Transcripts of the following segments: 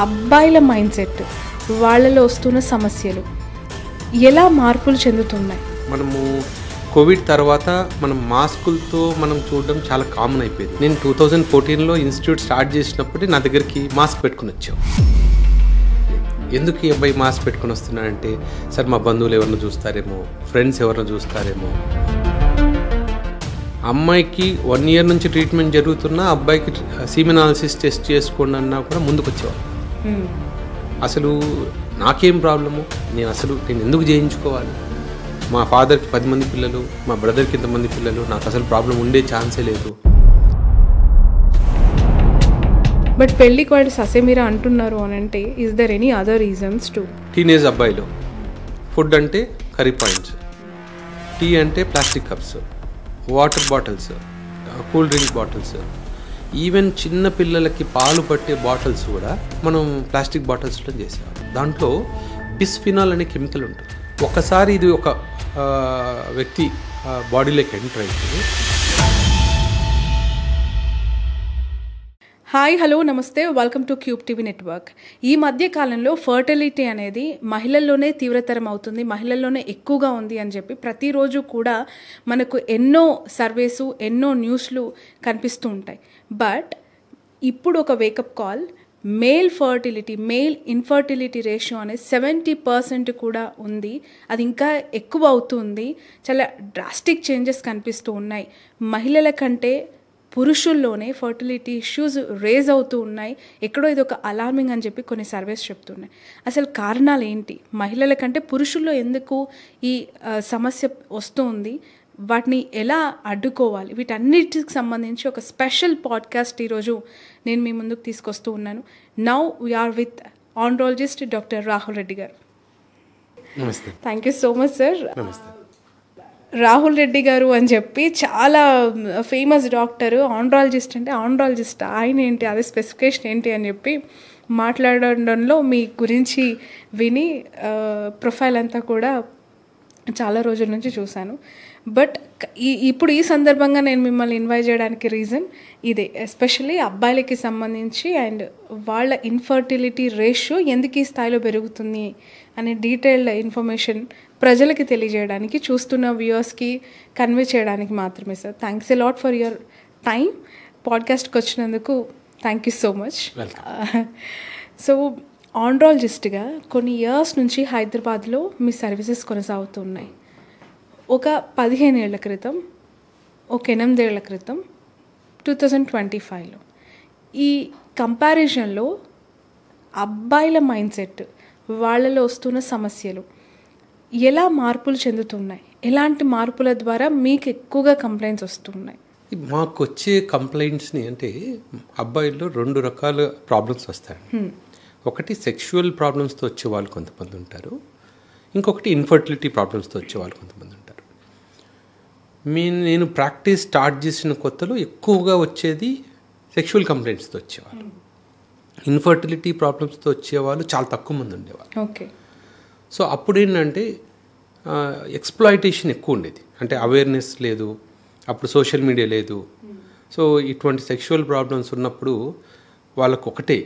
అబ్బాయిల mind set, వాళ్ళలో వస్తున్న సమస్యలు ఎలా మార్పులు చెందుతున్నాయి? మనము కోవిడ్ తర్వాత మనం మాస్కులతో మనం చూడడం చాలా కామన్ అయిపోయింది. నేను 2014లో ఇన్స్టిట్యూట్ స్టార్ట్ చేసినప్పుడు నా దగ్గరికి మాస్క్ పెట్టుకుని వచ్చావు. ఎందుకు ఈ అబ్బాయి మాస్క్ పెట్టుకుని వస్తున్నాడంటే, సార్ మా బంధువులు ఎవరిని చూస్తారేమో, ఫ్రెండ్స్ ఎవరిని చూస్తారేమో. అమ్మాయికి 1 year నుంచి ట్రీట్మెంట్ జరుగుతున్నా అబ్బాయికి సీమెనాలిసిస్ టెస్ట్ చేసుకోండి అన్నా కూడా ముందుకు వచ్చేవాళ్ళు. అసలు నాకేం ప్రాబ్లము, నేను ఎందుకు చేయించుకోవాలి? మా ఫాదర్కి 10 మంది పిల్లలు, మా బ్రదర్కి ఇంతమంది పిల్లలు, నాకు అసలు ప్రాబ్లం ఉండే ఛాన్సే లేదు. బట్ పెళ్ళికి వాళ్ళు ససేమిరా అంటున్నారు అని అంటే, is there any other reasons to? Teenage అబ్బాయిలు ఫుడ్ అంటే కర్రీ పాయింట్స్, టీ అంటే plastic cups, water bottles, cool drink bottles, even చిన్న పిల్లలకి పాలు పట్టే బాటిల్స్ కూడా మనం ప్లాస్టిక్ బాటిల్స్లో చేసేవాళ్ళం. దాంట్లో బిస్ఫినాల్ అనే కెమికల్ ఉంటుంది. ఒకసారి ఇది ఒక వ్యక్తి బాడీలోకి ఎంటర్ అవుతుంది. హాయ్, హలో, నమస్తే, welcome to cube TV network. ఈ మధ్య కాలంలో ఫర్టిలిటీ అనేది మహిళల్లోనే తీవ్రతరం అవుతుంది, మహిళల్లోనే ఎక్కువగా ఉంది అని చెప్పి ప్రతిరోజు కూడా మనకు ఎన్నో సర్వేసు, ఎన్నో న్యూస్లు కనిపిస్తూ ఉంటాయి. బట్ ఇప్పుడు ఒక wake up call, male infertility ratio అనేది 70% కూడా ఉంది. అది ఇంకా ఎక్కువ అవుతుంది. చాలా డ్రాస్టిక్ చేంజెస్ కనిపిస్తూ ఉన్నాయి. మహిళల కంటే పురుషుల్లోనే ఫర్టిలిటీ ఇష్యూస్ రేజ్ అవుతూ ఉన్నాయి. ఎక్కడో ఇది ఒక అలార్మింగ్ అని చెప్పి కొన్ని సర్వేస్ చెప్తున్నాయి. అసలు కారణాలు ఏంటి? మహిళల కంటే పురుషుల్లో ఎందుకు ఈ సమస్య వస్తూ ఉంది? వాటిని ఎలా అడ్డుకోవాలి? వీటన్నిటికి సంబంధించి ఒక స్పెషల్ పాడ్కాస్ట్ ఈరోజు నేను మీ ముందుకు తీసుకొస్తూ ఉన్నాను. Now we are with andrologist doctor Rahul Reddy గారు. నమస్తే. Thank you so much sir. నమస్తే. రాహుల్ రెడ్డి గారు అని చెప్పి చాలా ఫేమస్ డాక్టర్. ఆండ్రాలజిస్ట్ అంటే ఆండ్రాలజిస్ట్, ఆయన ఏంటి, అదే స్పెసిఫికేషన్ ఏంటి అని చెప్పి మాట్లాడడంలో మీ గురించి విని ప్రొఫైల్ అంతా కూడా చాలా రోజుల నుంచి చూశాను. బట్ ఇప్పుడు ఈ సందర్భంగా నేను మిమ్మల్ని ఇన్వైట్ చేయడానికి రీజన్ ఇదే, ఎస్పెషల్లీ అబ్బాయిలకి సంబంధించి అండ్ వాళ్ళ ఇన్ఫర్టిలిటీ రేషియో ఎందుకు ఈ స్థాయిలో పెరుగుతుంది అనే డీటెయిల్డ్ ఇన్ఫర్మేషన్ ప్రజలకి తెలియజేయడానికి, చూస్తున్న వ్యూవర్స్కి కన్వే చేయడానికి మాత్రమే sir. Thanks a lot for your time. పాడ్కాస్ట్కి వచ్చినందుకు thank you so much. So ఆండ్రాలజిస్ట్గా కొన్ని ఇయర్స్ నుంచి హైదరాబాద్లో మీ సర్వీసెస్ కొనసాగుతున్నాయి. ఒక 15 ఏళ్ల క్రితం, ఒక 8 ఏళ్ల క్రితం 2025లో ఈ కంపారిజన్లో అబ్బాయిల మైండ్ సెట్, వాళ్ళలో వస్తున్న సమస్యలు ఎలా మార్పులు చెందుతున్నాయి? ఎలాంటి మార్పుల ద్వారా మీకు ఎక్కువగా కంప్లైంట్స్ వస్తున్నాయి? మాకు వచ్చే కంప్లైంట్స్ని అంటే అబ్బాయిల్లో 2 రకాల ప్రాబ్లమ్స్ వస్తాయి. ఒకటి సెక్షువల్ ప్రాబ్లమ్స్తో వచ్చే వాళ్ళు కొంతమంది ఉంటారు, ఇంకొకటి ఇన్ఫర్టిలిటీ ప్రాబ్లమ్స్తో వచ్చే వాళ్ళు కొంతమంది ఉంటారు. నేను ప్రాక్టీస్ స్టార్ట్ చేసిన కొత్తలో ఎక్కువగా వచ్చేది సెక్షువల్ కంప్లైంట్స్తో వచ్చేవాళ్ళు. ఇన్ఫర్టిలిటీ ప్రాబ్లమ్స్తో వచ్చేవాళ్ళు చాలా తక్కువ మంది ఉండేవాళ్ళు. ఓకే. సో అప్పుడు ఏంటంటే ఎక్స్ప్లాయిటేషన్ ఎక్కువ ఉండేది. అంటే అవేర్నెస్ లేదు, అప్పుడు సోషల్ మీడియా లేదు. సో ఇటువంటి సెక్షువల్ ప్రాబ్లమ్స్ ఉన్నప్పుడు వాళ్ళకు ఒకటే,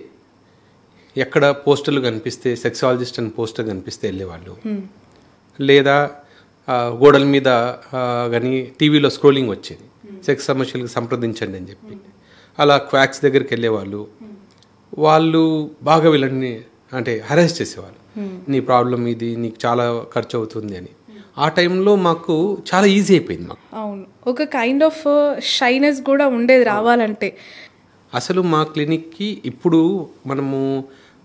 ఎక్కడ పోస్టర్లు కనిపిస్తే, సెక్సాలజిస్ట్ అని పోస్టర్ కనిపిస్తే వెళ్ళేవాళ్ళు, లేదా గోడల మీద కానీ టీవీలో స్క్రోలింగ్ వచ్చేది, సెక్స్ సమస్యలకు సంప్రదించండి అని చెప్పి. అలా క్వాక్స్ దగ్గరికి వెళ్ళేవాళ్ళు. వాళ్ళు బాగా వీళ్ళని అంటే హరాస్ చేసేవాళ్ళు, నీ ప్రాబ్లం ఇది, నీకు చాలా ఖర్చు అవుతుంది అని. ఆ టైంలో మాకు చాలా ఈజీ అయిపోయింది. మాకు అవును, ఒక కైండ్ ఆఫ్ షైనెస్ కూడా ఉండేది రావాలంటే. అసలు మా క్లినిక్కి ఇప్పుడు మనము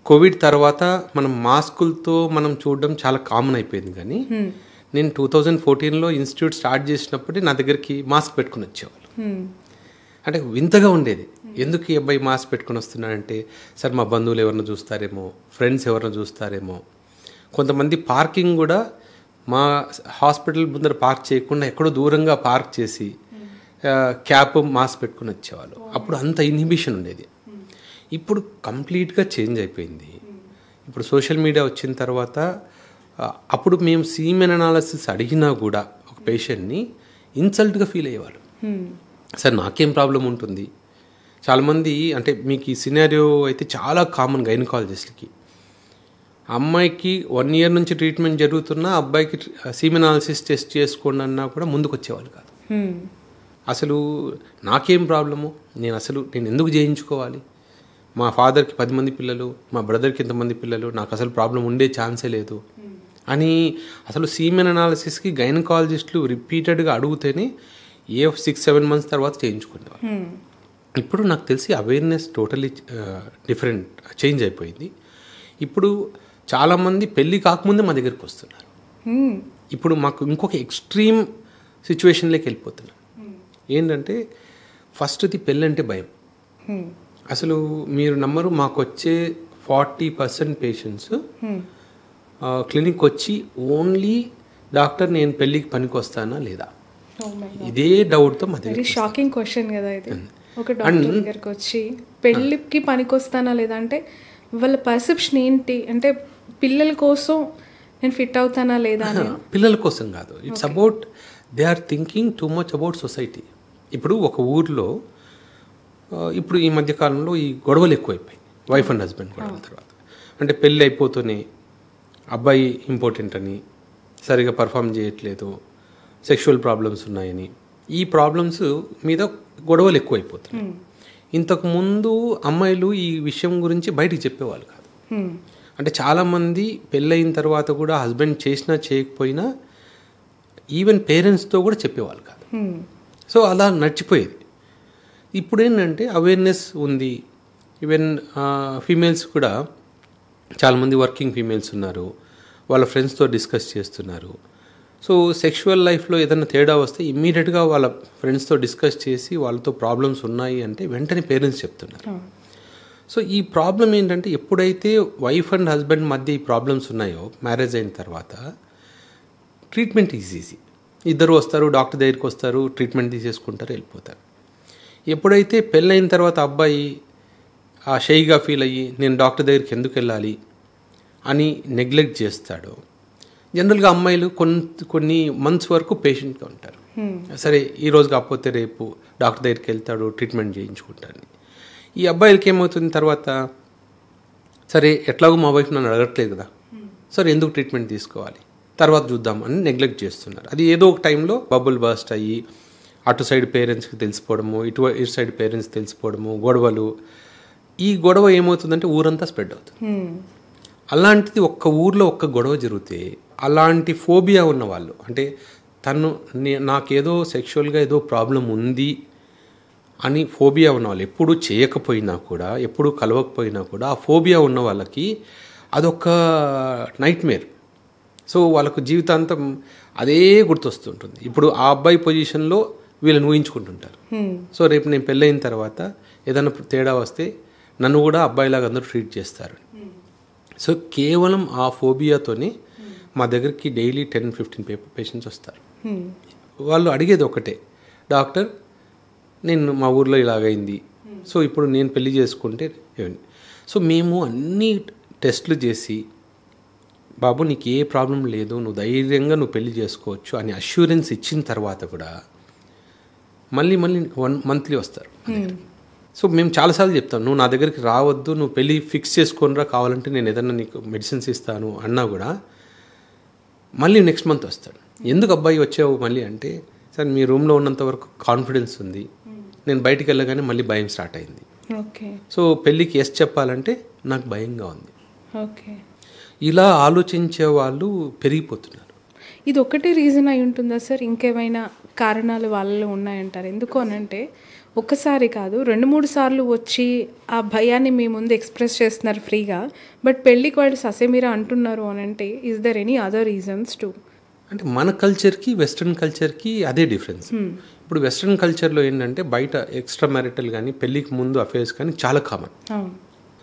కోవిడ్ తర్వాత మనం మాస్కులతో మనం చూడడం చాలా కామన్ అయిపోయింది. కానీ నేను 2014లో ఇన్స్టిట్యూట్ స్టార్ట్ చేసినప్పుడు నా దగ్గరికి మాస్క్ పెట్టుకుని వచ్చేవాళ్ళు. అంటే వింతగా ఉండేది, ఎందుకు ఈ అబ్బాయి మాస్క్ పెట్టుకుని వస్తున్నాడంటే, సార్ మా బంధువులు ఎవరిని చూస్తారేమో, ఫ్రెండ్స్ ఎవరిని చూస్తారేమో. కొంతమంది పార్కింగ్ కూడా మా హాస్పిటల్ ముందర పార్క్ చేయకుండా ఎక్కడో దూరంగా పార్క్ చేసి క్యాప్ మాస్క్ పెట్టుకుని వచ్చేవాళ్ళు. అప్పుడు అంత ఇన్హిబిషన్ ఉండేది. ఇప్పుడు కంప్లీట్గా చేంజ్ అయిపోయింది. ఇప్పుడు సోషల్ మీడియా వచ్చిన తర్వాత అప్పుడు మేము సీమెన్ అనాలిసిస్ అడిగినా కూడా ఒక పేషెంట్ని ఇన్సల్ట్గా ఫీల్ అయ్యేవాళ్ళు. సార్ నాకేం ప్రాబ్లం ఉంటుంది, చాలామంది అంటే మీకు ఈ సినారియో అయితే చాలా కామన్ గైనకాలజిస్ట్కి. అమ్మాయికి 1 year నుంచి ట్రీట్మెంట్ జరుగుతున్నా అబ్బాయికి సీమెన్ అనాలిసిస్ టెస్ట్ చేసుకోండి అన్నా కూడా ముందుకు వచ్చేవాళ్ళు కాదు. అసలు నాకేం ప్రాబ్లము, నేను ఎందుకు చేయించుకోవాలి, మా ఫాదర్కి 10 మంది పిల్లలు, మా బ్రదర్కి ఇంతమంది పిల్లలు, నాకు అసలు ప్రాబ్లం ఉండే ఛాన్సే లేదు అని అసలు సీమెన్ అనాలిసిస్కి గైనకాలజిస్టులు రిపీటెడ్గా అడిగితేనే 6-7 months తర్వాత చేయించుకునేవాళ్ళు. ఇప్పుడు నాకు తెలిసి అవేర్నెస్ టోటలీ డిఫరెంట్, చేంజ్ అయిపోయింది. ఇప్పుడు చాలామంది పెళ్ళి కాకముందే మా దగ్గరికి వస్తున్నారు. ఇప్పుడు మాకు ఇంకొక ఎక్స్ట్రీమ్ సిచ్యువేషన్లోకి వెళ్ళిపోతున్నాం. ఏంటంటే ఫస్ట్ది పెళ్ళి అంటే భయం. అసలు మీరు నమ్మరు, మాకు వచ్చే 40% పేషెంట్స్ క్లినిక్ వచ్చి ఓన్లీ డాక్టర్ నేను పెళ్ళికి పనికి వస్తానా లేదా ఇదే డౌట్తో మా దగ్గర. షాకింగ్ క్వశ్చన్ కదా ఇది. ఒక డాక్టర్ దగ్గరికి వచ్చి పెళ్ళికి పనికొస్తానా లేదా అంటే వాళ్ళ పర్సెప్షన్ ఏంటి అంటే పిల్లల కోసం నేను ఫిట్ అవుతానా లేదా అని. పిల్లల కోసం కాదు, it's about they are thinking too much about society. ఇప్పుడు ఒక ఊర్లో ఇప్పుడు ఈ మధ్యకాలంలో ఈ గొడవలు ఎక్కువైపోయాయి, వైఫ్ అండ్ హస్బెండ్ గొడవల తర్వాత. అంటే పెళ్ళి అయిపోతూనే అబ్బాయి ఇంపార్టెంట్ అని, సరిగా పర్ఫామ్ చేయట్లేదు, సెక్షువల్ ప్రాబ్లమ్స్ ఉన్నాయని, ఈ ప్రాబ్లమ్స్ మీద గొడవలు ఎక్కువైపోతున్నాయి. ఇంతకుముందు అమ్మాయిలు ఈ విషయం గురించి బయటికి చెప్పేవాళ్ళు కాదు. అంటే చాలామంది పెళ్ళయిన తర్వాత కూడా హస్బెండ్ చేసినా చేయకపోయినా ఈవెన్ పేరెంట్స్తో కూడా చెప్పేవాళ్ళు కాదు. సో అలా నడిచిపోయేది. ఇప్పుడు ఏంటంటే అవేర్నెస్ ఉంది. ఈవెన్ ఫీమేల్స్ కూడా చాలామంది వర్కింగ్ ఫీమేల్స్ ఉన్నారు, వాళ్ళ ఫ్రెండ్స్తో డిస్కస్ చేస్తున్నారు. సో సెక్షువల్ లైఫ్లో ఏదైనా తేడా వస్తే ఇమ్మీడియట్గా వాళ్ళ ఫ్రెండ్స్తో డిస్కస్ చేసి వాళ్ళతో ప్రాబ్లమ్స్ ఉన్నాయి అంటే వెంటనే పేరెంట్స్ చెప్తున్నారు. సో ఈ ప్రాబ్లం ఏంటంటే ఎప్పుడైతే వైఫ్ అండ్ హస్బెండ్ మధ్య ఈ ప్రాబ్లమ్స్ ఉన్నాయో మ్యారేజ్ అయిన తర్వాత ట్రీట్మెంట్ ఈజీ. ఇద్దరు వస్తారు, డాక్టర్ దగ్గరికి వస్తారు, ట్రీట్మెంట్ తీసేసుకుంటారు, వెళ్ళిపోతారు. ఎప్పుడైతే పెళ్ళైన తర్వాత అబ్బాయి ఆ షైగా ఫీల్ అయ్యి నేను డాక్టర్ దగ్గరికి ఎందుకు వెళ్ళాలి అని నెగ్లెక్ట్ చేస్తాడో, జనరల్గా అమ్మాయిలు కొన్ని మంత్స్ వరకు పేషెంట్గా ఉంటారు. సరే ఈరోజు కాకపోతే రేపు డాక్టర్ దగ్గరికి వెళ్తాడు, ట్రీట్మెంట్ చేయించుకుంటాడు. ఈ అబ్బాయిలకి ఏమవుతుంది తర్వాత, సరే ఎట్లాగో మా వైఫ్ నన్ను అడగట్లేదు కదా, సరే ఎందుకు ట్రీట్మెంట్ తీసుకోవాలి, తర్వాత చూద్దాం అని నెగ్లెక్ట్ చేస్తున్నారు. అది ఏదో ఒక టైంలో బబుల్ బస్ట్ అయ్యి అటు సైడ్ పేరెంట్స్కి తెలిసిపోవడము, ఇటు సైడ్ పేరెంట్స్ తెలిసిపోవడము, గొడవలు. ఈ గొడవ ఏమవుతుందంటే ఊరంతా స్ప్రెడ్ అవుతుంది. అలాంటిది ఒక్క ఊర్లో ఒక్క గొడవ జరిగితే అలాంటి ఫోబియా ఉన్నవాళ్ళు, అంటే నాకేదో సెక్షువల్గా ఏదో ప్రాబ్లం ఉంది అని ఫోబియా ఉన్నవాళ్ళు, ఎప్పుడు చేయకపోయినా కూడా ఎప్పుడు కలవకపోయినా కూడా ఆ ఫోబియా ఉన్న వాళ్ళకి అదొక నైట్ మేర్. సో వాళ్ళకు జీవితాంతం అదే గుర్తొస్తుంటుంది. ఇప్పుడు ఆ అబ్బాయి పొజిషన్లో వీళ్ళని ఊహించుకుంటుంటారు. సో రేపు నేను పెళ్ళైన తర్వాత ఏదైనా తేడా వస్తే నన్ను కూడా అబ్బాయిలాగా అందరూ ట్రీట్ చేస్తారు. సో కేవలం ఆ ఫోబియాతోనే మా దగ్గరికి డైలీ 10-15 పేషెంట్స్ వస్తారు. వాళ్ళు అడిగేది ఒకటే, డాక్టర్ నేను మా ఊర్లో ఇలాగైంది, సో ఇప్పుడు నేను పెళ్లి చేసుకుంటే ఏమండి. సో మేము అన్ని టెస్టులు చేసి బాబు నీకు ఏ ప్రాబ్లం లేదు, నువ్వు ధైర్యంగా నువ్వు పెళ్లి చేసుకోవచ్చు అని అష్యూరెన్స్ ఇచ్చిన తర్వాత కూడా మళ్ళీ 1 monthly వస్తారు. సో మేము చాలాసార్లు చెప్తాం, నువ్వు నా దగ్గరికి రావద్దు, నువ్వు పెళ్ళి ఫిక్స్ చేసుకొనిరా, కావాలంటే నేను ఏదన్నా నీకు మెడిసిన్స్ ఇస్తాను అన్నా కూడా మళ్ళీ నెక్స్ట్ మంత్ వస్తాడు. ఎందుకు అబ్బాయి వచ్చావు మళ్ళీ అంటే, సార్ మీ రూమ్లో ఉన్నంత వరకు కాన్ఫిడెన్స్ ఉంది, నేను బయటికి వెళ్ళగానే మళ్ళీ భయం స్టార్ట్ అయింది. సో పెళ్ళికి ఎస్ చెప్పాలంటే నాకు భయంగా ఉంది. ఇలా ఆలోచించే వాళ్ళు పెరిగిపోతున్నారు. ఇది ఒకటి రీజన్ అయి ఉంటుందా సార్, ఇంకేమైనా కారణాలు వాళ్ళలో ఉన్నాయంటారు? ఎందుకు అనంటే ఒక్కసారి కాదు 2-3 సార్లు వచ్చి ఆ భయాన్ని మీ ముందు ఎక్స్ప్రెస్ చేస్తున్నారు ఫ్రీగా, బట్ పెళ్ళికి వాళ్ళు ససేమిరా అంటున్నారు అని అంటే is there any other reasons to? అంటే మన కల్చర్కి వెస్ట్రన్ కల్చర్కి అదే డిఫరెన్స్. ఇప్పుడు వెస్ట్రన్ కల్చర్లో ఏంటంటే బయట ఎక్స్ట్రా మ్యారిటల్ కానీ పెళ్ళికి ముందు అఫేర్స్ కానీ చాలా కామన్.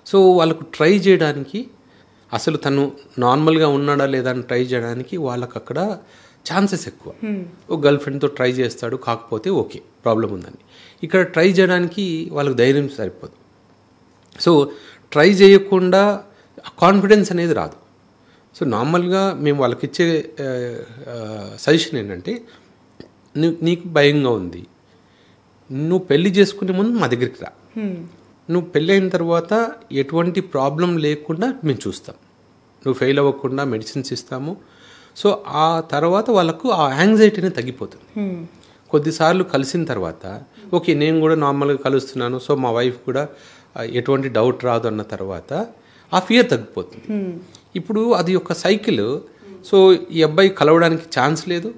సో వాళ్ళకు ట్రై చేయడానికి, అసలు తను నార్మల్గా ఉన్నాడా లేదా అని ట్రై చేయడానికి వాళ్ళకి అక్కడ ఛాన్సెస్ ఎక్కువ. ఒక గర్ల్ ఫ్రెండ్తో ట్రై చేస్తాడు, కాకపోతే ఓకే ప్రాబ్లం ఉందని. ఇక్కడ ట్రై చేయడానికి వాళ్ళకి ధైర్యం సరిపోదు. సో ట్రై చేయకుండా కాన్ఫిడెన్స్ అనేది రాదు. సో నార్మల్గా మేము వాళ్ళకి ఇచ్చే సజెషన్ ఏంటంటే, నీకు భయంగా ఉంది, నువ్వు పెళ్లి చేసుకునే ముందు మా దగ్గరికి రా, నువ్వు పెళ్ళైన తర్వాత ఎటువంటి ప్రాబ్లం లేకుండా మేము చూస్తాం, నువ్వు ఫెయిల్ అవ్వకుండా మెడిసిన్స్ ఇస్తాము. సో ఆ తర్వాత వాళ్ళకు ఆ యాంగ్జైటీనే తగ్గిపోతుంది. కొద్దిసార్లు కలిసిన తర్వాత ఓకే నేను కూడా నార్మల్గా కలుస్తున్నాను, సో మా వైఫ్ కూడా ఎటువంటి డౌట్ రాదు అన్న తర్వాత ఆ ఫియర్ తగ్గిపోతుంది. ఇప్పుడు అది ఒక సైకిల్. సో ఈ అబ్బాయి కలవడానికి ఛాన్స్ లేదు,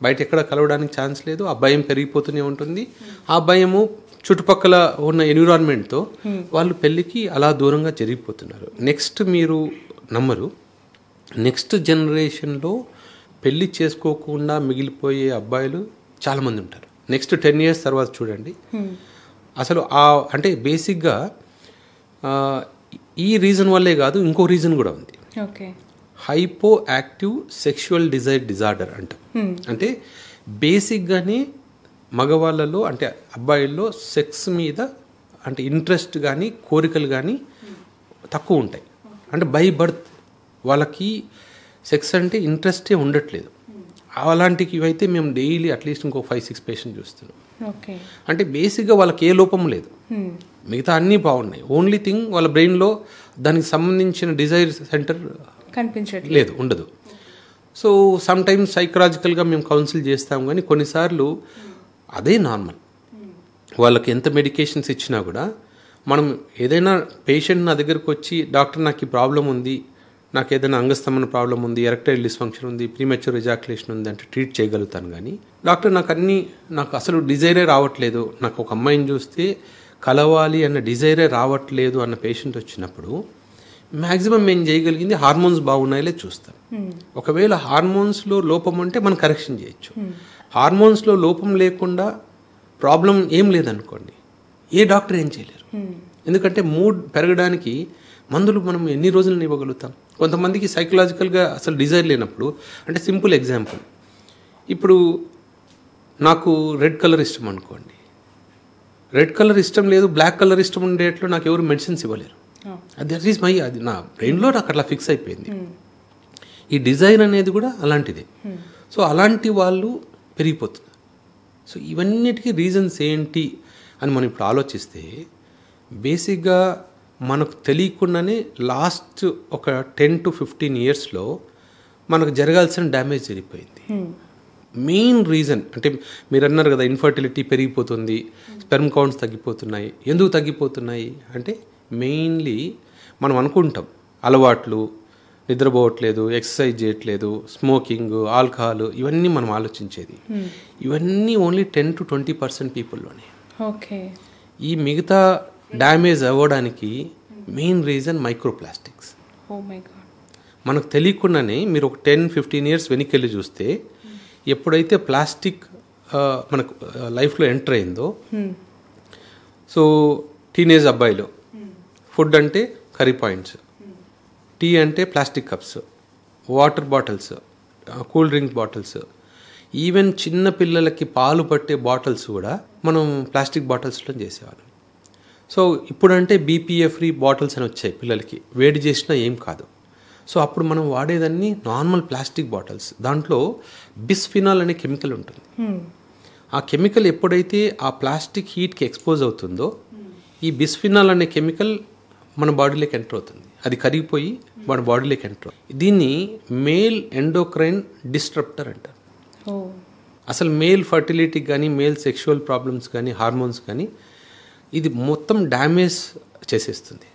బయట ఎక్కడ కలవడానికి ఛాన్స్ లేదు, ఆ భయం పెరిగిపోతూనే ఉంటుంది. ఆ భయము చుట్టుపక్కల ఉన్న ఎన్విరాన్మెంట్తో వాళ్ళు పెళ్ళికి అలా దూరంగా జరిగిపోతున్నారు. నెక్స్ట్ మీరు నమ్మరు, నెక్స్ట్ జనరేషన్లో పెళ్ళి చేసుకోకుండా మిగిలిపోయే అబ్బాయిలు చాలామంది ఉంటారు. నెక్స్ట్ 10 years తర్వాత చూడండి అసలు అంటే బేసిక్గా ఈ రీజన్ వల్లే కాదు, ఇంకో రీజన్ కూడా ఉంది. Hypo active sexual Dzire disorder అంటాం. అంటే బేసిక్గానే మగవాళ్ళలో అంటే అబ్బాయిల్లో సెక్స్ మీద అంటే ఇంట్రెస్ట్ కానీ కోరికలు కానీ తక్కువ ఉంటాయి. అంటే బై బర్త్ వాళ్ళకి సెక్స్ అంటే ఇంట్రెస్టే ఉండట్లేదు. అలాంటివి అయితే మేము డైలీ అట్లీస్ట్ ఇంకో 5-6 పేషెంట్ చూస్తున్నాం. అంటే బేసిక్గా వాళ్ళకి ఏ లోపం లేదు, మిగతా అన్నీ బాగున్నాయి. ఓన్లీ థింగ్ వాళ్ళ బ్రెయిన్లో దానికి సంబంధించిన డిజైర్ సెంటర్ కనిపించట్లేదు, ఉండదు. సో సమ్ టైమ్స్ సైకలాజికల్గా మేము కౌన్సిల్ చేస్తాం, కానీ కొన్నిసార్లు అదే నార్మల్. వాళ్ళకి ఎంత మెడికేషన్స్ ఇచ్చినా కూడా మనం ఏదైనా పేషెంట్ నా దగ్గరకు వచ్చి డాక్టర్ నాకు ఈ ప్రాబ్లం ఉంది, నాకు ఏదైనా అంగస్తంభన ప్రాబ్లం ఉంది, ఎరెక్టైల్ డిస్ఫంక్షన్ ఉంది, ప్రీమెచ్యూర్ ఎజాక్యులేషన్ ఉంది అంటే ట్రీట్ చేయగలుగుతాను. కానీ డాక్టర్ నాకు అసలు డిజైరే రావట్లేదు, నాకు ఒక అమ్మాయిని చూస్తే కలవాలి అన్న డిజైరే రావట్లేదు అన్న పేషెంట్ వచ్చినప్పుడు మ్యాక్సిమం మేము చేయగలిగింది హార్మోన్స్ బాగున్నాయలే చూస్తాం. ఒకవేళ హార్మోన్స్లో లోపం ఉంటే మనం కరెక్షన్ చేయొచ్చు. హార్మోన్స్లో లోపం లేకుండా ప్రాబ్లం ఏం లేదనుకోండి, ఏ డాక్టర్ ఏం చేయలేరు. ఎందుకంటే మూడ్ పెరగడానికి మందులు మనం ఎన్ని రోజులను ఇవ్వగలుగుతాం. కొంతమందికి సైకలాజికల్గా అసలు డిజైర్ లేనప్పుడు, అంటే సింపుల్ ఎగ్జాంపుల్, ఇప్పుడు నాకు రెడ్ కలర్ ఇష్టం అనుకోండి, రెడ్ కలర్ ఇష్టం లేదు, బ్లాక్ కలర్ ఇష్టం ఉండేట్లు నాకు ఎవరు మెడిసిన్స్ ఇవ్వలేరు. అది నా బ్రెయిన్లో నాకు అట్లా ఫిక్స్ అయిపోయింది. ఈ డిజైర్ అనేది కూడా అలాంటిదే. సో అలాంటి వాళ్ళు పెరిగిపోతున్నారు. సో ఇవన్నిటికీ రీజన్స్ ఏంటి అని మనం ఇప్పుడు ఆలోచిస్తే బేసిక్గా మనకు తెలియకుండానే లాస్ట్ ఒక 10 to 15 yearsలో మనకు జరగాల్సిన డ్యామేజ్ జరిగిపోయింది. మెయిన్ రీజన్ అంటే మీరు అన్నారు కదా, ఇన్ఫర్టిలిటీ పెరిగిపోతుంది, స్పెర్మ్ కౌంట్స్ తగ్గిపోతున్నాయి. ఎందుకు తగ్గిపోతున్నాయి అంటే మెయిన్లీ మనం అనుకుంటాం అలవాట్లు, నిద్రపోవట్లేదు, ఎక్సర్సైజ్ చేయట్లేదు, స్మోకింగ్, ఆల్కహాల్, ఇవన్నీ మనం ఆలోచించేది. ఇవన్నీ ఓన్లీ 10 to 20% పీపుల్లోనే. ఈ మిగతా డ్యామేజ్ అవ్వడానికి మెయిన్ రీజన్ మైక్రోప్లాస్టిక్స్. మనకు తెలియకుండానే మీరు ఒక 10-15 years వెనక్కి చూస్తే ఎప్పుడైతే ప్లాస్టిక్ మనకు లైఫ్లో ఎంటర్ అయిందో, సో టీనేజ్ అబ్బాయిలు ఫుడ్ అంటే కర్రీ పాయింట్స్, టీ అంటే plastic cups, water bottles, cool drink bottles, even చిన్న పిల్లలకి పాలు పట్టే బాటిల్స్ కూడా మనం ప్లాస్టిక్ బాటిల్స్లో చేసేవాళ్ళం. సో ఇప్పుడంటే బీపీఏ ఫ్రీ బాటిల్స్ అని వచ్చాయి, పిల్లలకి వేడి చేసినా ఏం కాదు. సో అప్పుడు మనం వాడేదాన్ని నార్మల్ ప్లాస్టిక్ బాటిల్స్, దాంట్లో బిస్ఫినాల్ అనే కెమికల్ ఉంటుంది. ఆ కెమికల్ ఎప్పుడైతే ఆ ప్లాస్టిక్ హీట్కి ఎక్స్పోజ్ అవుతుందో ఈ బిస్ఫినాల్ అనే కెమికల్ మన బాడీలోకి ఎంటర్ అవుతుంది. అది కరిగిపోయి మన బాడీలోకి ఎంటర్ అవుతుంది. దీన్ని మేల్ ఎండోక్రైన్ డిస్ట్రప్టర్ అంటారు. అసలు మేల్ ఫర్టిలిటీ కానీ, మేల్ సెక్షువల్ ప్రాబ్లమ్స్ కానీ, హార్మోన్స్ కానీ ఇది మొత్తం డ్యామేజ్ చేసేస్తుంది.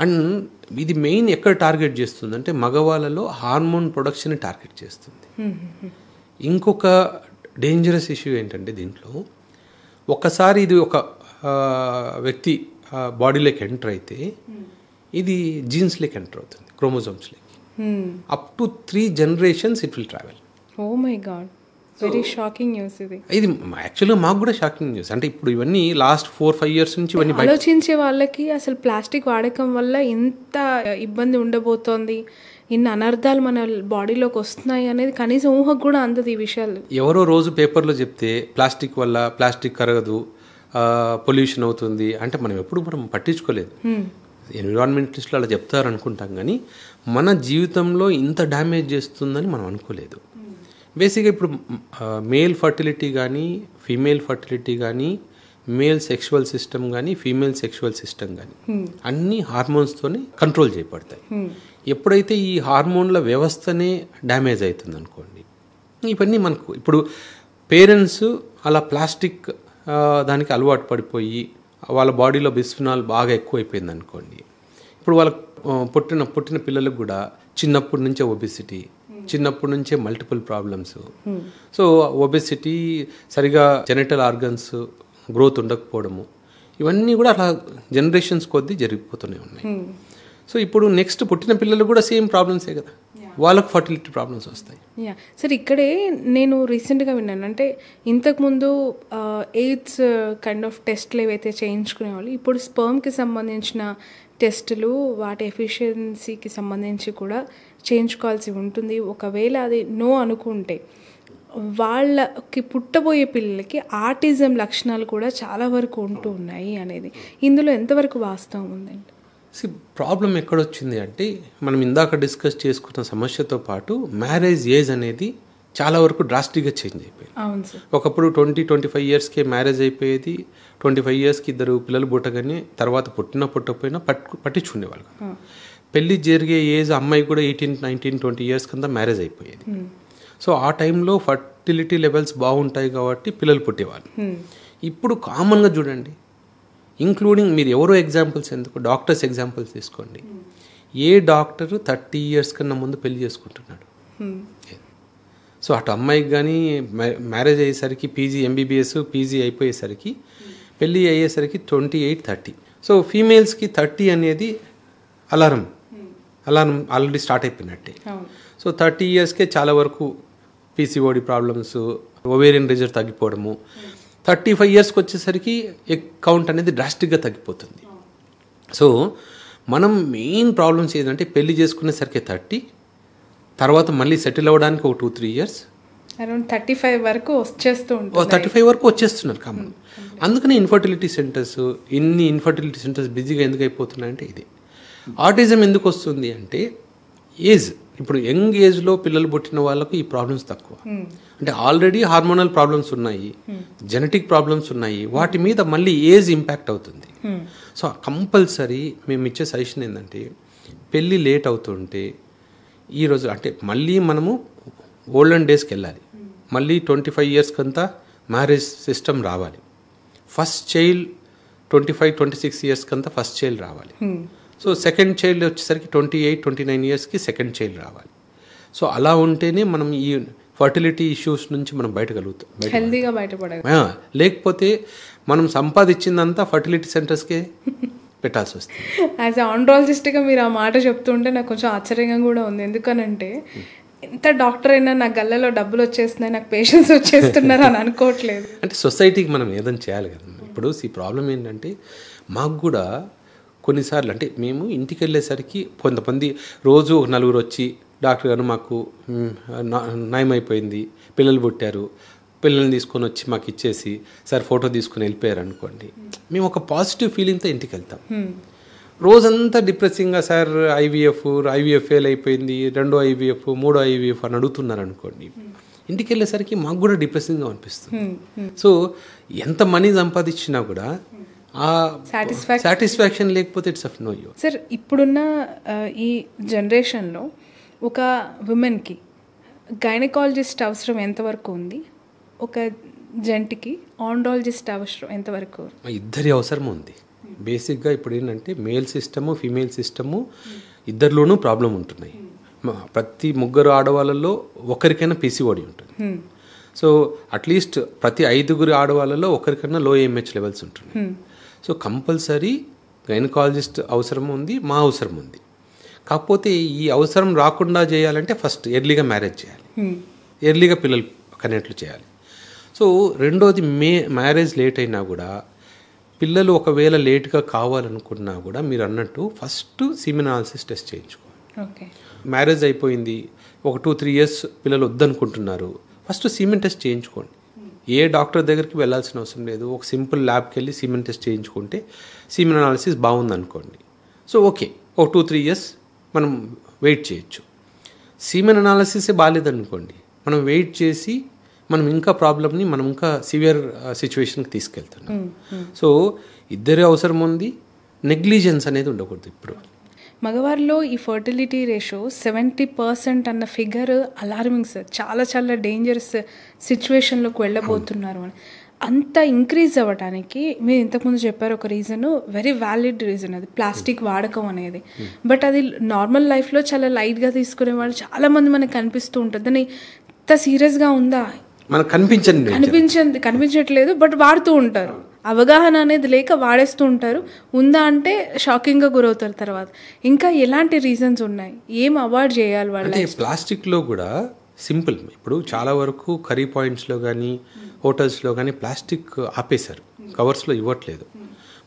అండ్ ఇది మెయిన్ ఎక్కడ టార్గెట్ చేస్తుంది అంటే మగవాళ్ళలో హార్మోన్ ప్రొడక్షన్ టార్గెట్ చేస్తుంది. ఇంకొక డేంజరస్ ఇష్యూ ఏంటంటే దీంట్లో ఒక్కసారి ఇది ఒక వ్యక్తి బాడీలోకి ఎంటర్ అయితే ఇది జీన్స్లోకి ఎంటర్ అవుతుంది, క్రోమోజోమ్స్లోకి. Up to 3 generations it will travel. Oh my god, very shocking news ఇది. ఇది యాక్చువల్గా మాకు కూడా షాకింగ్ న్యూస్. అంటే ఇప్పుడు ఇవన్నీ లాస్ట్ 4-5 years నుంచి ఇవన్నీ ఆలోచించే వాళ్ళకి అసలు ప్లాస్టిక్ వాడకం వల్ల ఎంత ఇబ్బంది ఉండబోతోంది, ఇన్ని అనర్థాలు మన బాడీలోకి వస్తున్నాయి అనేది కనీసం ఊహకు కూడా అందదు ఈ విషయాలు. ఎవరో రోజు పేపర్లో చెప్తే ప్లాస్టిక్ వల్ల ప్లాస్టిక్ కరగదు, పొల్యూషన్ అవుతుంది అంటే మనం పట్టించుకోలేదు. ఎన్విరాన్మెంటలిస్టులు అలా చెప్తారు అనుకుంటాం, కానీ మన జీవితంలో ఇంత డ్యామేజ్ చేస్తుందని మనం అనుకోలేదు. బేసిక్గా ఇప్పుడు మేల్ ఫర్టిలిటీ కానీ, ఫీమేల్ ఫర్టిలిటీ కానీ, మేల్ సెక్షువల్ సిస్టమ్ కానీ ఫీమేల్ సెక్షువల్ సిస్టమ్ కానీ అన్ని హార్మోన్స్తోనే కంట్రోల్ చేయబడతాయి. ఎప్పుడైతే ఈ హార్మోన్ల వ్యవస్థనే డ్యామేజ్ అవుతుంది అనుకోండి, ఇవన్నీ మనకు ఇప్పుడు పేరెంట్స్ అలా ప్లాస్టిక్ దానికి అలవాటు పడిపోయి వాళ్ళ బాడీలో బిస్ఫినాల్ బాగా ఎక్కువైపోయింది అనుకోండి, ఇప్పుడు వాళ్ళకి పుట్టిన పిల్లలకు కూడా చిన్నప్పటి నుంచే ఒబెసిటీ, చిన్నప్పటి నుంచే మల్టిపుల్ ప్రాబ్లమ్స్. సో ఒబెసిటీ, సరిగా జెనిటల్ ఆర్గన్స్ గ్రోత్ ఉండకపోవడము, ఇవన్నీ కూడా అలా జనరేషన్స్ కొద్దీ జరిగిపోతూనే ఉన్నాయి. సో ఇప్పుడు నెక్స్ట్ పుట్టిన పిల్లలు కూడా సేమ్ ప్రాబ్లమ్సే కదా, వాళ్ళకు ఫర్టిలిటీ ప్రాబ్లమ్స్ వస్తాయి. సార్ ఇక్కడే నేను రీసెంట్గా విన్నాను, అంటే ఇంతకుముందు ఎయిడ్స్ కైండ్ ఆఫ్ టెస్ట్లు ఏవైతే చేయించుకునే వాళ్ళు ఇప్పుడు స్పర్మ్కి సంబంధించిన టెస్టులు వాటి ఎఫిషియన్సీకి సంబంధించి కూడా చేయించుకోవాల్సి ఉంటుంది. ఒకవేళ అది నో అనుకుంటే వాళ్ళకి పుట్టబోయే పిల్లలకి ఆటిజం లక్షణాలు కూడా చాలా వరకు ఉంటూ ఉన్నాయి అనేది ఇందులో ఎంతవరకు వాస్తవం ఉందండి? ప్రాబ్లం ఎక్కడొచ్చింది అంటే మనం ఇందాక డిస్కస్ చేసుకున్న సమస్యతో పాటు మ్యారేజ్ ఏజ్ అనేది చాలా వరకు డ్రాస్టిక్గా చేంజ్ అయిపోయింది. అవును సార్. ఒకప్పుడు 20-25 ఇయర్స్కే మ్యారేజ్ అయిపోయేది, 25 ఇయర్స్కి ఇద్దరు పిల్లలు పుట్టగానే తర్వాత పుట్టకపోయినా పట్టించుకునేవాళ్ళు. పెళ్ళి జరిగే ఏజ్ అమ్మాయి కూడా 18, 19, 20 ఇయర్స్ కింద మ్యారేజ్ అయిపోయేది. సో ఆ టైంలో ఫర్టిలిటీ లెవెల్స్ బాగుంటాయి కాబట్టి పిల్లలు పుట్టేవాళ్ళు. ఇప్పుడు కామన్గా చూడండి, ఇంక్లూడింగ్ మీరు ఎవరో ఎగ్జాంపుల్స్ ఎందుకు, డాక్టర్స్ ఎగ్జాంపుల్స్ తీసుకోండి. ఏ డాక్టరు 30 ఇయర్స్ కన్నా ముందు పెళ్లి చేసుకుంటున్నాడు? సో అటు అమ్మాయికి కానీ మ్యారేజ్ అయ్యేసరికి ఎంబీబీఎస్ పీజీ అయిపోయేసరికి పెళ్ళి అయ్యేసరికి 28, 30. సో ఫీమేల్స్కి 30 అనేది అలారం ఆల్రెడీ స్టార్ట్ అయిపోయినట్టే. సో 30 ఇయర్స్కే చాలా వరకు పీసీఓడి ప్రాబ్లమ్స్, ఓవేరియన్ రిజర్వ్ తగ్గిపోవడము, 35 ఇయర్స్కి వచ్చేసరికి ఎగ్ కౌంట్ అనేది డ్రాస్టిక్గా తగ్గిపోతుంది. సో మనం మెయిన్ ప్రాబ్లమ్స్ ఏంటంటే పెళ్లి చేసుకునేసరికి 30, తర్వాత మళ్ళీ సెటిల్ అవ్వడానికి ఒక 2-3 ఇయర్స్, అరౌండ్ 35 వరకు వచ్చేస్తూ ఉంటుంది. 35 వరకు వచ్చేస్తున్నారు కామన్. అందుకని ఇన్ఫర్టిలిటీ సెంటర్స్ బిజీగా ఎందుకు అయిపోతున్నాయంటే ఇది. ఆటిజం ఎందుకు వస్తుంది అంటే ఏజ్, ఇప్పుడు యంగ్ ఏజ్లో పిల్లలు పుట్టిన వాళ్ళకు ఈ ప్రాబ్లమ్స్ తక్కువ. అంటే ఆల్రెడీ హార్మోనల్ ప్రాబ్లమ్స్ ఉన్నాయి, జెనెటిక్ ప్రాబ్లమ్స్ ఉన్నాయి, వాటి మీద మళ్ళీ ఏజ్ ఇంపాక్ట్ అవుతుంది. సో కంపల్సరీ మేము ఇచ్చే సజెషన్ ఏంటంటే పెళ్ళి లేట్ అవుతుంటే ఈరోజు అంటే మళ్ళీ మనము ఓల్డెన్ డేస్కి వెళ్ళాలి, మళ్ళీ 25 ఇయర్స్కి అంతా మ్యారేజ్ సిస్టమ్ రావాలి. ఫస్ట్ చైల్డ్ 25-26 ఇయర్స్కి అంతా ఫస్ట్ చైల్డ్ రావాలి. సో సెకండ్ చైల్డ్ వచ్చేసరికి 28-29 ఇయర్స్కి సెకండ్ చైల్డ్ రావాలి. సో అలా ఉంటేనే మనం ఈ ఫర్టిలిటీ ఇష్యూస్ నుంచి మనం బయటగలుగుతాం, హెల్దీగా బయటపడాలి. లేకపోతే మనం సంపాదించిందంతా ఫర్టిలిటీ సెంటర్స్కే పెట్టాల్సి వస్తుంది. యాజ్ ఎ ఆండ్రాలజిస్ట్గా మీరు ఆ మాట చెప్తుంటే నాకు కొంచెం ఆశ్చర్యంగా కూడా ఉంది. ఎందుకనంటే ఎంత డాక్టర్ అయినా నా గల్లలో డబ్బులు వచ్చేస్తున్నాయి, నాకు పేషెంట్స్ వచ్చేస్తున్నారు అని అనుకోవట్లేదు. అంటే సొసైటీకి మనం ఏదైనా చేయాలి కదా. ఇప్పుడు ఈ ప్రాబ్లం ఏంటంటే మాకు కూడా కొన్నిసార్లు అంటే మేము ఇంటికి వెళ్ళేసరికి కొంతమంది రోజు 4 వచ్చి డాక్టర్ గారు మాకు నయమైపోయింది, పిల్లలు పుట్టారు, పిల్లల్ని తీసుకొని వచ్చి మాకు ఇచ్చేసి సార్ ఫోటో తీసుకుని వెళ్ళిపోయారు అనుకోండి, మేము ఒక పాజిటివ్ ఫీలింగ్తో ఇంటికి వెళ్తాం. రోజంతా డిప్రెసింగ్గా సార్ ఐవీఎఫ్ ఫెయిల్ అయిపోయింది, 2వ IVF 3వ IVF అని అడుగుతున్నారు అనుకోండి, ఇంటికి వెళ్ళేసరికి మాకు కూడా డిప్రెసింగ్గా అనిపిస్తుంది. సో ఎంత మనీ సంపాదించినా కూడా ఆ సాటిస్ఫాక్షన్ లేకపోతే it's of no use. Sir ఇప్పుడున్న ఈ జనరేషన్లో ఒక ఉమెన్కి గైనకాలజిస్ట్ అవసరం ఎంతవరకు ఉంది, ఒక జంటికి ఆండ్రాలజిస్ట్ అవసరం ఎంతవరకు? ఇద్దరి అవసరం ఉంది. బేసిక్గా ఇప్పుడు ఏంటంటే male system female system ఇద్దరిలోనూ problem ఉంటున్నాయి. ప్రతి 3 ఆడవాళ్ళలో ఒకరికైనా పీసీఓడి ఉంటుంది. సో అట్లీస్ట్ ప్రతి 5 ఆడవాళ్ళలో ఒకరికైనా లో AMH లెవెల్స్ ఉంటున్నాయి. సో కంపల్సరీ గైనకాలజిస్ట్ అవసరం ఉంది, మా అవసరం ఉంది. కాకపోతే ఈ అవసరం రాకుండా చేయాలంటే ఫస్ట్ ఎర్లీగా మ్యారేజ్ చేయాలి, ఎర్లీగా పిల్లలు కనేట్లు చేయాలి. సో రెండోది మ్యారేజ్ లేట్ అయినా కూడా పిల్లలు ఒకవేళ లేట్గా కావాలనుకున్నా కూడా మీరు అన్నట్టు ఫస్ట్ సీమెన్ అనాలిసిస్ టెస్ట్ చేయించుకోవాలి. మ్యారేజ్ అయిపోయింది, ఒక 2-3 ఇయర్స్ పిల్లలు వద్దనుకుంటున్నారు, ఫస్ట్ సీమెన్ టెస్ట్ చేయించుకోండి. ఏ డాక్టర్ దగ్గరికి వెళ్ళాల్సిన అవసరం లేదు, ఒక సింపుల్ ల్యాబ్కి వెళ్ళి సీమెన్ టెస్ట్ చేయించుకుంటే సీమెన్ అనాలిసిస్ బాగుంది అనుకోండి. సో ఓకే, ఒక 2-3 ఇయర్స్ మనం వెయిట్ చేయొచ్చు. సీమెన్ అనాలిసిసే బాగాలేదనుకోండి, మనం వెయిట్ చేసి మనం ఇంకా ప్రాబ్లమ్ని మనం ఇంకా సివియర్ సిచ్యువేషన్కి తీసుకెళ్తున్నాం. సో ఇద్దరి అవసరం ఉంది, నెగ్లిజెన్స్ అనేది ఉండకూడదు. ఇప్పుడు మగవారిలో ఈ ఫర్టిలిటీ రేషియో 70% అన్న ఫిగర్ అలార్మింగ్ సార్. చాలా చాలా డేంజరస్ సిచ్యువేషన్లోకి వెళ్ళబోతున్నారు అని. అంత ఇంక్రీజ్ అవ్వడానికి మీరు ఇంతకుముందు చెప్పారు ఒక రీజన్, వెరీ వ్యాలిడ్ రీజన్, అది ప్లాస్టిక్ వాడకం అనేది. బట్ అది నార్మల్ లైఫ్లో చాలా లైట్గా తీసుకునే వాళ్ళు చాలామంది మనకు కనిపిస్తూ ఉంటుంది. దాన్ని ఇంత సీరియస్గా ఉందా మనకు కనిపించట్లేదు, బట్ వాడుతూ ఉంటారు. అవగాహన అనేది లేక వాడేస్తూ ఉంటారు. ఉందా అంటే షాకింగ్గా గురవుతారు తర్వాత. ఇంకా ఎలాంటి రీజన్స్ ఉన్నాయి, ఏం అవాయిడ్ చేయాలి వాళ్ళు? అంటే ప్లాస్టిక్లో కూడా సింపుల్, ఇప్పుడు చాలా వరకు కర్రీ పాయింట్స్లో కానీ హోటల్స్లో కానీ ప్లాస్టిక్ ఆపేశారు, కవర్స్లో ఇవ్వట్లేదు.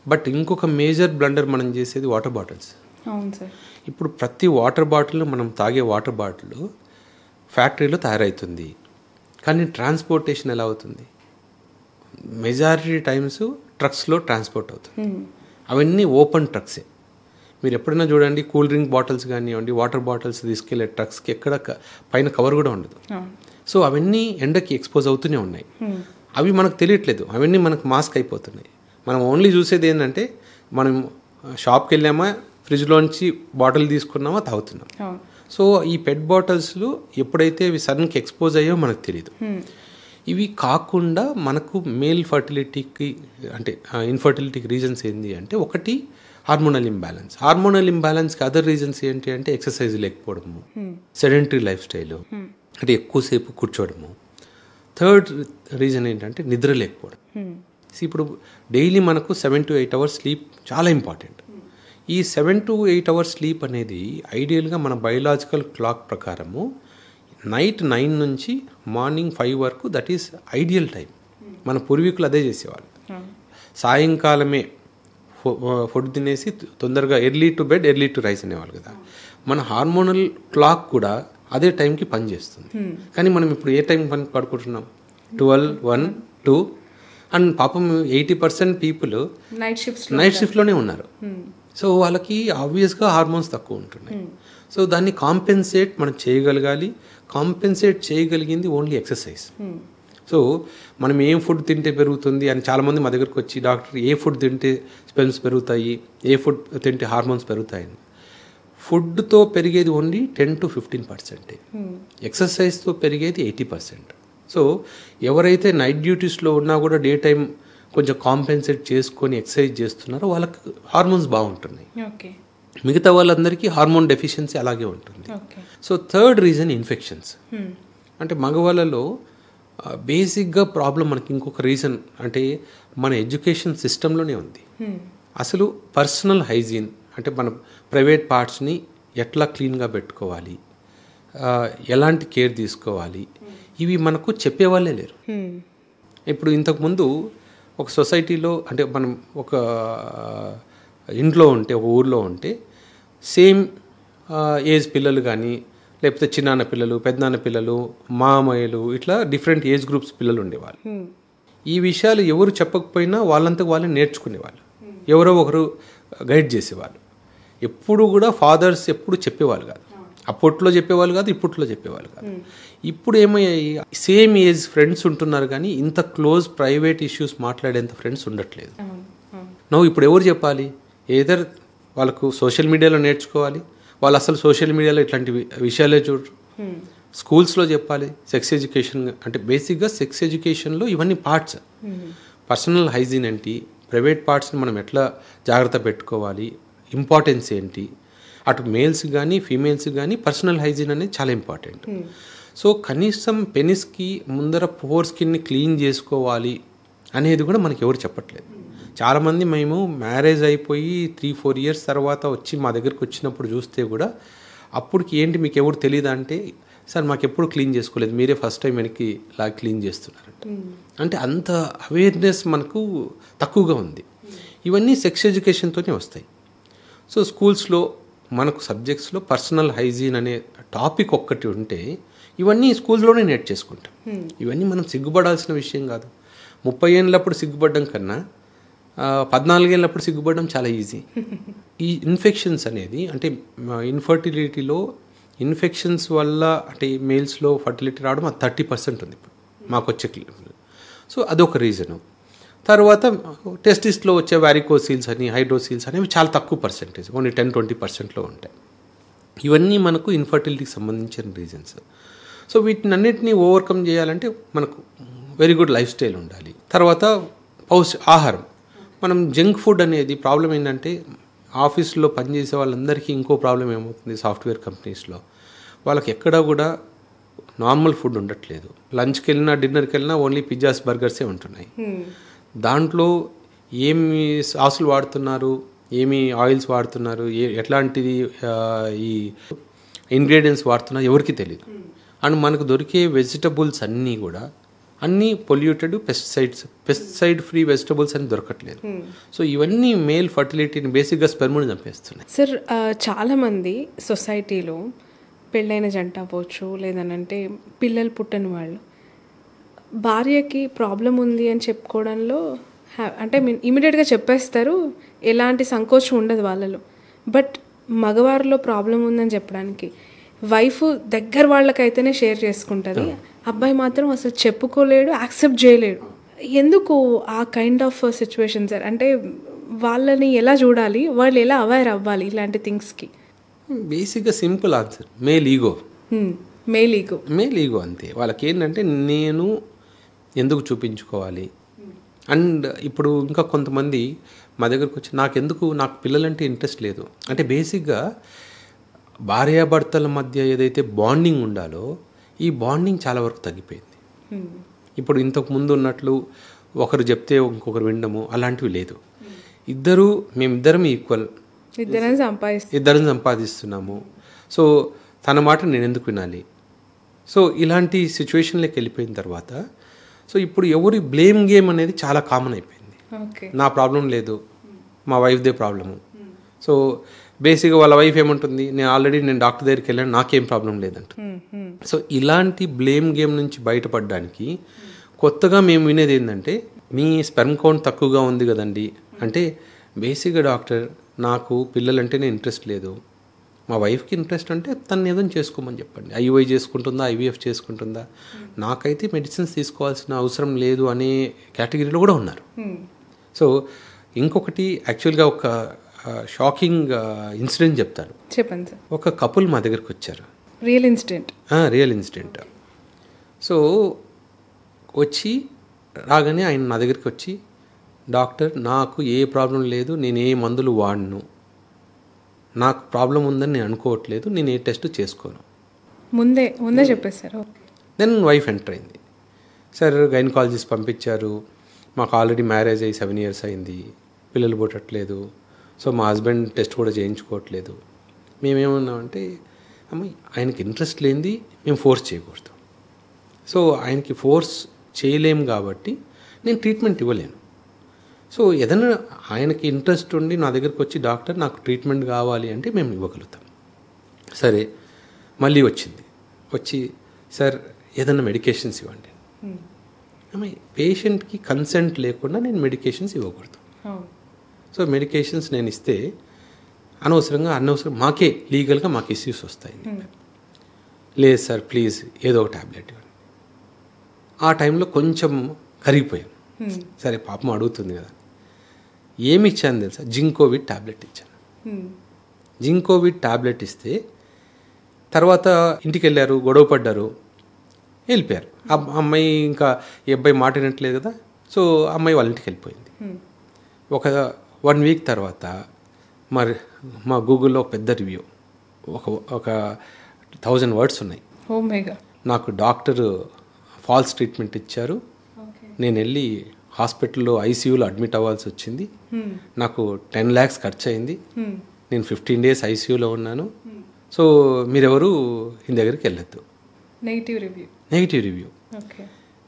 బట్ ఇంకొక మేజర్ బ్లండర్ మనం చేసేది వాటర్ బాటిల్స్. అవును సార్. ఇప్పుడు ప్రతి వాటర్ బాటిల్, మనం తాగే వాటర్ బాటిల్ ఫ్యాక్టరీలో తయారవుతుంది, కానీ ట్రాన్స్పోర్టేషన్ ఎలా అవుతుంది? మెజారిటీ టైమ్స్ ట్రక్స్లో ట్రాన్స్పోర్ట్ అవుతుంది. అవన్నీ ఓపెన్ ట్రక్సే. మీరు ఎప్పుడైనా చూడండి, కూల్ డ్రింక్ బాటిల్స్ కానివ్వండి, వాటర్ బాటిల్స్ తీసుకెళ్లే ట్రక్స్కి ఎక్కడ పైన కవర్ కూడా ఉండదు. సో అవన్నీ ఎండకి ఎక్స్పోజ్ అవుతూనే ఉన్నాయి. అవి మనకు తెలియట్లేదు, అవన్నీ మనకు మాస్క్ అయిపోతున్నాయి. మనం ఓన్లీ చూసేది ఏంటంటే, మనం షాప్కి వెళ్ళామా, ఫ్రిడ్జ్లోంచి బాటిల్ తీసుకున్నామా, తాగుతున్నాం. సో ఈ పెట్ బాటిల్స్లో ఎప్పుడైతే ఇవి సడన్కి ఎక్స్పోజ్ అయ్యో మనకు తెలియదు. ఇవి కాకుండా మనకు మేల్ ఫర్టిలిటీకి అంటే ఇన్ఫర్టిలిటీకి రీజన్స్ ఏంటి అంటే, ఒకటి హార్మోనల్ ఇంబ్యాలెన్స్. హార్మోనల్ ఇంబ్యాలెన్స్కి అదర్ రీజన్స్ ఏంటి అంటే, ఎక్సర్సైజ్ లేకపోవడము, సెడెంటరీ లైఫ్ స్టైల్ అంటే ఎక్కువసేపు కూర్చోవడము. థర్డ్ రీజన్ ఏంటంటే నిద్ర లేకపోవడం. ఇప్పుడు డైలీ మనకు 7 to 8 hours స్లీప్ చాలా ఇంపార్టెంట్. ఈ 7 to 8 hours స్లీప్ అనేది ఐడియల్గా మన బయోలాజికల్ క్లాక్ ప్రకారము నైట్ 9 నుంచి మార్నింగ్ 5 వరకు, దట్ ఈస్ ఐడియల్ టైం. మన పూర్వీకులు అదే చేసేవాళ్ళు. సాయంకాలమే ఫుడ్ తినేసి తొందరగా early to bed early to rice అనేవాళ్ళు కదా. మన హార్మోనల్ క్లాక్ కూడా అదే టైంకి పనిచేస్తుంది. కానీ మనం ఇప్పుడు ఏ టైం పడుకుంటున్నాం? 12, 1, 2. అండ్ పాపం 80% పీపుల్ నైట్ షిఫ్ట్లోనే ఉన్నారు. సో వాళ్ళకి ఆబ్వియస్గా హార్మోన్స్ తక్కువ ఉంటున్నాయి. సో దాన్ని కాంపెన్సేట్ మనం చేయగలగాలి. కాంపెన్సేట్ చేయగలిగింది ఓన్లీ ఎక్సర్సైజ్. సో మనం ఏం ఫుడ్ తింటే పెరుగుతుంది అని చాలామంది మా దగ్గరకు వచ్చి, డాక్టర్ ఏ ఫుడ్ తింటే స్పెమ్స్ పెరుగుతాయి, ఏ ఫుడ్ తింటే హార్మోన్స్ పెరుగుతాయని. ఫుడ్తో పెరిగేది ఓన్లీ 10 to 15%. ఎక్సర్సైజ్తో పెరిగేది 80%. సో ఎవరైతే నైట్ డ్యూటీస్లో ఉన్నా కూడా డే టైం కొంచెం కాంపెన్సేట్ చేసుకొని ఎక్సర్సైజ్ చేస్తున్నారో వాళ్ళకి హార్మోన్స్ బాగుంటున్నాయి. మిగతా వాళ్ళందరికీ హార్మోన్ డెఫిషియన్సీ అలాగే ఉంటుంది. So third reason infections. అంటే మగవాళ్ళలో బేసిక్గా ప్రాబ్లం మనకి ఇంకొక రీజన్ అంటే మన ఎడ్యుకేషన్ సిస్టంలోనే ఉంది. అసలు పర్సనల్ హైజీన్ అంటే మన ప్రైవేట్ పార్ట్స్ని ఎట్లా క్లీన్గా పెట్టుకోవాలి, ఎలాంటి కేర్ తీసుకోవాలి, ఇవి మనకు చెప్పేవాళ్ళే లేరు. ఇప్పుడు ఇంతకుముందు ఒక సొసైటీలో అంటే మనం ఒక ఇంట్లో ఉంటే, ఒక ఊర్లో ఉంటే సేమ్ ఏజ్ పిల్లలు కానీ లేకపోతే చిన్నాన్న పిల్లలు, పెద్దనాన్న పిల్లలు, మామయ్యలు, ఇట్లా డిఫరెంట్ ఏజ్ గ్రూప్స్ పిల్లలు ఉండేవాళ్ళు. ఈ విషయాలు ఎవరు చెప్పకపోయినా వాళ్ళంతకు వాళ్ళే నేర్చుకునేవాళ్ళు, ఎవరో ఒకరు గైడ్ చేసేవాళ్ళు. ఎప్పుడు కూడా ఫాదర్స్ ఎప్పుడు చెప్పేవాళ్ళు కాదు, అప్పట్లో చెప్పేవాళ్ళు కాదు, ఇప్పట్లో చెప్పేవాళ్ళు కాదు. ఇప్పుడు ఏమయ్యాయి, సేమ్ ఏజ్ ఫ్రెండ్స్ ఉంటున్నారు కానీ ఇంత క్లోజ్ ప్రైవేట్ ఇష్యూస్ మాట్లాడేంత ఫ్రెండ్స్ ఉండట్లేదు. నువ్వు ఇప్పుడు ఎవరు చెప్పాలి? ఏదర్ వాళ్ళకు సోషల్ మీడియాలో నేర్చుకోవాలి, వాళ్ళు అసలు సోషల్ మీడియాలో ఇట్లాంటి విషయాలే చూడరు. స్కూల్స్లో చెప్పాలి. సెక్స్ ఎడ్యుకేషన్ అంటే బేసిక్గా సెక్స్ ఎడ్యుకేషన్లో ఇవన్నీ పార్ట్స్. పర్సనల్ హైజీన్ ఏంటి, ప్రైవేట్ పార్ట్స్ని మనం ఎట్లా జాగ్రత్త పెట్టుకోవాలి, ఇంపార్టెన్స్ ఏంటి, అటు మేల్స్ కానీ ఫీమేల్స్ కానీ పర్సనల్ హైజీన్ అనేది చాలా ఇంపార్టెంట్. సో కనీసం పెనిస్కి ముందర పోర్ స్కిన్ని క్లీన్ చేసుకోవాలి అనేది కూడా మనకి ఎవరు చెప్పట్లేదు. చాలామంది మేము మ్యారేజ్ అయిపోయి 3-4 years తర్వాత వచ్చి మా దగ్గరికి వచ్చినప్పుడు చూస్తే కూడా అప్పటికి ఏంటి మీకు ఎవరు తెలియదా అంటే, సార్ మాకు ఎప్పుడు క్లీన్ చేసుకోలేదు, మీరే ఫస్ట్ టైం వెనక్కి ఇలా క్లీన్ చేస్తున్నారంట. అంటే అంత అవేర్నెస్ మనకు తక్కువగా ఉంది. ఇవన్నీ సెక్స్ ఎడ్యుకేషన్తోనే వస్తాయి. సో స్కూల్స్లో మనకు సబ్జెక్ట్స్లో పర్సనల్ హైజీన్ అనే టాపిక్ ఒక్కటి ఉంటే ఇవన్నీ స్కూల్స్లోనే నేర్చేసుకుంటాం. ఇవన్నీ మనం సిగ్గుపడాల్సిన విషయం కాదు. 30 ఏళ్ళప్పుడు సిగ్గుపడడం కన్నా 14 ఏళ్ళప్పుడు సిగ్గుపడడం చాలా ఈజీ. ఈ ఇన్ఫెక్షన్స్ అనేది అంటే ఇన్ఫర్టిలిటీలో ఇన్ఫెక్షన్స్ వల్ల అంటే మేల్స్లో ఫర్టిలిటీ రావడం అది 30% ఉంది ఇప్పుడు. మాకు వచ్చే సో అదొక రీజను. తర్వాత టెస్టిస్లో వచ్చే వారికోసీల్స్ అని హైడ్రోసీల్స్ అనేవి చాలా తక్కువ పర్సెంటేజ్, ఓన్లీ 10-20% ఉంటాయి. ఇవన్నీ మనకు ఇన్ఫర్టిలిటీకి సంబంధించిన రీజన్స్. సో వీటిని అన్నిటినీ ఓవర్కమ్ చేయాలంటే మనకు వెరీ గుడ్ లైఫ్ స్టైల్ ఉండాలి. తర్వాత ఆహారం. మనం జంక్ ఫుడ్ అనేది ప్రాబ్లం ఏంటంటే ఆఫీస్లో పనిచేసే వాళ్ళందరికీ ఇంకో ప్రాబ్లం ఏమవుతుంది, సాఫ్ట్వేర్ కంపెనీస్లో వాళ్ళకి ఎక్కడా కూడా నార్మల్ ఫుడ్ ఉండట్లేదు. లంచ్కి వెళ్ళినా డిన్నర్కి వెళ్ళినా ఓన్లీ పిజ్జాస్ బర్గర్సే ఉంటున్నాయి. దాంట్లో ఏమి సాసులు వాడుతున్నారు, ఏమి ఆయిల్స్ వాడుతున్నారు, ఎట్లాంటిది ఈ ఇంగ్రీడియంట్స్ వాడుతున్నారు ఎవరికి తెలియదు. అండ్ మనకు దొరికే వెజిటబుల్స్ అన్నీ కూడా అన్నీ పొల్యూటెడ్, పెస్టిసైడ్ ఫ్రీ వెజిటబుల్స్ అని దొరకట్లేదు. సో ఇవన్నీ మేల్ ఫర్టిలిటీని బేసిక్గా స్పెర్మ్ని చంపేస్తున్నాయి. సార్, చాలామంది సొసైటీలో పెళ్ళైన జంట అవ్వచ్చు, లేదనంటే పిల్లలు పుట్టని వాళ్ళు భార్యకి ప్రాబ్లం ఉంది అని చెప్పుకోవడంలో అంటే ఇమీడియట్గా చెప్పేస్తారు, ఎలాంటి సంకోచం ఉండదు వాళ్ళలో. బట్ మగవారిలో ప్రాబ్లం ఉందని చెప్పడానికి వైఫ్ దగ్గర వాళ్ళకైతేనే షేర్ చేసుకుంటుంది, అబ్బాయి మాత్రం అసలు చెప్పుకోలేడు, యాక్సెప్ట్ చేయలేడు. ఎందుకు ఆ కైండ్ ఆఫ్ సిచ్యువేషన్ సార్? అంటే వాళ్ళని ఎలా చూడాలి, వాళ్ళు ఎలా అవేర్ అవ్వాలి ఇలాంటి థింగ్స్కి? బేసిక్గా simple answer, male ego. Male ego అంతే. వాళ్ళకి ఏంటంటే నేను ఎందుకు చూపించుకోవాలి. అండ్ ఇప్పుడు ఇంకా కొంతమంది మా దగ్గరకు వచ్చి నాకు పిల్లలంటే ఇంట్రెస్ట్ లేదు అంటే, బేసిక్గా భార్యాభర్తల మధ్య ఏదైతే బాండింగ్ ఉండాలో ఈ బాండింగ్ చాలా వరకు తగ్గిపోయింది. ఇప్పుడు ఇంతకు ముందు ఉన్నట్లు ఒకరు చెప్తే ఇంకొకరు వినడము అలాంటివి లేదు. మేమిద్దరం ఈక్వల్, ఇద్దరం సంపాదిస్తున్నాము. సో తన మాట నేను ఎందుకు వినాలి? సో ఇలాంటి సిచ్యువేషన్లోకి వెళ్ళిపోయిన తర్వాత సో ఇప్పుడు ఎవరి బ్లేమ్ గేమ్ అనేది చాలా కామన్ అయిపోయింది. నా ప్రాబ్లం లేదు, మా వైఫ్దే ప్రాబ్లము. సో బేసిక్గా వాళ్ళ వైఫ్ ఏమంటుంది, నేను డాక్టర్ దగ్గరికి వెళ్ళాను, నాకేం ప్రాబ్లం లేదంట. సో ఇలాంటి బ్లేమ్ గేమ్ నుంచి బయటపడడానికి కొత్తగా మేము వినేది ఏంటంటే, మీ స్పెర్మ్ కౌంట్ తక్కువగా ఉంది కదండి అంటే, బేసిక్గా డాక్టర్ నాకు పిల్లలంటేనే ఇంట్రెస్ట్ లేదు, మా వైఫ్కి ఇంట్రెస్ట్ అంటే తను ఏదైనా చేసుకోమని చెప్పండి. ఐవై చేసుకుంటుందా, ఐవీఎఫ్ చేసుకుంటుందా, నాకైతే మెడిసిన్స్ తీసుకోవాల్సిన అవసరం లేదు అనే కేటగిరీలో కూడా ఉన్నారు. సో ఇంకొకటి యాక్చువల్గా ఒక షాకింగ్ ఇన్సిడెంట్ చెప్తాను. చెప్పండి సార్. ఒక కపుల్ మా దగ్గరికి వచ్చారు. Real incident. సో వచ్చి రాగానే ఆయన నా దగ్గరికి వచ్చి, డాక్టర్ నాకు ఏ ప్రాబ్లం లేదు, నేను ఏ మందులు వాడను, నాకు ప్రాబ్లం ఉందని నేను అనుకోవట్లేదు, నేను ఏ టెస్ట్ చేసుకోను, ముందే చెప్పేశారు. దెన్ వైఫ్ ఎంటర్ అయింది. సార్ గైనకాలజిస్ట్ పంపించారు, మాకు ఆల్రెడీ మ్యారేజ్ అయ్యి 7 years అయింది, పిల్లలు పుట్టట్లేదు, సో మా హస్బెండ్ టెస్ట్ కూడా చేయించుకోవట్లేదు. మేమేమన్నామంటే, అమ్మ ఆయనకి ఇంట్రెస్ట్ లేనిది మేము ఫోర్స్ చేయకూడదు. సో ఆయనకి ఫోర్స్ చేయలేము కాబట్టి నేను ట్రీట్మెంట్ ఇవ్వలేను. సో ఏదైనా ఆయనకి ఇంట్రెస్ట్ ఉండి నా దగ్గరికి వచ్చి, డాక్టర్ నాకు ట్రీట్మెంట్ కావాలి అంటే మేము ఇవ్వగలుగుతాం. సరే, మళ్ళీ వచ్చి సార్ ఏదైనా మెడికేషన్స్ ఇవ్వండి. పేషెంట్కి కన్సెంట్ లేకుండా నేను మెడికేషన్స్ ఇవ్వకూడదు. సో మెడికేషన్స్ నేను ఇస్తే అనవసరం మాకే లీగల్గా మాకు ఇష్యూస్ వస్తాయి. లేదు సార్ ప్లీజ్ ఏదో ఒక ట్యాబ్లెట్ ఇవ్వండి. ఆ టైంలో కొంచెం కరిగిపోయాను. సరే పాపం అడుగుతుంది కదా, ఏమి ఇచ్చాను తెలుసా, జింకోవిడ్ ట్యాబ్లెట్ ఇచ్చాను. జింకోవిడ్ ట్యాబ్లెట్ ఇస్తే తర్వాత ఇంటికి వెళ్ళారు, గొడవ పడ్డారు, వెళ్ళిపోయారు. అమ్మాయి ఇంకా ఈ అబ్బాయి మాట వినట్లేదు కదా, సో అమ్మాయి వాళ్ళ ఇంటికి వెళ్ళిపోయింది. ఒక 1 week తర్వాత మరి మా గూగుల్లో ఒక పెద్ద రివ్యూ, ఒక 1000 words ఉన్నాయి. నాకు డాక్టర్ ఫాల్స్ ట్రీట్మెంట్ ఇచ్చారు, నేను వెళ్ళి హాస్పిటల్లో ఐసీయూలో అడ్మిట్ అవ్వాల్సి వచ్చింది, నాకు 10 lakhs ఖర్చు అయింది, నేను 15 days ఐసీయూలో ఉన్నాను, సో మీరెవరు ఈయన దగ్గరికి వెళ్ళొద్దు. Negative review.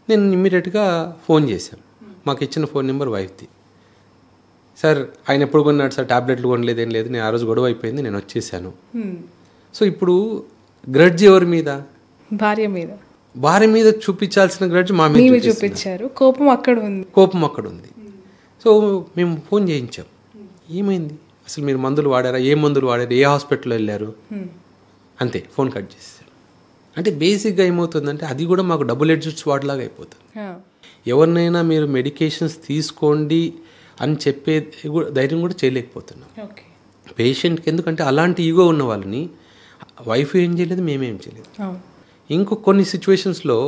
నేను ఇమ్మీడియట్గా ఫోన్ చేశాను, మాకు ఇచ్చిన ఫోన్ నెంబర్ వైఫ్ది. సార్ ఆయన ఎప్పుడు కొన్నాడు సార్, ట్యాబ్లెట్లు కొనలేదు, ఏం లేదు, నేను ఆ రోజు గొడవ అయిపోయింది, నేను వచ్చేసాను. సో ఇప్పుడు గ్రడ్జ్ ఎవరి మీద? భార్య మీద చూపించాల్సిన గ్రడ్జ్ మా మీద చూపించారు. కోపం అక్కడ ఉంది. సో మేము ఫోన్ చేయించాం, ఏమైంది అసలు, మీరు మందులు వాడారా, ఏ మందులు వాడారు, ఏ హాస్పిటల్లో వెళ్ళారు, అంతే ఫోన్ కట్ చేశారు. అంటే బేసిక్గా ఏమవుతుందంటే అది కూడా మాకు డబుల్ ఎడ్జ్డ్ స్వాడ్ లాగా అయిపోతుంది. ఎవరినైనా మీరు మెడికేషన్స్ తీసుకోండి అని చెప్పే ధైర్యం కూడా చేయలేకపోతున్నాం పేషెంట్కి. ఎందుకంటే అలాంటి ఈగో ఉన్న వాళ్ళని వైఫ్ ఏం చేయలేదు, మేమేం చేయలేదు. ఇంకో కొన్ని సిచ్యువేషన్స్లో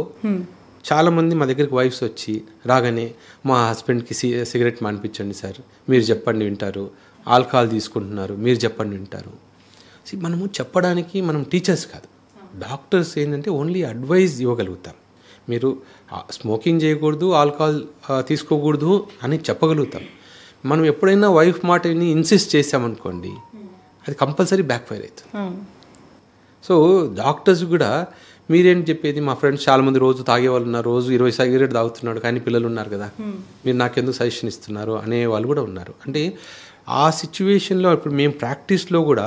చాలామంది మా దగ్గరికి వైఫ్స్ వచ్చి రాగానే మా హస్బెండ్కి సిగరెట్ మానిపించండి సార్, మీరు చెప్పండి వింటారు. ఆల్కహాల్ తీసుకుంటున్నారు, మీరు చెప్పండి వింటారు. మనము చెప్పడానికి మనం టీచర్స్ కాదు, డాక్టర్స్. ఏంటంటే ఓన్లీ అడ్వైజ్ ఇవ్వగలుగుతాం. మీరు స్మోకింగ్ చేయకూడదు, ఆల్కహాల్ తీసుకోకూడదు అని చెప్పగలుగుతాం. మనం ఎప్పుడైనా వైఫ్ మాటని ఇన్సిస్ట్ చేసామనుకోండి, అది కంపల్సరీ బ్యాక్ ఫైర్ అవుతుంది. సో డాక్టర్స్ కూడా మీరేం చెప్పేది, మా ఫ్రెండ్స్ చాలామంది రోజు తాగే వాళ్ళు ఉన్నారు, రోజు 20 సిగరెట్ తాగుతున్నాడు కానీ పిల్లలు ఉన్నారు కదా, మీరు నాకెందుకు సజెషన్ ఇస్తున్నారు అనే వాళ్ళు కూడా ఉన్నారు. అంటే ఆ సిచ్యువేషన్లో ఇప్పుడు మేము ప్రాక్టీస్లో కూడా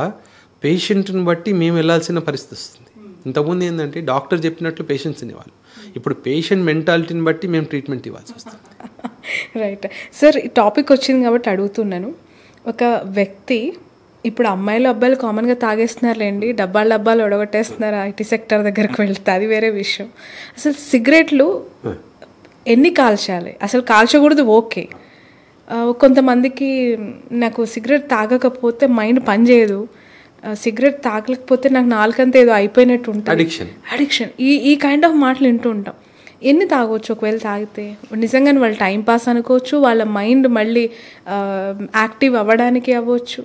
పేషెంట్ని బట్టి మేము వెళ్ళాల్సిన పరిస్థితి వస్తుంది. ఇంతకుముందు ఏంటంటే డాక్టర్ చెప్పినట్లు పేషెంట్స్ అనేవాళ్ళు, ఇప్పుడు పేషెంట్ మెంటాలిటీని బట్టి మేము ట్రీట్మెంట్ ఇవ్వాల్సి వస్తుంది. రైట్ సార్, ఈ టాపిక్ వచ్చింది కాబట్టి అడుగుతున్నాను. ఒక వ్యక్తి ఇప్పుడు అమ్మాయిలు అబ్బాయిలు కామన్గా తాగేస్తున్నారులేండి, డబ్బాలు ఒడగొట్టేస్తున్నారు ఐటీ సెక్టర్ దగ్గరకు వెళ్తే, అది వేరే విషయం. అసలు సిగరెట్లు ఎన్ని కాల్చాలి, అసలు కాల్చకూడదు ఓకే. కొంతమందికి నాకు సిగరెట్ తాగకపోతే మైండ్ పనిచేయదు, సిగరెట్ తాగలేకపోతే నాకు నాలుకంతా ఏదో అయిపోయినట్టు ఉంటుంది, అడిక్షన్, ఈ కైండ్ ఆఫ్ మాటలు వింటూ ఉంటాం. ఎన్ని తాగొచ్చు ఒకవేళ తాగితే? నిజంగానే వాళ్ళు టైంపాస్ అనుకోవచ్చు, వాళ్ళ మైండ్ మళ్ళీ యాక్టివ్ అవ్వడానికి అవ్వచ్చు.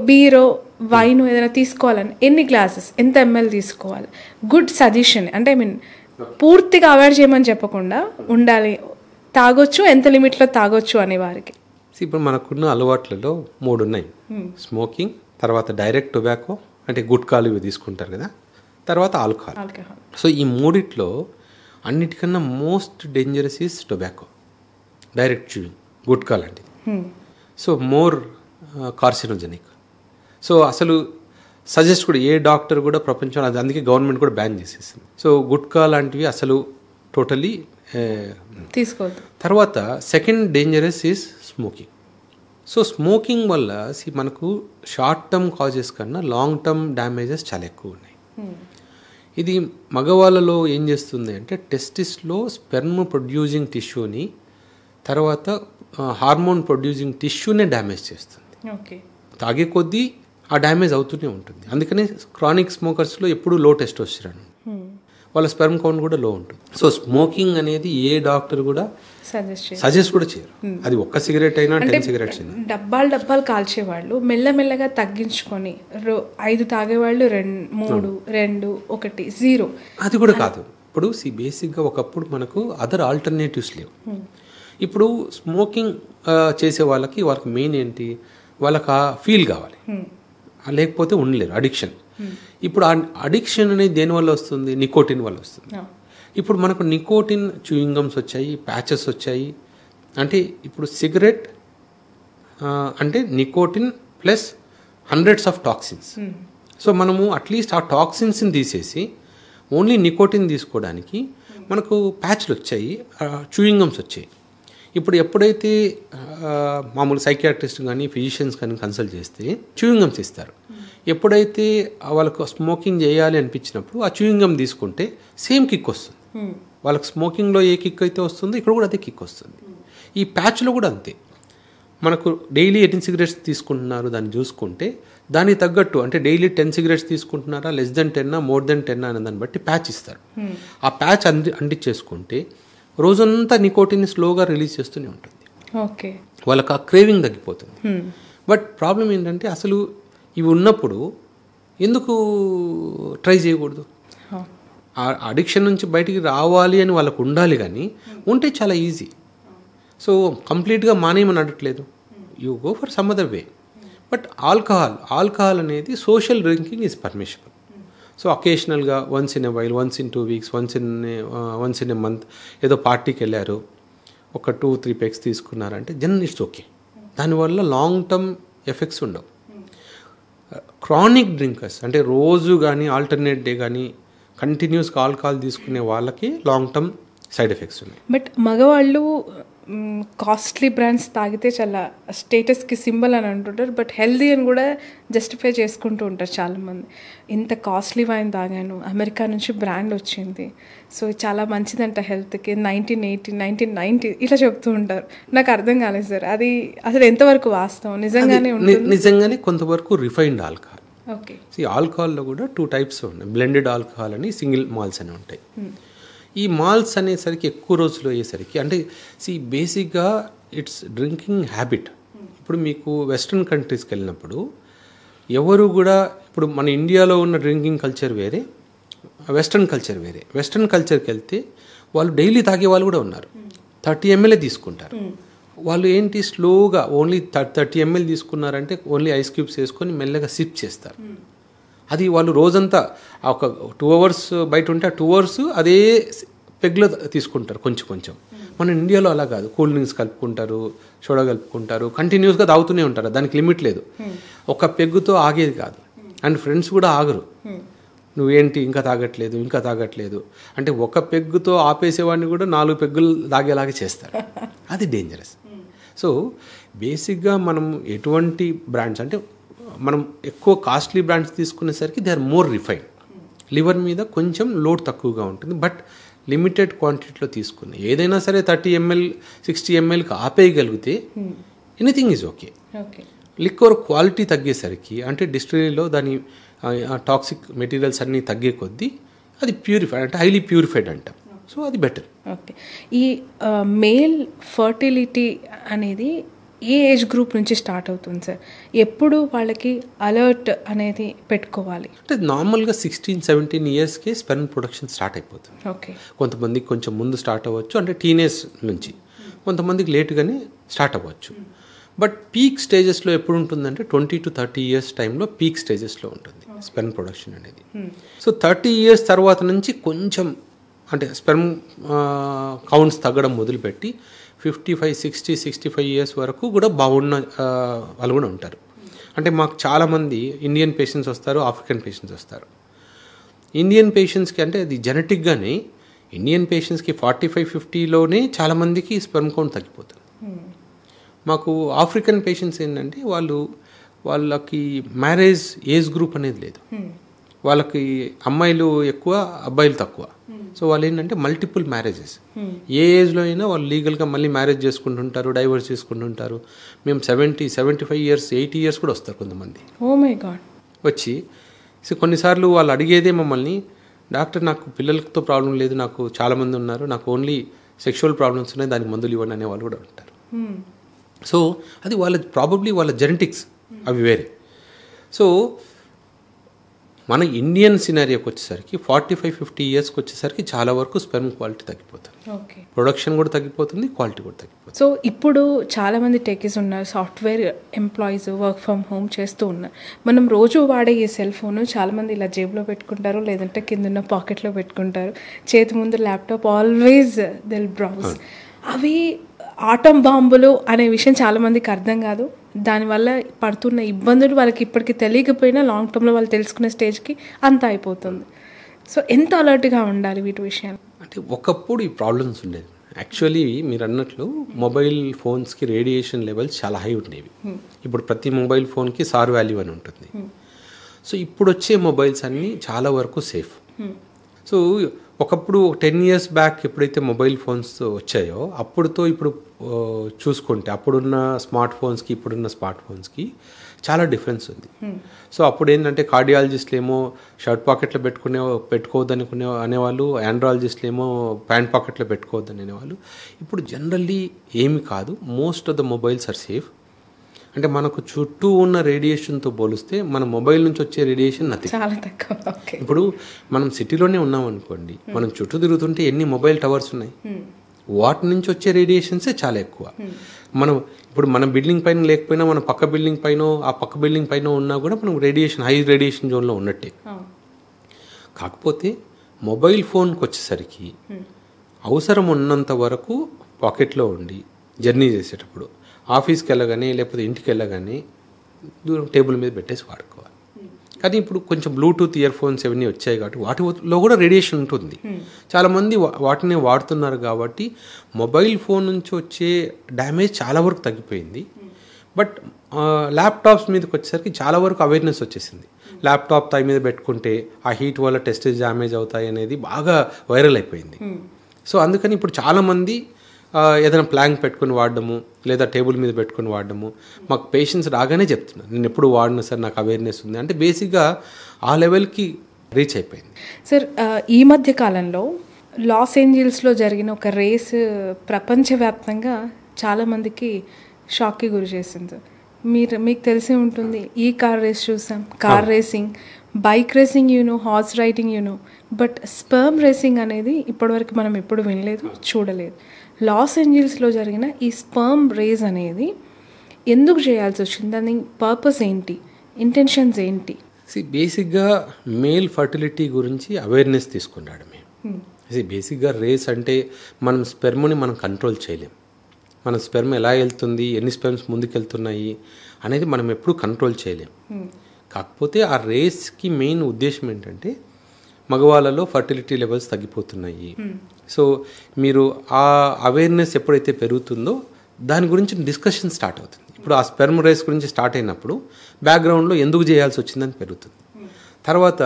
బీరో వైన్ ఏదైనా తీసుకోవాలని ఎన్ని గ్లాసెస్, ఎంత ఎంఎల్ తీసుకోవాలి? గుడ్ సజెషన్ అంటే పూర్తిగా అవాయిడ్ చేయమని చెప్పకుండా ఉండాలి, తాగొచ్చు ఎంత లిమిట్లో తాగొచ్చు అనే వారికి. ఇప్పుడు మనకున్న అలవాట్లలో 3 ఉన్నాయి. స్మోకింగ్, తర్వాత డైరెక్ట్ టొబాకో అంటే గుట్కాలు ఇవి తీసుకుంటారు కదా, తర్వాత ఆల్కహాల్. సో ఈ మూడిట్లో అన్నిటికన్నా most dangerous is tobacco, direct chewing, gutka లాంటిది. So more carcinogenic. సో అసలు సజెస్ట్ కూడా ఏ డాక్టర్ కూడా ప్రపంచంలో, అది అందుకే గవర్నమెంట్ కూడా బ్యాన్ చేసేసింది. సో గుట్కా లాంటివి అసలు టోటలీ తీసుకోవద్దు. తర్వాత second dangerous is smoking. So smoking వల్ల మనకు షార్ట్ టర్మ్ కాజెస్ కన్నా లాంగ్ టర్మ్ డ్యామేజెస్ చాలా ఎక్కువ ఉన్నాయి. ఇది మగవాళ్ళలో ఏం చేస్తుంది అంటే టెస్టిస్లో స్పెర్మ్ ప్రొడ్యూసింగ్ టిష్యూని, తర్వాత హార్మోన్ ప్రొడ్యూసింగ్ టిష్యూనే డ్యామేజ్ చేస్తుంది. తాగే కొద్దీ ఆ డ్యామేజ్ అవుతూనే ఉంటుంది. అందుకనే క్రానిక్ స్మోకర్స్లో ఎప్పుడు లో టెస్టోస్టెరాన్, వాళ్ళ స్పెర్మ్ కౌంట్ కూడా లో ఉంటుంది. సో స్మోకింగ్ అనేది ఏ డాక్టర్ కూడా సజెస్ట్ కూడా చేయరు. అది ఒక్క సిగరెట్ అయినా 10 సిగరెట్స్ అయినా. డబ్బాలు కాల్చేవాళ్ళు మెల్లమెల్లగా తగ్గించుకొని 5 తాగేవాళ్ళు 3, 2, 1, 0 అది కూడా కాదు. ఇప్పుడు బేసిక్గా ఒకప్పుడు మనకు అదర్ ఆల్టర్నేటివ్స్ లేవు. ఇప్పుడు స్మోకింగ్ చేసే వాళ్ళకి మెయిన్ ఏంటి, వాళ్ళకి ఆ ఫీల్ కావాలి, లేకపోతే ఉండలేరు, అడిక్షన్. ఇప్పుడు ఆ అడిక్షన్ అనేది దేనివల్ల వస్తుంది? నికోటిన్ వల్ల వస్తుంది. ఇప్పుడు మనకు నికోటిన్ చూయింగ్ గమ్స్ వచ్చాయి, ప్యాచెస్ వచ్చాయి. అంటే ఇప్పుడు సిగరెట్ అంటే nicotine plus hundreds of toxins. So మనము అట్లీస్ట్ ఆ టాక్సిన్స్ని తీసేసి ఓన్లీ నికోటిన్ తీసుకోవడానికి మనకు ప్యాచ్లు వచ్చాయి, చూయింగ్ గమ్స్ వచ్చాయి. ఇప్పుడు ఎప్పుడైతే మామూలు సైకియాట్రిస్ట్ కానీ ఫిజిషియన్స్ కానీ కన్సల్ట్ చేస్తే చూయింగ్ గమ్స్ ఇస్తారు. ఎప్పుడైతే వాళ్ళకు స్మోకింగ్ చేయాలి అనిపించినప్పుడు ఆ చూయింగ్ గమ్ తీసుకుంటే సేమ్ కిక్ వస్తుంది. వాళ్ళకి స్మోకింగ్లో ఏ కిక్ అయితే వస్తుందో ఇక్కడ కూడా అదే కిక్ వస్తుంది. ఈ ప్యాచ్లో కూడా అంతే. మనకు డైలీ 18 సిగరెట్స్ తీసుకుంటున్నారు, దాన్ని చూసుకుంటే దానికి తగ్గట్టు అంటే డైలీ 10 సిగరెట్స్ తీసుకుంటున్నారా, లెస్ దెన్ 10 మోర్ దెన్ 10 అనే దాన్ని బట్టి ప్యాచ్ ఇస్తారు. ఆ ప్యాచ్ అంటించేసుకుంటే రోజంతా నికోటిన్ స్లోగా రిలీజ్ చేస్తూనే ఉంటుంది. ఓకే, వాళ్ళకి ఆ క్రేవింగ్ తగ్గిపోతుంది. బట్ ప్రాబ్లం ఏంటంటే అసలు ఇవి ఉన్నప్పుడు ఎందుకు ట్రై చేయకూడదు? ఆ అడిక్షన్ నుంచి బయటికి రావాలి అని వాళ్ళకు ఉండాలి, కానీ ఉంటే చాలా ఈజీ. సో కంప్లీట్గా మానేయమని అడగట్లేదు, you go for some other way. But alcohol అనేది social drinking is permissible. So అకేషనల్గా once in a while, once in 2 weeks, once in a month ఏదో పార్టీకి వెళ్ళారు, ఒక 2-3 పెగ్స్ తీసుకున్నారంటే ఇట్స్ ఓకే. దానివల్ల లాంగ్ టర్మ్ ఎఫెక్ట్స్ ఉండవు. క్రానిక్ డ్రింకర్స్ అంటే రోజు కానీ ఆల్టర్నేట్ డే కానీ కంటిన్యూస్గా ఆల్కహాల్ తీసుకునే వాళ్ళకి లాంగ్ టర్మ్ సైడ్ ఎఫెక్ట్స్ ఉన్నాయి. బట్ మగవాళ్ళు కాస్ట్లీ బ్రాండ్స్ తాగితే చాలా స్టేటస్కి సింబల్ అని అంటుంటారు, బట్ హెల్దీ అని కూడా జస్టిఫై చేసుకుంటూ ఉంటారు చాలామంది. ఇంత కాస్ట్లీ వైన్ తాగాను, అమెరికా నుంచి బ్రాండ్ వచ్చింది, సో చాలా మంచిదంట హెల్త్కి, 1980 1990 ఇలా చెప్తూ ఉంటారు. నాకు అర్థం కాలేదు సార్, అది అసలు ఎంతవరకు వాస్తవం? నిజంగానే నిజంగానే కొంతవరకు రిఫైన్డ్ ఆల్కహాల్. ఓకే. ఆల్కహాల్లో కూడా 2 టైప్స్ ఉన్నాయి, బ్లెండెడ్ ఆల్కహాల్ అని, సింగిల్ మాల్స్ అని ఉంటాయి. ఈ మాల్స్ అనేసరికి ఎక్కువ రోజులు అయ్యేసరికి అంటే బేసిక్గా ఇట్స్ డ్రింకింగ్ హ్యాబిట్. ఇప్పుడు మీకు వెస్ట్రన్ కంట్రీస్కి వెళ్ళినప్పుడు ఎవరు కూడా, ఇప్పుడు మన ఇండియాలో ఉన్న డ్రింకింగ్ కల్చర్ వేరే, వెస్ట్రన్ కల్చర్ వేరే. వెస్ట్రన్ కల్చర్కి వెళ్తే వాళ్ళు డైలీ తాగే వాళ్ళు కూడా ఉన్నారు, 30 ml తీసుకుంటారు. వాళ్ళు ఏంటి స్లోగా ఓన్లీ 30 ml తీసుకున్నారంటే ఓన్లీ ఐస్ క్యూబ్స్ వేసుకొని మెల్లగా సిప్ చేస్తారు. అది వాళ్ళు రోజంతా ఒక 2 hours బయట ఉంటే ఆ 2 hours అదే పెగ్లో తీసుకుంటారు కొంచెం కొంచెం. మన ఇండియాలో అలా కాదు, కూల్ డ్రింక్స్ కలుపుకుంటారు, సోడా కలుపుకుంటారు, కంటిన్యూస్గా తాగుతూనే ఉంటారు, దానికి లిమిట్ లేదు. ఒక పెగ్గుతో ఆగేది కాదు. అండ్ ఫ్రెండ్స్ కూడా ఆగరు, నువ్వేంటి ఇంకా తాగట్లేదు అంటే ఒక పెగ్గుతో ఆపేసేవాడిని కూడా 4 పెగ్గులు తాగేలాగా చేస్తారు. అది డేంజరస్. సో బేసిక్గా మనం ఎటువంటి బ్రాండ్స్ అంటే మనం ఎక్కువ కాస్ట్లీ బ్రాండ్స్ తీసుకునేసరికి they are more refined. Liver మీద కొంచెం లోడ్ తక్కువగా ఉంటుంది, బట్ లిమిటెడ్ క్వాంటిటీలో తీసుకుని ఏదైనా సరే 30 ml 60 mlకి ఆపేయగలిగితే anything is okay. Liquor quality తగ్గేసరికి అంటే డిస్టిలరీలో దాని టాక్సిక్ మెటీరియల్స్ అన్నీ తగ్గే కొద్దీ అది ప్యూరిఫైడ్ అంటే హైలీ ప్యూరిఫైడ్ అంటాం. సో అది బెటర్. ఓకే. ఈ మేల్ ఫర్టిలిటీ అనేది ఏ ఏజ్ గ్రూప్ నుంచి స్టార్ట్ అవుతుంది సార్? ఎప్పుడు వాళ్ళకి అలర్ట్ అనేది పెట్టుకోవాలి? అంటే నార్మల్గా 16-17 yearsకే స్పెర్మ్ ప్రొడక్షన్ స్టార్ట్ అయిపోతుంది. ఓకే. కొంతమందికి కొంచెం ముందు స్టార్ట్ అవ్వచ్చు, అంటే టీనేజ్ నుంచి, కొంతమందికి లేట్గానే స్టార్ట్ అవ్వచ్చు. బట్ పీక్ స్టేజెస్లో ఎప్పుడు ఉంటుందంటే 20 to 30 years టైంలో పీక్ స్టేజెస్లో ఉంటుంది స్పెర్మ్ ప్రొడక్షన్ అనేది. సో 30 years తర్వాత నుంచి కొంచెం అంటే స్పెర్మ్ కౌంట్స్ తగ్గడం మొదలుపెట్టి 55, 60, 65 years వరకు కూడా బాగున్న వాళ్ళు కూడా ఉంటారు. అంటే మాకు చాలామంది ఇండియన్ పేషెంట్స్ వస్తారు, ఆఫ్రికన్ పేషెంట్స్ వస్తారు. ఇండియన్ పేషెంట్స్కి అంటే అది జెనెటిక్గానే ఇండియన్ పేషెంట్స్కి 45-50లోనే చాలామందికి స్పెర్మ్ కౌంట్ తగ్గిపోతుంది. మాకు ఆఫ్రికన్ పేషెంట్స్ ఏంటంటే వాళ్ళకి మ్యారేజ్ ఏజ్ గ్రూప్ అనేది లేదు, వాళ్ళకి అమ్మాయిలు ఎక్కువ అబ్బాయిలు తక్కువ. సో వాళ్ళు ఏంటంటే మల్టిపుల్ మ్యారేజెస్, ఏ ఏజ్లో అయినా వాళ్ళు లీగల్గా మళ్ళీ మ్యారేజ్ చేసుకుంటుంటారు, డైవర్స్ చేసుకుంటుంటారు. మేము 70, 75 years 80 years కూడా వస్తారు కొంతమంది. Oh my god. వచ్చి సో కొన్నిసార్లు వాళ్ళు అడిగేదే మమ్మల్ని, డాక్టర్ నాకు పిల్లలతో ప్రాబ్లం లేదు, నాకు చాలామంది ఉన్నారు, నాకు ఓన్లీ సెక్షువల్ ప్రాబ్లమ్స్ ఉన్నాయి, దానికి మందులు ఇవ్వండి అనే వాళ్ళు కూడా ఉంటారు. సో అది ప్రాబబ్లీ వాళ్ళ జెనెటిక్స్ అవి వేరే. సో మన ఇండియన్ సినారియోకి వచ్చేసరికి 45-50 yearsకి వచ్చేసరికి చాలా వరకు స్పెర్మ్ క్వాలిటీ తగ్గిపోతుంది, ప్రొడక్షన్ కూడా తగ్గిపోతుంది, క్వాలిటీ కూడా తగ్గిపోతుంది. సో ఇప్పుడు చాలామంది టెకీస్ ఉన్నారు, software employees work from home చేస్తూ ఉన్నారు. మనం రోజు వాడే ఈ సెల్ ఫోన్ చాలామంది ఇలా జేబులో పెట్టుకుంటారు, లేదంటే కింద పాకెట్లో పెట్టుకుంటారు, చేతి ముందు ల్యాప్టాప్, ఆల్వేస్ దిల్ బ్రౌజ్. అవి ఆటం బాంబులు అనే విషయం చాలామందికి అర్థం కాదు. దానివల్ల పడుతున్న ఇబ్బందులు వాళ్ళకి ఇప్పటికీ తెలియకపోయినా లాంగ్ టర్మ్లో వాళ్ళు తెలుసుకునే స్టేజ్కి అంతా అయిపోతుంది. సో ఎంత అలర్ట్గా ఉండాలి వీటి విషయాలు? అంటే ఒకప్పుడు ఈ ప్రాబ్లమ్స్ ఉండేది. యాక్చువల్లీ మీరు అన్నట్లు మొబైల్ ఫోన్స్కి రేడియేషన్ లెవెల్స్ చాలా హై ఉండేవి. ఇప్పుడు ప్రతి మొబైల్ ఫోన్కి సార్ వాల్యూ అని ఉంటుంది. సో ఇప్పుడు వచ్చే మొబైల్స్ అన్నీ చాలా వరకు సేఫ్. సో ఒకప్పుడు 10 years బ్యాక్ ఎప్పుడైతే మొబైల్ ఫోన్స్ వచ్చాయో అప్పుడుతో ఇప్పుడు చూసుకుంటే అప్పుడున్న స్మార్ట్ ఫోన్స్కి ఇప్పుడున్న స్మార్ట్ ఫోన్స్కి చాలా డిఫరెన్స్ ఉంది. సో అప్పుడు ఏంటంటే కార్డియాలజిస్టులు ఏమో షర్ట్ పాకెట్లో పెట్టుకోవద్దని అనేవాళ్ళు, ఆండ్రాలజిస్టులు ఏమో ప్యాంట్ పాకెట్లో పెట్టుకోవద్దని అనేవాళ్ళు. ఇప్పుడు జనరల్లీ ఏమి కాదు, most of the mobiles are safe. అంటే మనకు చుట్టూ ఉన్న రేడియేషన్తో పోలిస్తే మన మొబైల్ నుంచి వచ్చే రేడియేషన్ నథింగ్, చాలా తక్కువ. ఇప్పుడు మనం సిటీలోనే ఉన్నాం అనుకోండి, మనం చుట్టూ తిరుగుతుంటే ఎన్ని మొబైల్ టవర్స్ ఉన్నాయి, వాటి నుంచి వచ్చే రేడియేషన్సే చాలా ఎక్కువ. మనం ఇప్పుడు మన బిల్డింగ్ పైన లేకపోయినా మన పక్క బిల్డింగ్ పైన ఆ పక్క బిల్డింగ్ పైన ఉన్నా కూడా మనం హై రేడియేషన్ జోన్లో ఉన్నట్టే. కాకపోతే మొబైల్ ఫోన్కి వచ్చేసరికి అవసరం ఉన్నంత వరకు పాకెట్లో ఉండి జర్నీ చేసేటప్పుడు, ఆఫీస్కి వెళ్ళగానే లేకపోతే ఇంటికి వెళ్ళగానే దూరం టేబుల్ మీద పెట్టేసి వాడుకోవాలి. కానీ ఇప్పుడు కొంచెం బ్లూటూత్ ఇయర్ ఫోన్స్ ఇవన్నీ వచ్చాయి కాబట్టి వాటిలో కూడా రేడియేషన్ ఉంటుంది. చాలామంది వాటిని వాడుతున్నారు కాబట్టి మొబైల్ ఫోన్ నుంచి వచ్చే డ్యామేజ్ చాలా వరకు తగ్గిపోయింది. బట్ ల్యాప్టాప్స్ మీదకి వచ్చేసరికి చాలా వరకు అవేర్నెస్ వచ్చేసింది. ల్యాప్టాప్ థై మీద పెట్టుకుంటే ఆ హీట్ వల్ల టెస్టెస్ డ్యామేజ్ అవుతాయి అనేది బాగా వైరల్ అయిపోయింది. సో అందుకని ఇప్పుడు చాలామంది ఏదైనా ప్లాంక్ పెట్టుకుని వాడడము లేదా టేబుల్ మీద పెట్టుకుని వాడడము, మాకు పేషెంట్స్ రాగానే చెప్తున్నాను నేను ఎప్పుడు వాడినా సార్ నాకు అవేర్నెస్ ఉంది అంటే బేసిక్గా ఆ లెవెల్కి రీచ్ అయిపోయింది. సార్ ఈ మధ్య కాలంలో లాస్ ఏంజల్స్లో జరిగిన ఒక రేస్ ప్రపంచవ్యాప్తంగా చాలామందికి షాక్కి గురి చేసింది. మీకు తెలిసే ఉంటుంది, ఈ కార్ రేస్ చూసాం, car racing, bike racing horse riding but sperm racing అనేది ఇప్పటివరకు మనం ఎప్పుడు వినలేదు, చూడలేదు. లాస్ ఏంజల్స్లో జరిగిన ఈ స్పర్మ్ రేస్ అనేది ఎందుకు చేయాల్సి వచ్చింది, దాని పర్పస్ ఏంటి, ఇంటెన్షన్స్ ఏంటి? బేసిక్గా మేల్ ఫర్టిలిటీ గురించి అవేర్నెస్ తీసుకున్నాడు మేము. బేసిక్గా రేస్ అంటే మనం స్పెర్మ్ని మనం కంట్రోల్ చేయలేం. మన స్పెర్మ్ ఎలా వెళ్తుంది, ఎన్ని స్పెర్మ్స్ ముందుకు వెళ్తున్నాయి అనేది మనం ఎప్పుడు కంట్రోల్ చేయలేం. కాకపోతే ఆ రేస్కి మెయిన్ ఉద్దేశం ఏంటంటే మగవాళ్ళలో ఫర్టిలిటీ లెవెల్స్ తగ్గిపోతున్నాయి. సో మీరు ఆ అవేర్నెస్ ఎప్పుడైతే పెరుగుతుందో దాని గురించి డిస్కషన్ స్టార్ట్ అవుతుంది. ఇప్పుడు ఆ స్పెర్మ్ రేస్ గురించి స్టార్ట్ అయినప్పుడు బ్యాక్గ్రౌండ్లో ఎందుకు చేయాల్సి వచ్చిందని పెరుగుతుంది. తర్వాత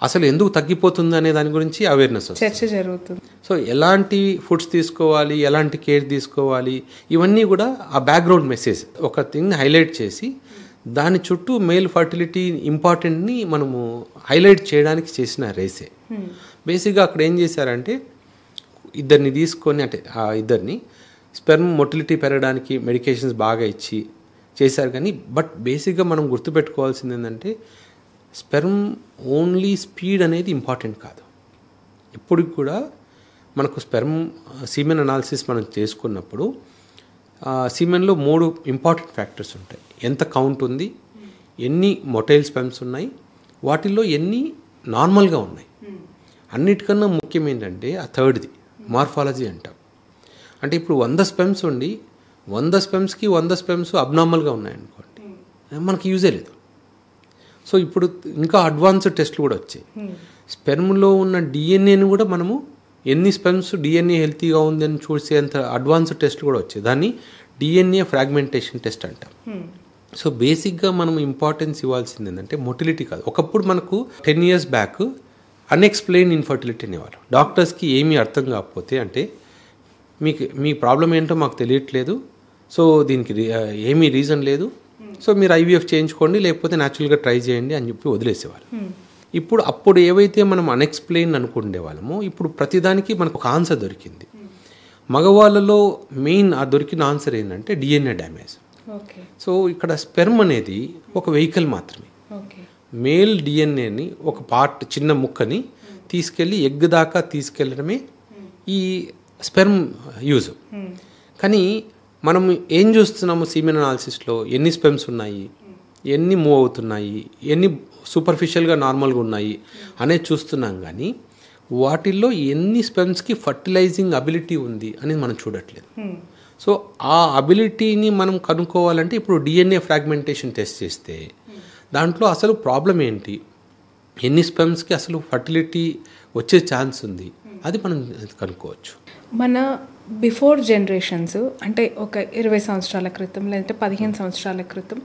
అసలు ఎందుకు తగ్గిపోతుంది అనే దాని గురించి అవేర్నెస్ చర్చ జరుగుతుంది. సో ఎలాంటి ఫుడ్స్ తీసుకోవాలి, ఎలాంటి కేర్ తీసుకోవాలి, ఇవన్నీ కూడా ఆ బ్యాక్గ్రౌండ్ మెసేజ్ ఒక థింగ్ని హైలైట్ చేసి దాని చుట్టూ మేల్ ఫర్టిలిటీ ఇంపార్టెంట్ని మనము హైలైట్ చేయడానికి చేసిన రేసే. బేసిక్గా అక్కడ ఏం చేశారంటే ఇద్దరిని తీసుకొని అంటే ఆ ఇద్దరిని స్పెర్మ్ మొటిలిటీ పెరగడానికి మెడికేషన్స్ బాగా ఇచ్చి చేశారు. కానీ బట్ బేసిక్గా మనం గుర్తుపెట్టుకోవాల్సింది ఏంటంటే స్పెర్మ్ ఓన్లీ స్పీడ్ అనేది ఇంపార్టెంట్ కాదు. ఇప్పటికి కూడా మనకు స్పెర్మ్ సీమెన్ అనాలిసిస్ మనం చేసుకున్నప్పుడు సీమెన్లో 3 ఇంపార్టెంట్ ఫ్యాక్టర్స్ ఉంటాయి. ఎంత కౌంట్ ఉంది, ఎన్ని మొటైల్ స్పెర్మ్స్ ఉన్నాయి, వాటిల్లో ఎన్ని నార్మల్గా ఉన్నాయి. అన్నిటికన్నా ముఖ్యం ఏంటంటే ఆ థర్డ్ది మార్ఫాలజీ అంటాం. అంటే ఇప్పుడు 100 స్పెర్మ్స్ ఉండి 100 స్పెర్మ్స్కి 100 స్పెర్మ్స్ అబ్నార్మల్గా ఉన్నాయనుకోండి, మనకి యూజే లేదు. సో ఇప్పుడు ఇంకా అడ్వాన్స్డ్ టెస్ట్లు కూడా వచ్చాయి. స్పెర్మ్లో ఉన్న డిఎన్ఏని కూడా మనము ఎన్ని స్పెర్మ్స్ డిఎన్ఏ హెల్తీగా ఉందని చూసేంత అడ్వాన్స్డ్ టెస్ట్ కూడా వచ్చాయి. దాన్ని డిఎన్ఏ ఫ్రాగ్మెంటేషన్ టెస్ట్ అంటాం. సో బేసిక్గా మనం ఇంపార్టెన్స్ ఇవ్వాల్సింది ఏంటంటే మొటిలిటీ కాదు. ఒకప్పుడు మనకు 10 years బ్యాక్ అన్ఎక్స్ప్లెయిన్ ఇన్ఫర్టిలిటీ అనేవారు. డాక్టర్స్కి ఏమీ అర్థం కాకపోతే అంటే మీ ప్రాబ్లం ఏంటో మాకు తెలియట్లేదు, సో దీనికి ఏమీ రీజన్ లేదు, సో మీరు ఐవీఎఫ్ చేయించుకోండి లేకపోతే న్యాచురల్గా ట్రై చేయండి అని చెప్పి వదిలేసేవారు. అప్పుడు ఏవైతే మనం అన్ఎక్స్ప్లెయిన్ అనుకునే వాళ్ళమో ఇప్పుడు ప్రతిదానికి మనకు ఒక ఆన్సర్ దొరికింది. మగవాళ్ళలో మెయిన్ ఆ దొరికిన ఆన్సర్ ఏంటంటే డిఎన్ఏ డ్యామేజ్. సో ఇక్కడ స్పెర్మ్ అనేది ఒక వెహికల్ మాత్రమే. మేల్ డిఎన్ఏని ఒక పార్ట్ చిన్న ముక్కని తీసుకెళ్ళి ఎగ్ దాకా తీసుకెళ్ళడమే ఈ స్పెర్మ్ యూజ్. కానీ మనం ఏం చూస్తున్నాము సీమెన్ అనాలిసిస్లో ఎన్ని స్పెర్మ్స్ ఉన్నాయి, ఎన్ని మూవ్ అవుతున్నాయి, ఎన్ని సూపర్ఫిషియల్గా నార్మల్గా ఉన్నాయి అనేది చూస్తున్నాం. కానీ వాటిల్లో ఎన్ని స్పెర్మ్స్కి ఫర్టిలైజింగ్ అబిలిటీ ఉంది అనేది మనం చూడట్లేదు. సో ఆ అబిలిటీని మనం కనుక్కోవాలంటే ఇప్పుడు డిఎన్ఏ ఫ్రాగ్మెంటేషన్ టెస్ట్ చేస్తే దాంట్లో అసలు ప్రాబ్లం ఏంటి, ఎన్ని స్పెర్మ్స్కి అసలు ఫర్టిలిటీ వచ్చే ఛాన్స్ ఉంది, అది మనం కనుక్కోవచ్చు. మన బిఫోర్ జనరేషన్స్ అంటే ఒక 20 సంవత్సరాల క్రితం లేదంటే 15 సంవత్సరాల క్రితం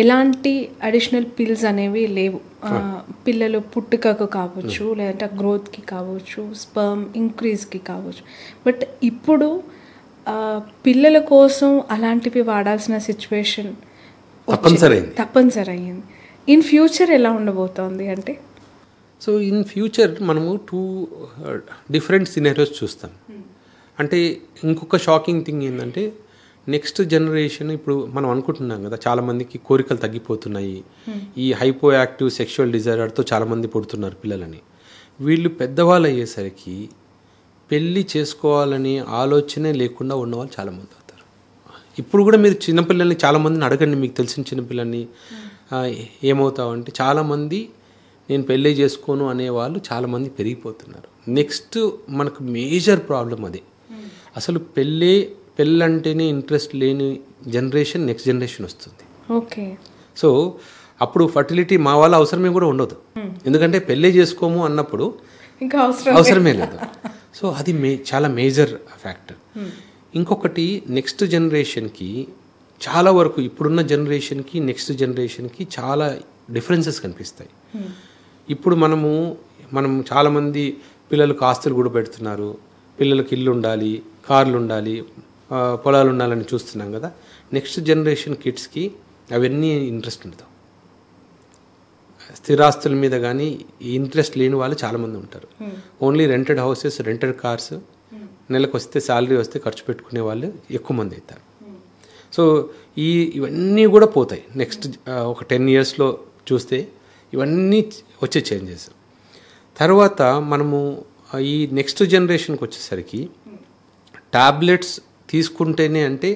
ఎలాంటి అడిషనల్ పిల్స్ అనేవి లేవు. పిల్లలు పుట్టుకకు కావచ్చు, లేదంటే గ్రోత్కి కావచ్చు, స్పర్మ్ ఇంక్రీజ్కి కావచ్చు. బట్ ఇప్పుడు పిల్లల కోసం అలాంటివి వాడాల్సిన సిచ్యువేషన్ తప్పనిసరి అయ్యింది. ఇన్ ఫ్యూచర్ ఎలా ఉండబోతోంది అంటే సో ఇన్ ఫ్యూచర్ మనము 2 డిఫరెంట్ సినారియోస్ చూస్తాం. అంటే ఇంకొక షాకింగ్ థింగ్ ఏంటంటే నెక్స్ట్ జనరేషన్ ఇప్పుడు మనం అనుకుంటున్నాం కదా చాలామందికి కోరికలు తగ్గిపోతున్నాయి, ఈ హైపో యాక్టివ్ సెక్షువల్ డిజైర్తో చాలామంది పుడుతున్నారు పిల్లలని. వీళ్ళు పెద్దవాళ్ళు అయ్యేసరికి పెళ్ళి చేసుకోవాలని ఆలోచనే లేకుండా ఉన్నవాళ్ళు చాలామంది అవుతారు. ఇప్పుడు కూడా మీరు చిన్నపిల్లల్ని చాలామందిని అడగండి, మీకు తెలిసిన చిన్నపిల్లల్ని ఏమవుతావంటే చాలామంది నేను పెళ్ళి చేసుకోను అనేవాళ్ళు చాలామంది పెరిగిపోతున్నారు. నెక్స్ట్ మనకు మేజర్ ప్రాబ్లం అదే. అసలు పెళ్ళంటేనే ఇంట్రెస్ట్ లేని జనరేషన్ నెక్స్ట్ జనరేషన్ వస్తుంది. ఓకే. సో అప్పుడు ఫర్టిలిటీ మా వాళ్ళ అవసరమే కూడా ఉండదు, ఎందుకంటే పెళ్ళి చేసుకోము అన్నప్పుడు ఇంకా అవసరమే లేదు. సో అది చాలా మేజర్ ఫ్యాక్టర్. ఇంకొకటి నెక్స్ట్ జనరేషన్కి చాలా వరకు ఇప్పుడున్న జనరేషన్కి నెక్స్ట్ జనరేషన్కి చాలా డిఫరెన్సెస్ కనిపిస్తాయి. ఇప్పుడు మనం చాలామంది పిల్లలకు ఆస్తులు కూడా పెడుతున్నారు, పిల్లలకి ఇల్లు ఉండాలి, కార్లు ఉండాలి, పొలాలు ఉండాలని చూస్తున్నాం కదా. నెక్స్ట్ జనరేషన్ కిడ్స్కి అవన్నీ ఇంట్రెస్ట్ ఉండదు. స్థిరాస్తుల మీద కానీ ఇంట్రెస్ట్ లేని వాళ్ళు చాలామంది ఉంటారు. Only rented houses, rented cars, నెలకు వస్తే శాలరీ వస్తే ఖర్చు పెట్టుకునే వాళ్ళు ఎక్కువ మంది అవుతారు. సో ఇవన్నీ కూడా పోతాయి నెక్స్ట్ ఒక 10 yearsలో చూస్తే. ఇవన్నీ వచ్చే చేంజెస్. తర్వాత మనము ఈ నెక్స్ట్ జనరేషన్కి వచ్చేసరికి టాబ్లెట్స్ తీసుకుంటేనే, అంటే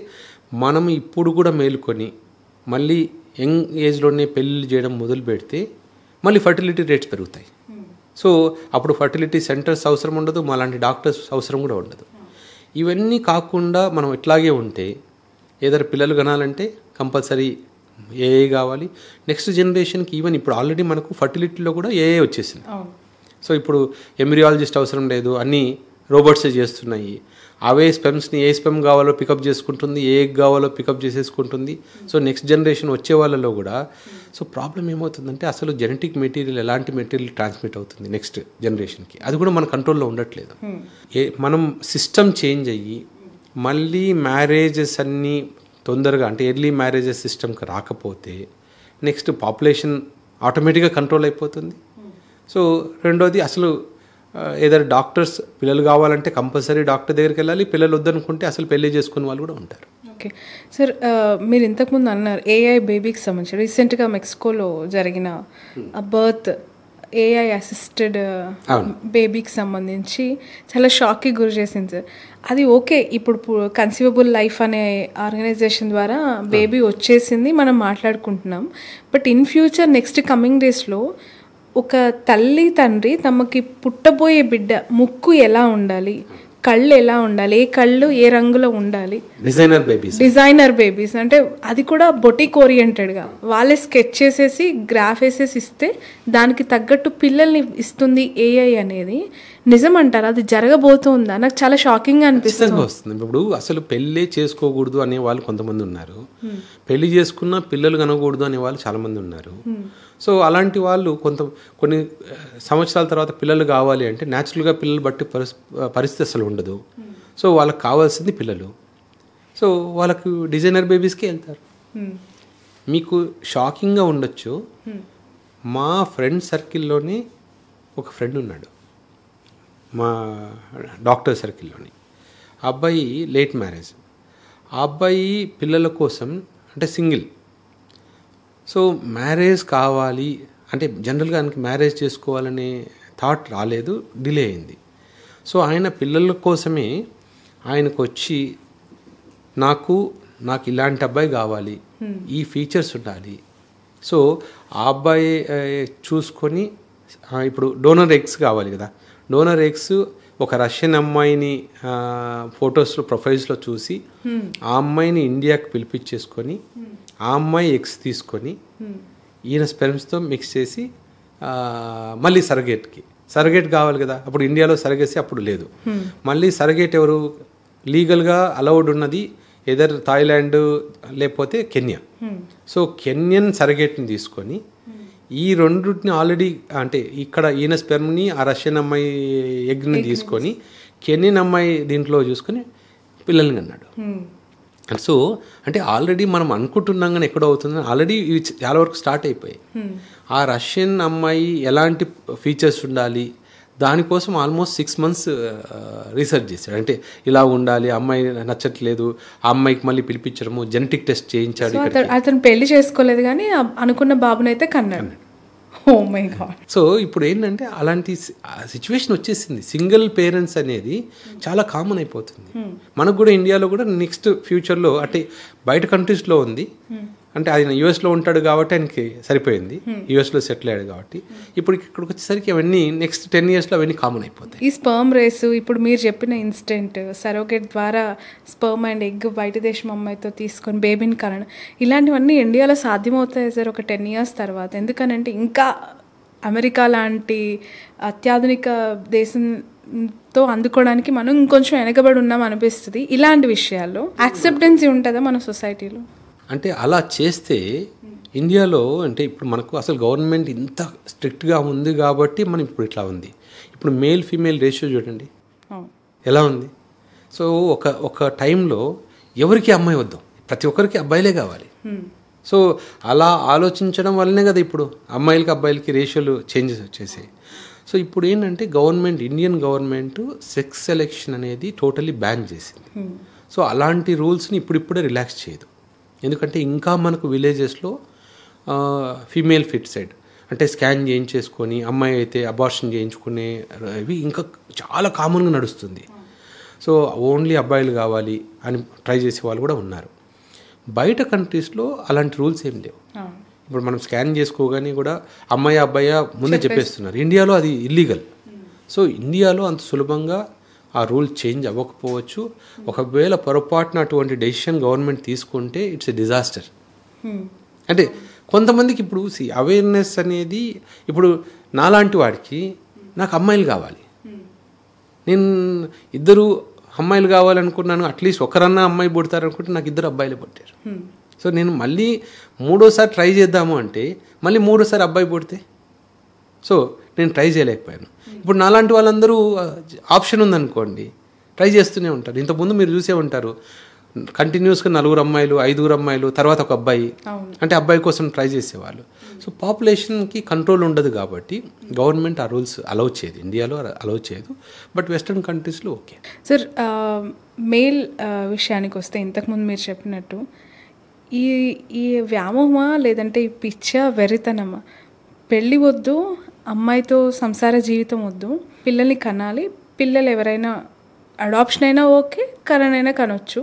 మనం ఇప్పుడు కూడా మేలుకొని మళ్ళీ యంగ్ ఏజ్లోనే పెళ్ళిళ్ళు చేయడం మొదలు పెడితే మళ్ళీ ఫర్టిలిటీ రేట్స్ పెరుగుతాయి. సో అప్పుడు ఫర్టిలిటీ సెంటర్స్ అవసరం ఉండదు, మాలాంటి డాక్టర్స్ అవసరం కూడా ఉండదు. ఇవన్నీ కాకుండా మనం ఇట్లాగే ఉంటే ఏదైనా పిల్లలు కనాలంటే కంపల్సరీ ఏఏ కావాలి. నెక్స్ట్ జనరేషన్కి ఈవెన్ ఇప్పుడు ఆల్రెడీ మనకు ఫర్టిలిటీలో కూడా ఏఏ వచ్చేసింది. సో ఇప్పుడు ఎంబ్రియాలజిస్ట్ అవసరం లేదు, అన్నీ రోబోట్సే చేస్తున్నాయి. అవే స్పెమ్స్ని ఏ స్పెమ్ కావాలో పికప్ చేసుకుంటుంది, ఏ ఎగ్ కావాలో పికప్ చేసేసుకుంటుంది. సో నెక్స్ట్ జనరేషన్ వచ్చే వాళ్ళలో కూడా సో ప్రాబ్లం ఏమవుతుందంటే అసలు జెనెటిక్ మెటీరియల్ ఎలాంటి మెటీరియల్ ట్రాన్స్మిట్ అవుతుంది నెక్స్ట్ జనరేషన్కి, అది కూడా మన కంట్రోల్లో ఉండట్లేదు. మనం సిస్టమ్ చేంజ్ అయ్యి మళ్ళీ మ్యారేజెస్ అన్నీ తొందరగా, అంటే ఎర్లీ మ్యారేజెస్ సిస్టమ్కి రాకపోతే నెక్స్ట్ పాపులేషన్ ఆటోమేటిక్గా కంట్రోల్ అయిపోతుంది. సో రెండోది అసలు ఏదైనా డాక్టర్స్ పిల్లలు కావాలంటే కంపల్సరీ డాక్టర్ దగ్గరికి వెళ్ళాలి, పిల్లలు వద్దనుకుంటే అసలు పెళ్లి చేసుకునే వాళ్ళు కూడా ఉంటారు. ఓకే సార్, మీరు ఇంతకుముందు అన్నారు ఏఐ బేబీకి సంబంధించి రీసెంట్గా మెక్సికోలో జరిగిన బర్త్ ఏఐ అసిస్టెడ్ బేబీకి సంబంధించి చాలా షాక్కి గురి చేసింది సార్. అది ఓకే, ఇప్పుడు కన్సీవబుల్ లైఫ్ అనే ఆర్గనైజేషన్ ద్వారా బేబీ వచ్చేసింది, మనం మాట్లాడుకుంటున్నాం. But in future next coming డేస్లో ఒక తల్లి తండ్రి తమకి పుట్టబోయే బిడ్డ ముక్కు ఎలా ఉండాలి, కళ్ళు ఎలా ఉండాలి, ఏ కళ్ళు ఏ రంగులో ఉండాలి, డిజైనర్ బేబీస్ అంటే అది కూడా బొటిక్ ఓరియంటెడ్గా వాళ్ళే స్కెచ్ చేసేసి గ్రాఫ్ వేసేసి ఇస్తే దానికి తగ్గట్టు పిల్లల్ని ఇస్తుంది ఏఐ అనేది నిజం అంటారా? అది జరగబోతుందా? నాకు చాలా షాకింగ్ అనిపిస్తుంది. ఇప్పుడు అసలు పెళ్ళే చేసుకోకూడదు అనే వాళ్ళు కొంతమంది ఉన్నారు, పెళ్లి చేసుకున్నా పిల్లలు కనకూడదు అనే వాళ్ళు చాలా మంది ఉన్నారు. సో అలాంటి వాళ్ళు కొన్ని సంవత్సరాల తర్వాత పిల్లలు కావాలి అంటే న్యాచురల్గా పిల్లలు బట్టి పరిస్థితి అసలు ఉండదు. సో వాళ్ళకి కావాల్సింది పిల్లలు. సో వాళ్ళకు డిజైనర్ బేబీస్కి వెళ్తారు. మీకు షాకింగ్గా ఉండొచ్చు, మా ఫ్రెండ్ సర్కిల్లోనే ఒక ఫ్రెండ్ ఉన్నాడు, మా డాక్టర్ సర్కిల్లోని. ఆ అబ్బాయి లేట్ మ్యారేజ్. ఆ అబ్బాయి పిల్లల కోసం అంటే సింగిల్. సో మ్యారేజ్ కావాలి అంటే జనరల్గా ఆయనకి మ్యారేజ్ చేసుకోవాలనే థాట్ రాలేదు, డిలే అయింది. సో ఆయన పిల్లల కోసమే ఆయనకు వచ్చి నాకు ఇలాంటి అబ్బాయి కావాలి, ఈ ఫీచర్స్ ఉండాలి. సో ఆ అబ్బాయి చూసుకొని ఇప్పుడు డోనర్ ఎగ్స్ కావాలి కదా, డోనర్ ఎగ్స్ ఒక రష్యన్ అమ్మాయిని ఫొటోస్లో ప్రొఫైల్స్లో చూసి ఆ అమ్మాయిని ఇండియాకి పిలిపించేసుకొని ఆ అమ్మాయి ఎగ్స్ తీసుకొని ఈయన స్పెర్మ్స్తో మిక్స్ చేసి మళ్ళీ సరగేట్ కావాలి కదా. అప్పుడు ఇండియాలో సరగేసి అప్పుడు లేదు. మళ్ళీ సరగేట్ ఎవరు లీగల్గా అలౌడ్ ఉన్నది ఎదర్ థాయిలాండ్ లేకపోతే కెన్యా. సో కెన్యన్ సరగేట్ని తీసుకొని ఈ రెండుని ఆల్రెడీ అంటే ఇక్కడ ఈయన స్పెర్మ్ని ఆ రష్యన్ అమ్మాయి ఎగ్ని తీసుకొని కెన్యన్ అమ్మాయి దీంట్లో చూసుకొని పిల్లల్ని అన్నాడు. సో అంటే ఆల్రెడీ మనం అనుకుంటున్నాం కానీ ఎక్కడో అవుతుంది, ఆల్రెడీ ఇవి చాలా వరకు స్టార్ట్ అయిపోయాయి. ఆ రష్యన్ అమ్మాయి ఎలాంటి ఫీచర్స్ ఉండాలి దానికోసం ఆల్మోస్ట్ 6 months రీసెర్చ్ చేశాడు. అంటే ఇలా ఉండాలి, అమ్మాయి నచ్చట్లేదు, ఆ అమ్మాయికి మళ్ళీ పిలిపించడము, జెనెటిక్ టెస్ట్ చేయించాడు. అతను పెళ్లి చేసుకోలేదు కానీ అనుకున్న బాబునైతే కన్నాడు. ఓ మై గాడ్. సో ఇప్పుడు ఏంటంటే అలాంటి సిచ్యువేషన్ వచ్చేసింది. సింగిల్ పేరెంట్స్ అనేది చాలా కామన్ అయిపోతుంది. మనకు కూడా ఇండియాలో కూడా నెక్స్ట్ ఫ్యూచర్లో అంటే బయట కంట్రీస్లో ఉంది, అంటే ఆయన యూఎస్లో ఉంటాడు కాబట్టి ఆయనకి సరిపోయింది, యూఎస్లో సెటిల్ అయ్యాడు కాబట్టి. ఇప్పుడు ఇక్కడికి వచ్చేసరికి అవన్నీ నెక్స్ట్ 10 yearsలో అవన్నీ కామన్ అయిపోతాయి. ఈ స్పర్మ్ రేసు ఇప్పుడు మీరు చెప్పిన ఇన్సిడెంట్, సరోగేట్ ద్వారా స్పర్మ్ అండ్ ఎగ్ బయట దేశం అమ్మాయితో తీసుకొని బేబీని కనడం, ఇలాంటివన్నీ ఇండియాలో సాధ్యమవుతాయి సార్ ఒక 10 years తర్వాత? ఎందుకనంటే ఇంకా అమెరికా లాంటి అత్యాధునిక దేశంతో అందుకోవడానికి మనం ఇంకొంచెం వెనకబడి ఉన్నాం అనిపిస్తుంది. ఇలాంటి విషయాల్లో యాక్సెప్టెన్సీ ఉంటుందా మన సొసైటీలో? అంటే అలా చేస్తే ఇండియాలో అంటే ఇప్పుడు మనకు అసలు గవర్నమెంట్ ఇంత స్ట్రిక్ట్గా ఉంది కాబట్టి మనం ఇప్పుడు ఇట్లా ఉంది. ఇప్పుడు మేల్ ఫీమేల్ రేషియో చూడండి ఎలా ఉంది. సో ఒక టైంలో ఎవరికి అమ్మాయి వద్దాం, ప్రతి ఒక్కరికి అబ్బాయిలే కావాలి. సో అలా ఆలోచించడం వల్లనే కదా ఇప్పుడు అమ్మాయిలకి అబ్బాయిలకి రేషియోలు చేంజెస్ వచ్చేసాయి. సో ఇప్పుడు ఏంటంటే ఇండియన్ గవర్నమెంట్ సెక్స్ సెలెక్షన్ అనేది టోటలీ బ్యాన్ చేసింది. సో అలాంటి రూల్స్ని ఇప్పుడిప్పుడే రిలాక్స్ చేయదు. ఎందుకంటే ఇంకా మనకు విలేజెస్లో ఫీమేల్ ఫిట్సైడ్ అంటే స్కాన్ చేయించేసుకొని అమ్మాయి అయితే అబార్షన్ చేయించుకునే ఇవి ఇంకా చాలా కామన్గా నడుస్తుంది. సో ఓన్లీ అబ్బాయిలు కావాలి అని ట్రై చేసే వాళ్ళు కూడా ఉన్నారు. బయట కంట్రీస్లో అలాంటి రూల్స్ ఏం లేవు. ఇప్పుడు మనం స్కాన్ చేసుకోగానే కూడా అమ్మాయి అబ్బాయి ముందే చెప్పేస్తున్నారు. ఇండియాలో అది ఇల్లీగల్. సో ఇండియాలో అంత సులభంగా ఆ రూల్ చేంజ్ అవ్వకపోవచ్చు. ఒకవేళ పొరపాటున అటువంటి డెసిషన్ గవర్నమెంట్ తీసుకుంటే ఇట్స్ ఎ డిజాస్టర్. అంటే కొంతమందికి ఇప్పుడు అవేర్నెస్ అనేది ఇప్పుడు నాలాంటి వాడికి నాకు అమ్మాయిలు కావాలి, నేను ఇద్దరు అమ్మాయిలు కావాలనుకున్నాను, అట్లీస్ట్ ఒకరన్నా అమ్మాయి పుడతారనుకుంటే నాకు 2 అబ్బాయిలే పుట్టారు. సో నేను మళ్ళీ 3వసారి ట్రై చేద్దాము అంటే మళ్ళీ 3వసారి అబ్బాయి పుడితే సో నేను ట్రై చేయలేకపోయాను. ఇప్పుడు నాలాంటి వాళ్ళందరూ ఆప్షన్ ఉందనుకోండి ట్రై చేస్తూనే ఉంటారు. ఇంతకుముందు మీరు చూసే ఉంటారు కంటిన్యూస్గా 4 అమ్మాయిలు 5 అమ్మాయిలు తర్వాత ఒక అబ్బాయి, అంటే అబ్బాయి కోసం ట్రై చేసేవాళ్ళు. సో పాపులేషన్కి కంట్రోల్ ఉండదు కాబట్టి గవర్నమెంట్ ఆ రూల్స్ అలౌ చేయదు, ఇండియాలో అలౌ చేయదు. బట్ వెస్ట్రన్ కంట్రీస్లో ఓకే. సార్ మెయిల్ విషయానికి వస్తే ఇంతకుముందు మీరు చెప్పినట్టు ఈ వ్యామోహమా లేదంటే ఈ పిచ్చ వెర్రితనమా, పెళ్ళి వద్దు, అమ్మాయితో సంసార జీవితం వద్దు, పిల్లల్ని కనాలి, పిల్లలు ఎవరైనా అడాప్షన్ అయినా ఓకే, కనైనా కనొచ్చు,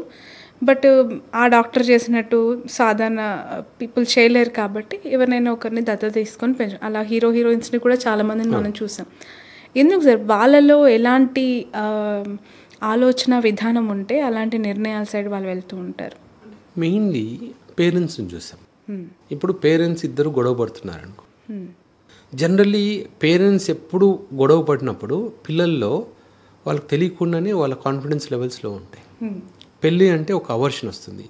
బట్ ఆ డాక్టర్ చేసినట్టు సాధారణ పీపుల్ చేయలేరు కాబట్టి ఎవరినైనా ఒకరిని దత్తత తీసుకొని పెంచు. అలా హీరోయిన్స్ని కూడా చాలామందిని మనం చూసాం. ఎందుకు సార్ వాళ్ళలో ఎలాంటి ఆలోచన విధానం ఉంటే అలాంటి నిర్ణయాల సైడ్ వాళ్ళు వెళ్తూ ఉంటారు? మెయిన్లీ పేరెంట్స్ని చూసాం. ఇప్పుడు పేరెంట్స్ ఇద్దరు గొడవ పడుతున్నారు అనుకో, జనరల్లీ పేరెంట్స్ ఎప్పుడు గొడవ పడినప్పుడు పిల్లల్లో వాళ్ళకి తెలియకుండానే వాళ్ళ కాన్ఫిడెన్స్ లెవెల్స్లో ఉంటాయి. పెళ్ళి అంటే ఒక అవర్షన్ వస్తుంది,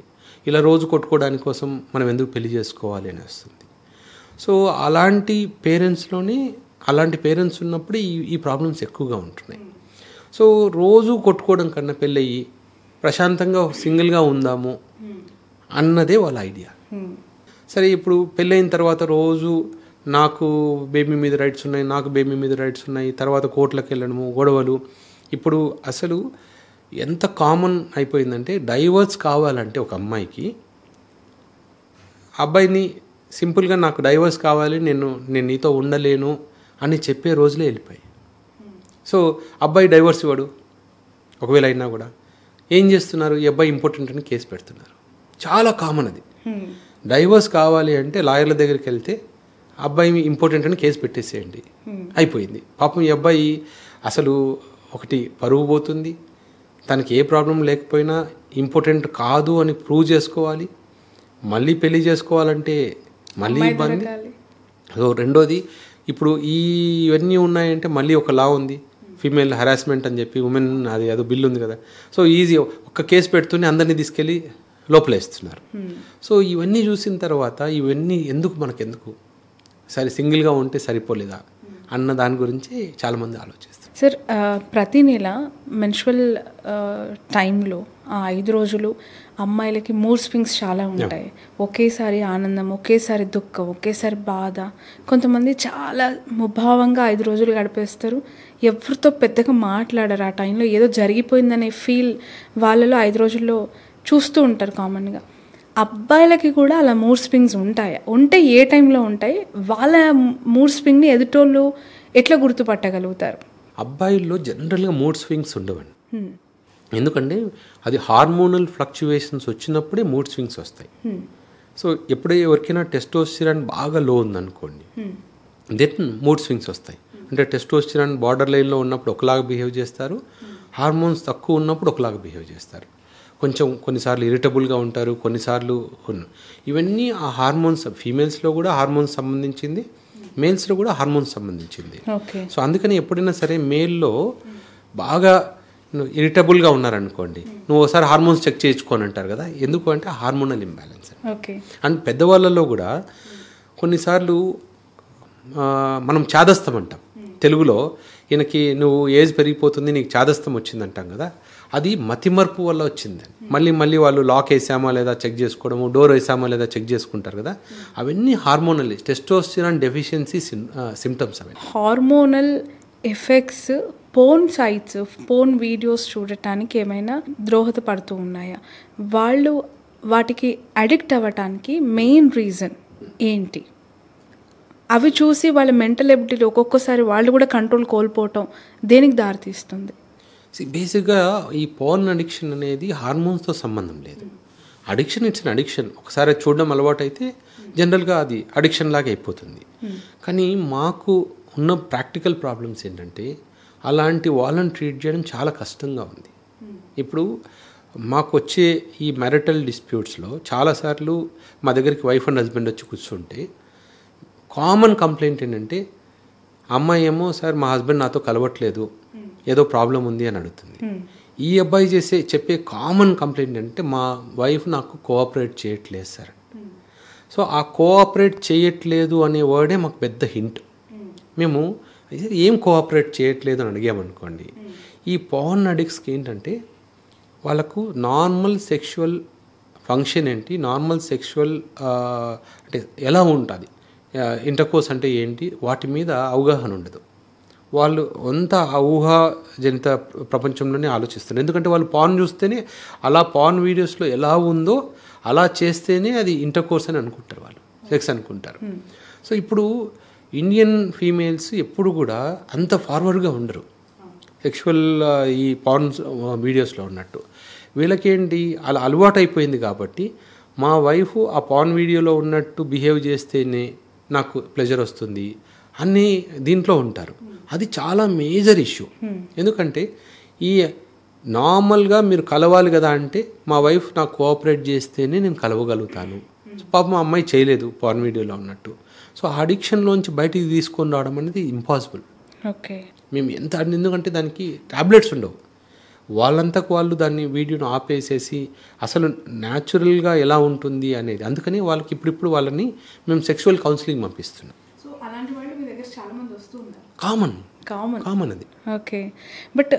ఇలా రోజు కొట్టుకోవడానికి కోసం మనం ఎందుకు పెళ్లి చేసుకోవాలి అని వస్తుంది. సో అలాంటి పేరెంట్స్ ఉన్నప్పుడు ఈ ప్రాబ్లమ్స్ ఎక్కువగా ఉంటున్నాయి. సో రోజు కొట్టుకోవడం కన్నా పెళ్ళయ్యి ప్రశాంతంగా సింగిల్గా ఉందాము అన్నదే వాళ్ళ ఐడియా. సరే ఇప్పుడు పెళ్ళైన తర్వాత రోజు నాకు బేబీ మీద రైట్స్ ఉన్నాయి, నాకు బేబీ మీద రైట్స్ ఉన్నాయి, తర్వాత కోర్టులకు వెళ్ళడము, గొడవలు. ఇప్పుడు అసలు ఎంత కామన్ అయిపోయిందంటే డైవర్స్ కావాలంటే ఒక అమ్మాయికి అబ్బాయిని సింపుల్గా నాకు డైవర్స్ కావాలి, నేను నీతో ఉండలేను అని చెప్పే రోజులే వెళ్ళిపోయాయి. సో అబ్బాయి డైవర్స్ ఇవ్వడు, ఒకవేళ అయినా కూడా ఏం చేస్తున్నారు, ఈ అబ్బాయి ఇంపార్టెంట్ అని కేసు పెడుతున్నారు. చాలా కామన్ అది. డైవర్స్ కావాలి అంటే లాయర్ల దగ్గరికి వెళ్తే అబ్బాయి ఇంపార్టెంట్ అని కేసు పెట్టేసేయండి, అయిపోయింది. పాపం ఈ అబ్బాయి అసలు ఒకటి పరువు పోతుంది, తనకి ఏ ప్రాబ్లం లేకపోయినా ఇంపార్టెంట్ కాదు అని ప్రూవ్ చేసుకోవాలి, మళ్ళీ పెళ్లి చేసుకోవాలంటే మళ్ళీ ఇబ్బంది. సో రెండోది ఇప్పుడు ఇవన్నీ ఉన్నాయంటే మళ్ళీ ఒక లా ఉంది, ఫీమేల్ హరాస్మెంట్ అని చెప్పి ఉమెన్ అదో బిల్ ఉంది కదా. సో ఈజీ ఒక్క కేసు పెడుతూనే అందరినీ తీసుకెళ్ళి లోపలేస్తున్నారు. సో ఇవన్నీ చూసిన తర్వాత ఇవన్నీ మనకెందుకు, సరే సింగిల్గా ఉంటే సరిపోలేదా అన్న దాని గురించి చాలామంది ఆలోచిస్తారు. సార్ ప్రతి నెల మెన్స్ట్రువల్ టైంలో ఆ 5 రోజులు అమ్మాయిలకి మూడ్ స్వింగ్స్ చాలా ఉంటాయి. ఒకేసారి ఆనందం, ఒకేసారి దుఃఖం, ఒకేసారి బాధ. కొంతమంది చాలా ముభావంగా 5 రోజులు గడిపేస్తారు, ఎవరితో పెద్దగా మాట్లాడరు. ఆ టైంలో ఏదో జరిగిపోయిందనే ఫీల్ వాళ్ళలో 5 రోజుల్లో చూస్తూ ఉంటారు కామన్గా. అబ్బాయిలకి కూడా అలా మూడ్ స్వింగ్స్ ఉంటాయా? ఉంటే ఏ టైంలో ఉంటాయి? వాళ్ళ మూడ్ స్వింగ్ని ఎదుటోళ్ళు ఎట్లా గుర్తుపట్టగలుగుతారు? అబ్బాయిల్లో జనరల్గా మూడ్ స్వింగ్స్ ఉండవండి. ఎందుకంటే అది హార్మోనల్ ఫ్లక్చువేషన్స్ వచ్చినప్పుడే మూడ్ స్వింగ్స్ వస్తాయి. సో ఎప్పుడైతే ఎవరికైనా టెస్టోస్టిరాన్ బాగా లో ఉందనుకోండి, దెన్ మూడ్ స్వింగ్స్ వస్తాయి. అంటే టెస్టోస్టిరాన్ బార్డర్ లైన్లో ఉన్నప్పుడు ఒకలాగా బిహేవ్ చేస్తారు, హార్మోన్స్ తక్కువ ఉన్నప్పుడు ఒకలాగా బిహేవ్ చేస్తారు. కొన్నిసార్లు ఇరిటబుల్గా ఉంటారు, కొన్నిసార్లు ఇవన్నీ ఆ హార్మోన్స్, ఫీమేల్స్లో కూడా హార్మోన్స్ సంబంధించింది, మేల్స్లో కూడా హార్మోన్స్ సంబంధించింది. సో అందుకని ఎప్పుడైనా సరే మేల్లో బాగా ఇరిటబుల్గా ఉన్నారనుకోండి, నువ్వు ఒకసారి హార్మోన్స్ చెక్ చేయించుకొని అంటారు కదా. ఎందుకు అంటే హార్మోనల్ ఇంబ్యాలెన్స్. అండ్ పెద్దవాళ్ళలో కూడా కొన్నిసార్లు మనం చాదస్తం అంటాం తెలుగులో. ఈయనకి నువ్వు ఏజ్ పెరిగిపోతుంది, నీకు చాదస్తం వచ్చిందంటాం కదా, అది మతిమర్పు వల్ల వచ్చిందని. మళ్ళీ వాళ్ళు లాక్ వేసామా లేదా చెక్ చేసుకోవడము, డోర్ వేసామా లేదా చెక్ చేసుకుంటారు కదా, అవన్నీ హార్మోనల్ టెస్టోస్టిరాన్ డెఫిషియన్సీ సిమ్టమ్స్. అవి hormonal effects porn sites, porn videos చూడటానికి ఏమైనా దోహదపడుతూ ఉన్నాయా? వాళ్ళు వాటికి అడిక్ట్ అవ్వటానికి మెయిన్ రీజన్ ఏంటి? అవి చూసి వాళ్ళ మెంటల్ ఎబిలిటీ ఒక్కొక్కసారి వాళ్ళు కూడా కంట్రోల్ కోల్పోవటం దేనికి దారితీస్తుంది? బేసిక్గా ఈ పోర్న్ అడిక్షన్ అనేది హార్మోన్స్తో సంబంధం లేదు. Addiction it's an addiction. ఒకసారి చూడడం అలవాటు అయితే జనరల్గా అది అడిక్షన్ లాగా అయిపోతుంది. కానీ మాకు ఉన్న ప్రాక్టికల్ ప్రాబ్లమ్స్ ఏంటంటే అలాంటి వాళ్ళని ట్రీట్ చేయడం చాలా కష్టంగా ఉంది. ఇప్పుడు మాకు వచ్చే ఈ మ్యారిటల్ డిస్ప్యూట్స్లో చాలాసార్లు మా దగ్గరికి వైఫ్ అండ్ హస్బెండ్ వచ్చి కూర్చుంటే కామన్ కంప్లైంట్ ఏంటంటే, అమ్మాయి ఏమో సార్ మా హస్బెండ్ నాతో కలవట్లేదు, ఏదో ప్రాబ్లం ఉంది అని అడుగుతుంది. ఈ అబ్బాయి చెప్పే కామన్ కంప్లైంట్ ఏంటంటే, మా వైఫ్ నాకు కోఆపరేట్ చేయట్లేదు సార్. సో ఆ కోఆపరేట్ చేయట్లేదు అనే వర్డే మాకు పెద్ద హింట్. మేము ఏం కోఆపరేట్ చేయట్లేదు అని అడిగామనుకోండి, ఈ పోర్న్ అడిక్ట్స్కి ఏంటంటే వాళ్ళకు నార్మల్ సెక్షువల్ ఫంక్షన్ ఏంటి, నార్మల్ సెక్షువల్ అంటే ఎలా ఉంటుంది, ఇంటర్కోర్స్ అంటే ఏంటి, వాటి మీద అవగాహన ఉండదు. వాళ్ళు అంత ఊహాజనిత ప్రపంచంలోనే ఆలోచిస్తారు. ఎందుకంటే వాళ్ళు పార్న్ చూస్తేనే, అలా పార్న్ వీడియోస్లో ఎలా ఉందో అలా చేస్తేనే అది ఇంటర్కోర్స్ అని అనుకుంటారు, వాళ్ళు సెక్స్ అనుకుంటారు. సో ఇప్పుడు ఇండియన్ ఫీమేల్స్ ఎప్పుడు కూడా అంత ఫార్వర్డ్గా ఉండరు సెక్షువల్ ఈ పార్న్ వీడియోస్లో ఉన్నట్టు. వీళ్ళకేంటి అలా అలవాటు అయిపోయింది కాబట్టి, మా వైఫ్ ఆ పార్న్ వీడియోలో ఉన్నట్టు బిహేవ్ చేస్తేనే నాకు ప్లెజర్ వస్తుంది అన్నీ దీంట్లో ఉంటారు. అది చాలా మేజర్ ఇష్యూ. ఎందుకంటే ఈ నార్మల్గా మీరు కలవాలి కదా అంటే, మా వైఫ్ నాకు కోఆపరేట్ చేస్తేనే నేను కలవగలుగుతాను. పాపం మా అమ్మాయి చేయలేదు పార్న్ వీడియోలో ఉన్నట్టు. సో ఆ అడిక్షన్లోంచి బయటికి తీసుకొని రావడం అనేది ఇంపాసిబుల్. ఓకే, మేము ఎంత ఎందుకంటే దానికి టాబ్లెట్స్ ఉండవు. వాళ్ళంతకు వాళ్ళు దాన్ని వీడియోను ఆపేసేసి అసలు న్యాచురల్గా ఎలా ఉంటుంది అనేది. అందుకని వాళ్ళకి ఇప్పుడిప్పుడు వాళ్ళని మేము సెక్షువల్ కౌన్సిలింగ్ పంపిస్తున్నాం. సో అలాంటి వాళ్ళు మీ దగ్గర చాలా మంది వస్తూ ఉన్నారు. కామన్ అది. ఓకే, బట్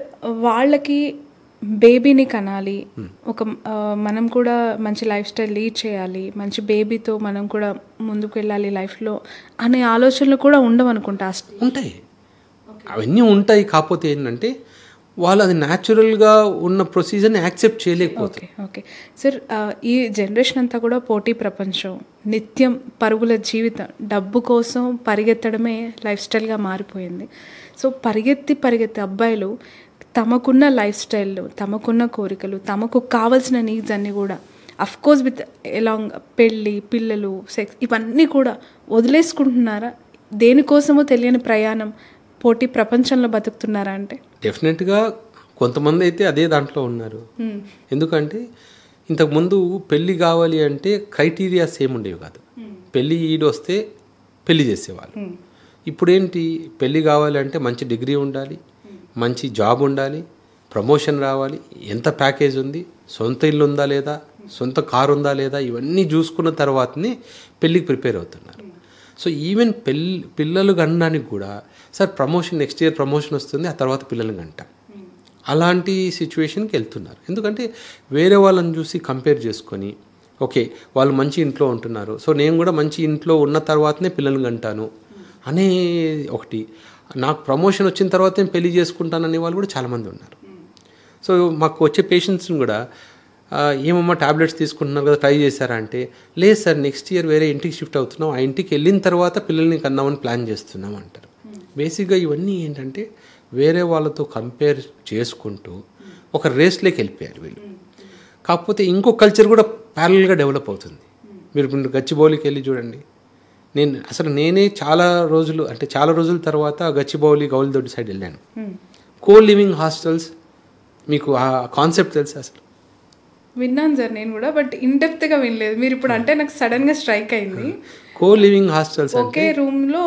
వాళ్ళకి బేబీని కనాలి, ఒక మనం కూడా మంచి లైఫ్ స్టైల్ లీడ్ చేయాలి, మంచి బేబీతో మనం కూడా ముందుకు వెళ్ళాలి లైఫ్లో అనే ఆలోచనలు కూడా ఉండవు అనుకుంటా. ఉంటాయి, అవన్నీ ఉంటాయి. కాకపోతే ఏంటంటే వాళ్ళు అది న్యాచురల్గా ఉన్న ప్రొసీజర్ని యాక్సెప్ట్ చేయలేకపోతారు. ఓకే సార్, ఈ జనరేషన్ అంతా కూడా పోటీ ప్రపంచం, నిత్యం పరుగుల జీవితం, డబ్బు కోసం పరిగెత్తడమే లైఫ్ స్టైల్గా మారిపోయింది. సో పరిగెత్తి అబ్బాయిలు తమకున్న లైఫ్ స్టైల్, తమకున్న కోరికలు, తమకు కావాల్సిన నీడ్స్ అన్నీ కూడా అఫ్కోర్స్ విత్ ఎలాంగ్ పెళ్ళి, పిల్లలు, సెక్స్ ఇవన్నీ కూడా వదిలేసుకుంటున్నారా? దేనికోసమో తెలియని ప్రయాణం, పోటీ ప్రపంచంలో బతుకుతున్నారా అంటే? డెఫినెట్గా కొంతమంది అయితే అదే దాంట్లో ఉన్నారు. ఎందుకంటే ఇంతకుముందు పెళ్ళి కావాలి అంటే క్రైటీరియాస్ ఏముండేవి కాదు. పెళ్ళి వస్తే పెళ్ళి చేసేవాళ్ళు. ఇప్పుడేంటి, పెళ్ళి కావాలి అంటే మంచి డిగ్రీ ఉండాలి, మంచి జాబ్ ఉండాలి, ప్రమోషన్ రావాలి, ఎంత ప్యాకేజ్ ఉంది, సొంత ఇల్లు ఉందా లేదా, సొంత కారు ఉందా లేదా, ఇవన్నీ చూసుకున్న తర్వాతనే పెళ్ళికి ప్రిపేర్ అవుతున్నారు. సో ఈవెన్ పిల్లలు కనడానికి కూడా sir promotion, next year promotion వస్తుంది, ఆ తర్వాత పిల్లల్ని కంటాం, అలాంటి సిచ్యువేషన్కి వెళ్తున్నారు. ఎందుకంటే వేరే వాళ్ళని చూసి కంపేర్ చేసుకొని, ఓకే వాళ్ళు మంచి ఇంట్లో ఉంటున్నారు, సో నేను కూడా మంచి ఇంట్లో ఉన్న తర్వాతనే పిల్లల్ని కంటాను అనే ఒకటి, నాకు ప్రమోషన్ వచ్చిన తర్వాత నేను పెళ్లి చేసుకుంటాననే వాళ్ళు కూడా చాలామంది ఉన్నారు. సో మాకు వచ్చే పేషెంట్స్ని కూడా ఏమమ్మా టాబ్లెట్స్ తీసుకుంటున్నారు కదా, ట్రై చేశారా అంటే, లేదు సార్ నెక్స్ట్ ఇయర్ వేరే ఇంటికి షిఫ్ట్ అవుతున్నాం, ఆ ఇంటికి వెళ్ళిన తర్వాత పిల్లల్ని కన్నామని ప్లాన్ చేస్తున్నాం అంటారు. బేసిక్గా ఇవన్నీ ఏంటంటే వేరే వాళ్ళతో కంపేర్ చేసుకుంటూ ఒక రేస్లోకి వెళ్ళిపోయారు వీళ్ళు. కాకపోతే ఇంకో కల్చర్ కూడా ప్యారల్గా డెవలప్ అవుతుంది. మీరు ఇప్పుడు గచ్చిబౌలికి వెళ్ళి చూడండి. నేనే చాలా రోజుల తర్వాత గచ్చిబౌలి గౌలిదొడ్డి సైడ్ వెళ్ళాను. కో లివింగ్ హాస్టల్స్, మీకు ఆ కాన్సెప్ట్ తెలుసా అసలు? విన్నాను సార్ నేను కూడా, బట్ ఇన్డెప్త్గా వినలేదు. మీరు ఇప్పుడు అంటే నాకు సడన్గా స్ట్రైక్ అయింది. కో లివింగ్ హాస్టల్స్ ఒకే రూమ్లో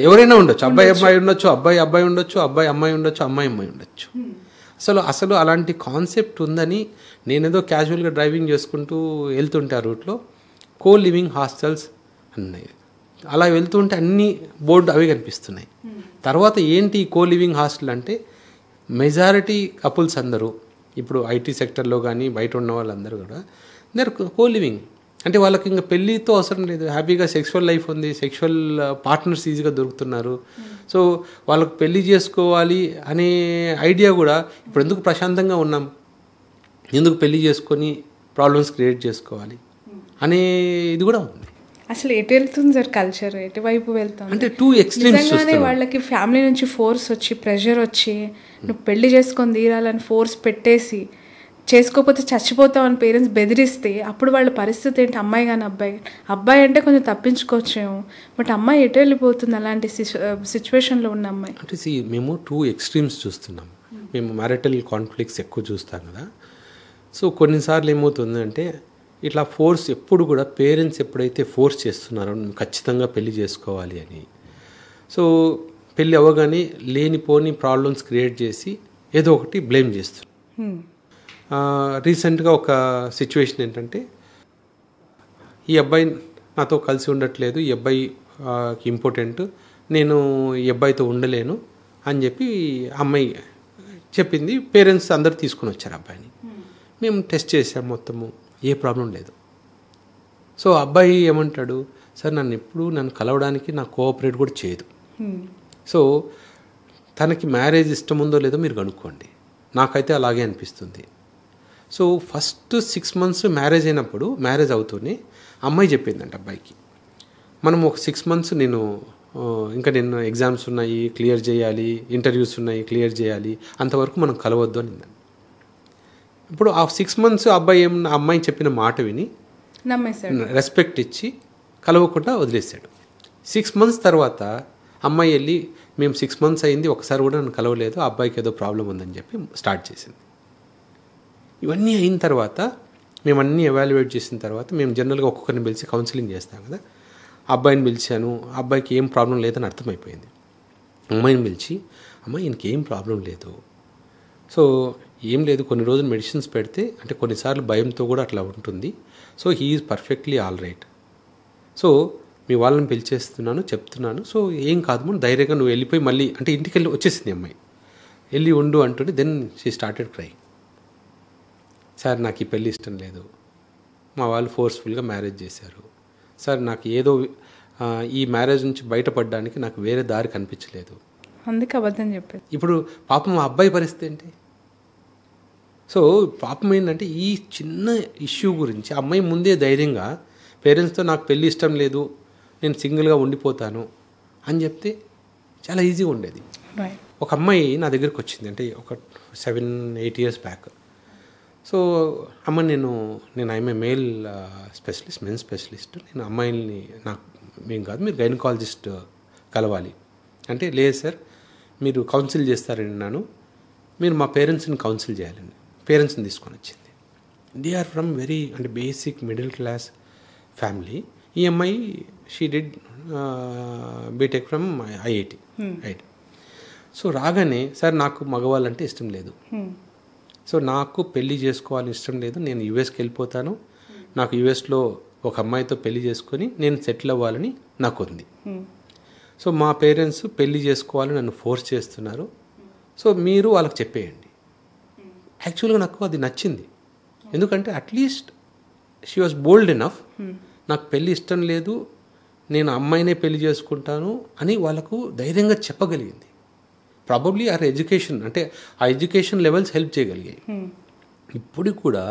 ఎవరైనా ఉండొచ్చు. అబ్బాయి ఉండొచ్చు, అబ్బాయి ఉండొచ్చు, అమ్మాయి ఉండొచ్చు, అమ్మాయి ఉండొచ్చు. అసలు అలాంటి కాన్సెప్ట్ ఉందని నేనేదో క్యాజువల్గా డ్రైవింగ్ చేసుకుంటూ వెళ్తుంటే ఆ రూట్లో కో లివింగ్ హాస్టల్స్ అన్నాయి. అలా వెళ్తుంటే అన్ని బోర్డు అవి కనిపిస్తున్నాయి. తర్వాత ఏంటి కో లివింగ్ హాస్టల్ అంటే, మెజారిటీ కపుల్స్ అందరూ ఇప్పుడు ఐటీ సెక్టర్లో కానీ బయట ఉన్న వాళ్ళందరూ కూడా దే కో లివింగ్. అంటే వాళ్ళకి ఇంకా పెళ్ళితో అవసరం లేదు, హ్యాపీగా సెక్షువల్ లైఫ్ ఉంది, సెక్షువల్ పార్ట్నర్స్ ఈజీగా దొరుకుతున్నారు. సో వాళ్ళకు పెళ్ళి చేసుకోవాలి అనే ఐడియా కూడా, ఇప్పుడు ఎందుకు ప్రశాంతంగా ఉన్నాం, ఎందుకు పెళ్ళి చేసుకొని ప్రాబ్లమ్స్ క్రియేట్ చేసుకోవాలి అనే ఇది కూడా ఉంది. అసలు ఎటు వెళ్తుంది సార్ కల్చర్, ఎటువైపు వెళ్తుంది అంటే టూ ఎక్స్ట్రీమ్స్. నిజంగానే వాళ్ళకి ఫ్యామిలీ నుంచి ఫోర్స్ వచ్చి, ప్రెషర్ వచ్చి, నువ్వు పెళ్లి చేసుకొని తీరాలని ఫోర్స్ పెట్టేసి, చేసుకోకపోతే చచ్చిపోతావు అని పేరెంట్స్ బెదిరిస్తే అప్పుడు వాళ్ళ పరిస్థితి ఏంటి? అమ్మాయి కానీ అబ్బాయి అంటే కొంచెం తప్పించుకోవచ్చేమో, బట్ అమ్మాయి ఎటు వెళ్ళిపోతుంది అలాంటి సిచ్యువేషన్లో ఉన్న అమ్మాయి? అంటే మేము టూ ఎక్స్ట్రీమ్స్ చూస్తున్నాం. మేము మ్యారిటల్ కాన్ఫ్లిక్ట్స్ ఎక్కువ చూస్తాం కదా. సో కొన్నిసార్లు ఏమవుతుంది అంటే, ఇట్లా ఫోర్స్ ఎప్పుడు కూడా పేరెంట్స్ ఎప్పుడైతే ఫోర్స్ చేస్తున్నారో ఖచ్చితంగా పెళ్లి చేసుకోవాలి అని, సో పెళ్ళి అవ్వగానే లేనిపోని ప్రాబ్లమ్స్ క్రియేట్ చేసి ఏదో ఒకటి బ్లేమ్ చేస్తారు. రీసెంట్గా ఒక సిచ్యువేషన్ ఏంటంటే, ఈ అబ్బాయి నాతో కలిసి ఉండట్లేదు, ఈ అబ్బాయికి ఇంపార్టెంట్, నేను ఈ అబ్బాయితో ఉండలేను అని చెప్పి అమ్మాయి చెప్పింది. పేరెంట్స్ అందరు తీసుకుని వచ్చారు అబ్బాయిని. మేము టెస్ట్ చేసాం, మొత్తము ఏ ప్రాబ్లం లేదు. సో అబ్బాయి ఏమంటాడు, సార్ నన్ను కలవడానికి నాకు కోఆపరేట్ కూడా చేయదు. సో తనకి మ్యారేజ్ ఇష్టం ఉందో లేదో మీరు కనుక్కోండి, నాకైతే అలాగే అనిపిస్తుంది. సో ఫస్ట్ 6 months మ్యారేజ్ అవుతూనే అమ్మాయి చెప్పిందంట అబ్బాయికి, మనం ఒక 6 months నేను ఎగ్జామ్స్ ఉన్నాయి క్లియర్ చేయాలి, ఇంటర్వ్యూస్ ఉన్నాయి క్లియర్ చేయాలి, అంతవరకు మనం కలవద్దు అని. ఇప్పుడు ఆ 6 months అమ్మాయి చెప్పిన మాట విని నమ్మేశాడు, రెస్పెక్ట్ ఇచ్చి కలవకుండా వదిలేశాడు. 6 months తర్వాత అమ్మాయి వెళ్ళి, మేము 6 months అయింది, ఒకసారి కూడా నన్ను కలవలేదు, ఆ అబ్బాయికి ఏదో ప్రాబ్లం ఉందని చెప్పి స్టార్ట్ చేసింది. ఇవన్నీ అయిన తర్వాత, మేము అన్నీ ఎవాల్యుయేట్ చేసిన తర్వాత, మేము జనరల్గా ఒక్కొక్కరిని పిలిచి కౌన్సిలింగ్ చేస్తాం కదా. అబ్బాయిని పిలిచాను, ఆ అబ్బాయికి ఏం ప్రాబ్లం లేదని అర్థమైపోయింది. అమ్మాయిని పిలిచి, అమ్మాయి ఈయనకి ఏం ప్రాబ్లం లేదు, సో ఏం లేదు, కొన్ని రోజులు మెడిసిన్స్ పెడితే, అంటే కొన్నిసార్లు భయంతో కూడా అట్లా ఉంటుంది, so he is perfectly all right, so మీ వాళ్ళని పిలిచేస్తున్నాను చెప్తున్నాను, సో ఏం కాదు, ధైర్యంగా నువ్వు వెళ్ళిపోయి మళ్ళీ, అంటే ఇంటికి వెళ్ళి వచ్చేసింది అమ్మాయి, వెళ్ళి ఉండు అంటుంటే, then she started cry. Sir నాకు ఈ పెళ్ళి ఇష్టం లేదు, మా వాళ్ళు ఫోర్స్ఫుల్గా మ్యారేజ్ చేశారు సార్, నాకు ఏదో ఈ మ్యారేజ్ నుంచి బయటపడడానికి నాకు వేరే దారి కనిపించలేదు, అందుకే అబద్ధం చెప్పేది. ఇప్పుడు పాపం మా అబ్బాయి పరిస్థితి ఏంటి? సో పాపం ఏంటంటే, ఈ చిన్న ఇష్యూ గురించి అమ్మాయి ముందే ధైర్యంగా పేరెంట్స్తో నాకు పెళ్ళి ఇష్టం లేదు, నేను సింగిల్గా ఉండిపోతాను అని చెప్తే చాలా ఈజీగా ఉండేది. ఒక అమ్మాయి నా దగ్గరికి వచ్చింది, అంటే ఒక 7-8 years బ్యాక్. సో అమ్మ నేను I'm a male specialist, men specialist, నేను అమ్మాయిల్ని మేము కాదు, మీరు గైనకాలజిస్ట్ కలవాలి అంటే, లేదు సార్ మీరు కౌన్సిల్ చేస్తారన్నాను, మీరు మా పేరెంట్స్ని కౌన్సిల్ చేయాలండి. పేరెంట్స్ని తీసుకొని వచ్చింది. దే ఆర్ ఫ్రమ్ వెరీ అంటే బేసిక్ మిడిల్ క్లాస్ ఫ్యామిలీ. ఈ అమ్మాయి she did BTech from IIT. Right. So రాగానే, సార్ నాకు మగవాళ్ళంటే ఇష్టం లేదు, సో నాకు పెళ్ళి చేసుకోవాలని ఇష్టం లేదు, నేను యుఎస్కి వెళ్ళిపోతాను, నాకు యుఎస్లో ఒక అమ్మాయితో పెళ్లి చేసుకొని నేను సెటిల్ అవ్వాలని నాకు ఉంది. సో మా పేరెంట్స్ పెళ్లి చేసుకోవాలని నన్ను ఫోర్స్ చేస్తున్నారు, సో మీరు వాళ్ళకి చెప్పేయండి. యాక్చువల్గా నాకు అది నచ్చింది, ఎందుకంటే at least she was bold enough, నాకు పెళ్ళి ఇష్టం లేదు, నేను అమ్మాయినే పెళ్లి చేసుకుంటాను అని వాళ్ళకు ధైర్యంగా చెప్పగలిగింది. ప్రాబబ్లీ ఆర్ ఎడ్యుకేషన్, అంటే ఆ ఎడ్యుకేషన్ లెవెల్స్ హెల్ప్ చేయగలిగాయి. ఇప్పుడు కూడా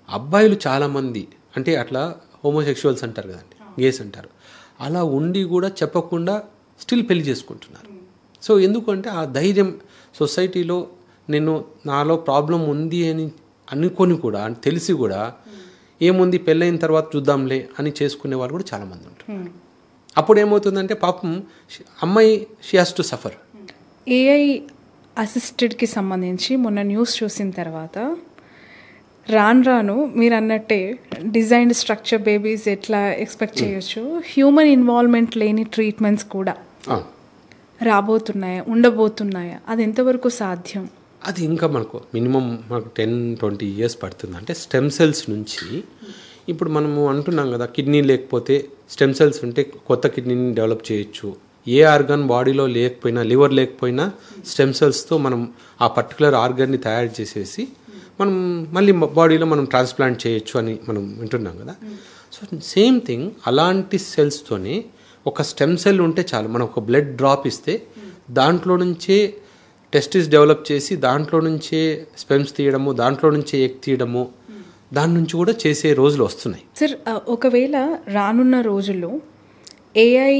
అబ్బాయిలు చాలామంది అంటే అట్లా హోమోసెక్షువల్స్ అంటారు కదండి, గేస్ అంటారు, అలా ఉండి కూడా చెప్పకుండా స్టిల్ పెళ్లి చేసుకుంటున్నారు. సో ఎందుకంటే ఆ ధైర్యం సొసైటీలో, నాలో ప్రాబ్లం ఉంది అని అనుకొని కూడా, తెలిసి కూడా ఏముంది పెళ్ళైన తర్వాత చూద్దాంలే అని చేసుకునే వాళ్ళు కూడా చాలామంది ఉంటారు. అప్పుడు ఏమవుతుందంటే పాపం అమ్మాయి she has to suffer. AI అసిస్టెడ్కి సంబంధించి మొన్న న్యూస్ చూసిన తర్వాత రాను మీరు అన్నట్టే డిజైన్డ్ స్ట్రక్చర్ బేబీస్ ఎట్లా ఎక్స్పెక్ట్ చేయొచ్చు, హ్యూమన్ ఇన్వాల్వ్మెంట్ లేని ట్రీట్మెంట్స్ కూడా ఉండబోతున్నాయా? అది ఎంతవరకు సాధ్యం? అది ఇంకా మనకు మినిమం 10-20 years పడుతుంది. అంటే స్టెమ్ సెల్స్ నుంచి ఇప్పుడు మనము అంటున్నాం కదా, కిడ్నీ లేకపోతే స్టెమ్ సెల్స్ ఉంటే కొత్త కిడ్నీని డెవలప్ చేయొచ్చు. ఏ ఆర్గాన్ బాడీలో లేకపోయినా, లివర్ లేకపోయినా స్టెమ్ సెల్స్తో మనం ఆ పర్టికులర్ ఆర్గాన్ని తయారు చేసేసి మనం మళ్ళీ బాడీలో మనం ట్రాన్స్ప్లాంట్ చేయొచ్చు అని మనం వింటున్నాం కదా. సో సేమ్ థింగ్, అలాంటి సెల్స్తోనే ఒక స్టెమ్ సెల్ ఉంటే చాలు. మనం ఒక బ్లడ్ డ్రాప్ ఇస్తే దాంట్లో నుంచే టెస్టిస్ డెవలప్ చేసి దాంట్లో నుంచే స్పెమ్స్ తీయడము, దాంట్లో నుంచే ఎగ్ తీయడము, దాని నుంచి కూడా చేసే రోజులు వస్తున్నాయి. సార్, ఒకవేళ రానున్న రోజుల్లో ఏఐ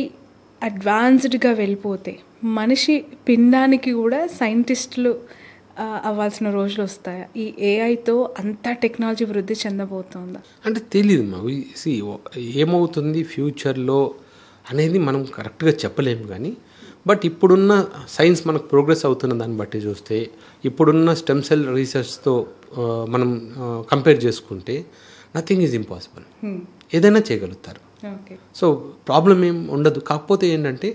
అడ్వాన్స్డ్గా వెళ్ళిపోతే మనిషి పిండానికి కూడా సైంటిస్టులు అవ్వాల్సిన రోజులు వస్తాయా? ఈ ఏఐతో అంతా టెక్నాలజీ వృద్ధి చెందబోతోందా? అంటే తెలియదు మాకు. ఏమవుతుంది ఫ్యూచర్లో అనేది మనం కరెక్ట్గా చెప్పలేము. కానీ బట్ ఇప్పుడున్న సైన్స్ మనకు ప్రోగ్రెస్ అవుతున్న దాన్ని బట్టి చూస్తే, ఇప్పుడున్న స్టెమ్ సెల్ రీసెర్చ్తో మనం కంపేర్ చేసుకుంటే నథింగ్ ఈజ్ ఇంపాసిబుల్. ఏదైనా చేయగలుగుతారు. సో ప్రాబ్లం ఏం ఉండదు. కాకపోతే ఏంటంటే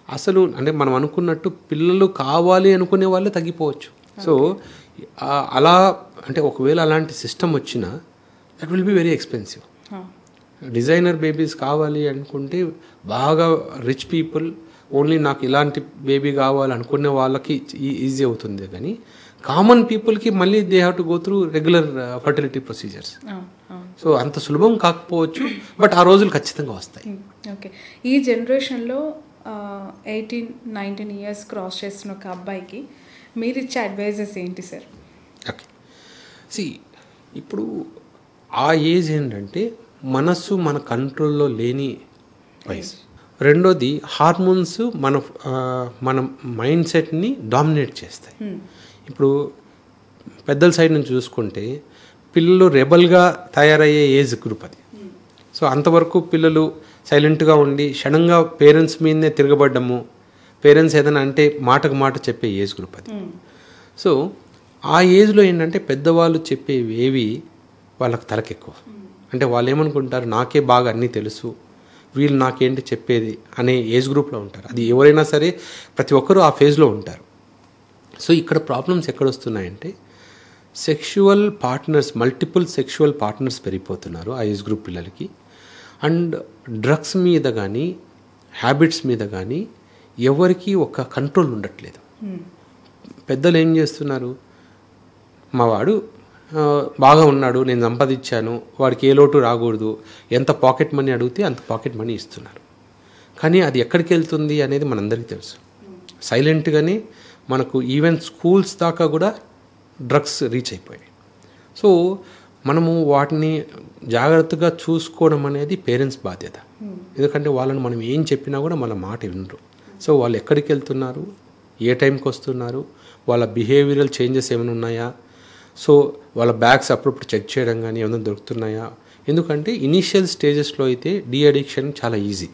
అసలు అంటే మనం అనుకున్నట్టు పిల్లలు కావాలి అనుకునే వాళ్ళే తగ్గిపోవచ్చు. సో అలా అంటే ఒకవేళ అలాంటి సిస్టమ్ వచ్చినా that will be very expensive. Designer babies కావాలి అనుకుంటే బాగా రిచ్ పీపుల్, ఓన్లీ నాకు ఇలాంటి బేబీ కావాలనుకునే వాళ్ళకి ఈజీ అవుతుంది. కానీ కామన్ పీపుల్కి మళ్ళీ they have to go through regular fertility procedures. So అంత సులభం కాకపోవచ్చు, బట్ ఆ రోజులు ఖచ్చితంగా వస్తాయి. ఓకే, ఈ జనరేషన్లో 18-19 years క్రాస్ చేస్తున్న ఒక అబ్బాయికి మీరు ఇచ్చే అడ్వైజెస్ ఏంటి సార్? ఓకే, ఇప్పుడు ఆ ఏజ్ ఏంటంటే మనస్సు మన కంట్రోల్లో లేని వయసు. రెండోది హార్మోన్స్ మన మైండ్ సెట్ని డామినేట్ చేస్తాయి. ఇప్పుడు పెద్దల సైడ్ నుంచి చూసుకుంటే పిల్లలు రెబల్గా తయారయ్యే ఏజ్ గ్రూప్ అది. సో అంతవరకు పిల్లలు సైలెంట్గా ఉండి సడన్గా పేరెంట్స్ మీదనే తిరగబడ్డము, పేరెంట్స్ ఏదైనా అంటే మాటకు మాట చెప్పే ఏజ్ గ్రూప్ అది. సో ఆ ఏజ్లో ఏంటంటే పెద్దవాళ్ళు చెప్పేవి ఏవి వాళ్ళకి తలకెక్కువ. అంటే వాళ్ళు ఏమనుకుంటారు, నాకే బాగా అన్నీ తెలుసు, వీళ్ళు నాకేంటి చెప్పేది అనే ఏజ్ గ్రూప్లో ఉంటారు. అది ఎవరైనా సరే ప్రతి ఒక్కరూ ఆ ఫేజ్లో ఉంటారు. సో ఇక్కడ ప్రాబ్లమ్స్ ఎక్కడొస్తున్నాయంటే sexual partners, multiple sexual partners పెరిగిపోతున్నారు ఆ ఏజ్ గ్రూప్ పిల్లలకి. అండ్ డ్రగ్స్ మీద కానీ హ్యాబిట్స్ మీద కానీ ఎవరికి ఒక కంట్రోల్ ఉండట్లేదు. పెద్దలు ఏం చేస్తున్నారు, మా వాడు బాగా ఉన్నాడు, నేను సంపాదించాను, వాడికి ఏ లోటు రాకూడదు, ఎంత పాకెట్ మనీ అడిగితే అంత పాకెట్ మనీ ఇస్తున్నారు. కానీ అది ఎక్కడికి వెళ్తుంది అనేది మనందరికీ తెలుసు. సైలెంట్గానే మనకు ఈవెన్ స్కూల్స్ దాకా కూడా డ్రగ్స్ రీచ్ అయిపోయాయి. సో మనము వాటిని జాగ్రత్తగా చూసుకోవడం అనేది పేరెంట్స్ బాధ్యత. ఎందుకంటే వాళ్ళని మనం ఏం చెప్పినా కూడా మన మాట వినరు. సో వాళ్ళు ఎక్కడికి వెళ్తున్నారు, ఏ టైంకి వస్తున్నారు, వాళ్ళ బిహేవియరల్ చేంజెస్ ఏమైనా ఉన్నాయా, సో వాళ్ళ బ్యాగ్స్ అప్పుడప్పుడు చెక్ చేయడం కానీ ఏమైనా దొరుకుతున్నాయా. ఎందుకంటే ఇనీషియల్ స్టేజెస్లో అయితే డీ అడిక్షన్ చాలా ఈజీ.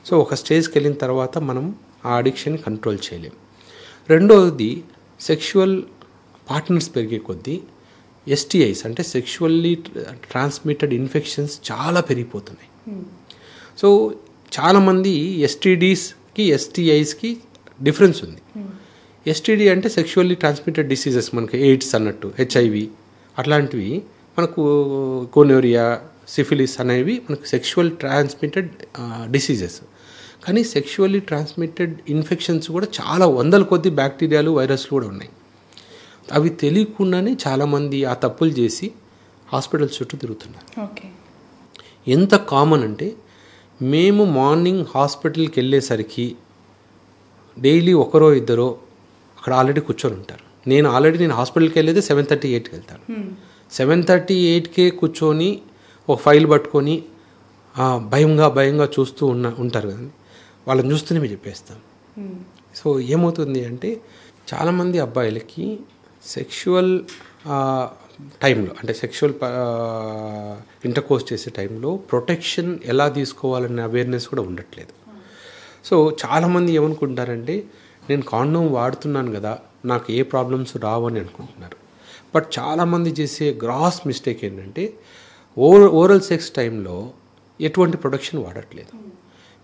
సో ఒక స్టేజ్కి వెళ్ళిన తర్వాత మనం ఆ అడిక్షన్ కంట్రోల్ చేయలేం. రెండవది సెక్షువల్ పార్ట్నర్స్ పెరిగే కొద్దీ ఎస్టీఐస్ అంటే సెక్షువల్లీ ట్రాన్స్మిటెడ్ ఇన్ఫెక్షన్స్ చాలా పెరిగిపోతున్నాయి. సో చాలామంది ఎస్టీడీస్కి ఎస్టీఐస్కి డిఫరెన్స్ ఉంది. ఎస్టీడీ అంటే సెక్షువల్లీ ట్రాన్స్మిటెడ్ డిసీజెస్, మనకు ఎయిడ్స్ అన్నట్టు, హెచ్ఐవి అట్లాంటివి, మనకు గోనోరియా, సిఫిలిస్ అనేవి మనకు సెక్షువల్ ట్రాన్స్మిటెడ్ డిసీజెస్. కానీ సెక్షువల్లీ ట్రాన్స్మిటెడ్ ఇన్ఫెక్షన్స్ కూడా చాలా వందల కొద్ది బ్యాక్టీరియాలు, వైరస్లు కూడా ఉన్నాయి. అవి తెలియకుండానే చాలామంది ఆ తప్పులు చేసి హాస్పిటల్స్ చుట్టూ తిరుగుతున్నారు. ఎంత కామన్ అంటే మేము మార్నింగ్ హాస్పిటల్కి వెళ్ళేసరికి డైలీ ఒకరో ఇద్దరో అక్కడ ఆల్రెడీ కూర్చొని ఉంటారు. నేను హాస్పిటల్కి వెళ్ళేది 7:30-8కి వెళ్తాను. 7:30-8కే కూర్చొని ఒక ఫైల్ పట్టుకొని భయంగా చూస్తూ ఉంటారు కదండి. వాళ్ళని చూస్తూనే మేము చెప్పేస్తాం. సో ఏమవుతుంది అంటే చాలామంది అబ్బాయిలకి సెక్షువల్ టైంలో అంటే సెక్షువల్ ఇంటర్కోర్స్ చేసే టైంలో ప్రొటెక్షన్ ఎలా తీసుకోవాలనే అవేర్నెస్ కూడా ఉండట్లేదు. సో చాలామంది ఏమనుకుంటారంటే నేను కాండోమ్ వాడుతున్నాను కదా, నాకు ఏ ప్రాబ్లమ్స్ రావని అనుకుంటున్నారు. బట్ చాలామంది చేసే గ్రాస్ మిస్టేక్ ఏంటంటే ఓరల్ సెక్స్ టైంలో ఎటువంటి ప్రొటెక్షన్ వాడట్లేదు.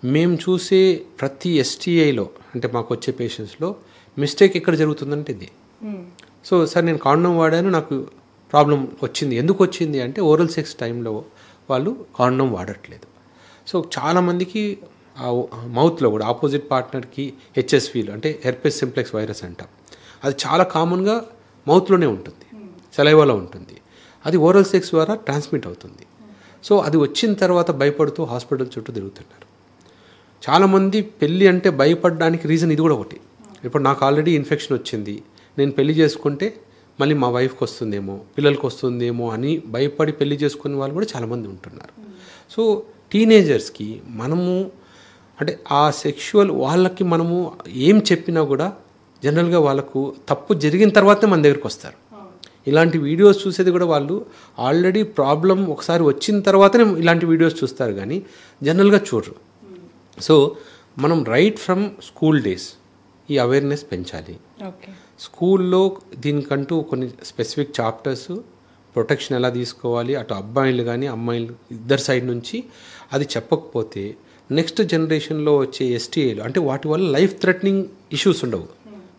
మేము చూసే ప్రతి ఎస్టీఐలో అంటే మాకు వచ్చే పేషెంట్స్లో మిస్టేక్ ఎక్కడ జరుగుతుందంటే ఇది. సో సార్ నేను కాండోమ్ వాడాను, నాకు ప్రాబ్లం వచ్చింది. ఎందుకు వచ్చింది అంటే ఓరల్ సెక్స్ టైంలో వాళ్ళు కాండోమ్ వాడట్లేదు. సో చాలామందికి మౌత్లో కూడా ఆపోజిట్ పార్ట్నర్కి హెచ్ఎస్వీలు అంటే హెర్పెస్ సింప్లెక్స్ వైరస్ అంటాం. అది చాలా కామన్గా మౌత్లోనే ఉంటుంది, సలైవాలో ఉంటుంది. అది ఓరల్ సెక్స్ ద్వారా ట్రాన్స్మిట్ అవుతుంది. సో అది వచ్చిన తర్వాత భయపడుతూ హాస్పిటల్ చుట్టూ తిరుగుతున్నారు. చాలామంది పెళ్ళి అంటే భయపడడానికి రీజన్ ఇది కూడా ఒకటి. ఇప్పుడు నాకు ఆల్రెడీ ఇన్ఫెక్షన్ వచ్చింది, నేను పెళ్లి చేసుకుంటే మళ్ళీ మా వైఫ్కి వస్తుందేమో, పిల్లలకి వస్తుందేమో అని భయపడి పెళ్లి చేసుకునే వాళ్ళు కూడా చాలామంది ఉంటున్నారు. సో టీనేజర్స్కి మనము అంటే ఆ సెక్షువల్ వాళ్ళకి మనము ఏం చెప్పినా కూడా జనరల్గా వాళ్ళకు తప్పు జరిగిన తర్వాతనే మన దగ్గరికి వస్తారు. ఇలాంటి వీడియోస్ చూసేది కూడా వాళ్ళు ఆల్రెడీ ప్రాబ్లం ఒకసారి వచ్చిన తర్వాతనే ఇలాంటి వీడియోస్ చూస్తారు, కానీ జనరల్గా చూడరు. సో మనం రైట్ ఫ్రమ్ స్కూల్ డేస్ ఈ అవేర్నెస్ పెంచాలి. స్కూల్లో దీనికంటూ కొన్ని స్పెసిఫిక్ చాప్టర్స్, ప్రొటెక్షన్ ఎలా తీసుకోవాలి అటు అబ్బాయిలు కానీ అమ్మాయిలు ఇద్దరు సైడ్ నుంచి అది చెప్పకపోతే నెక్స్ట్ జనరేషన్లో వచ్చే ఎస్టీఏలు అంటే వాటి వల్ల లైఫ్ థ్రెటనింగ్ ఇష్యూస్ ఉండవు,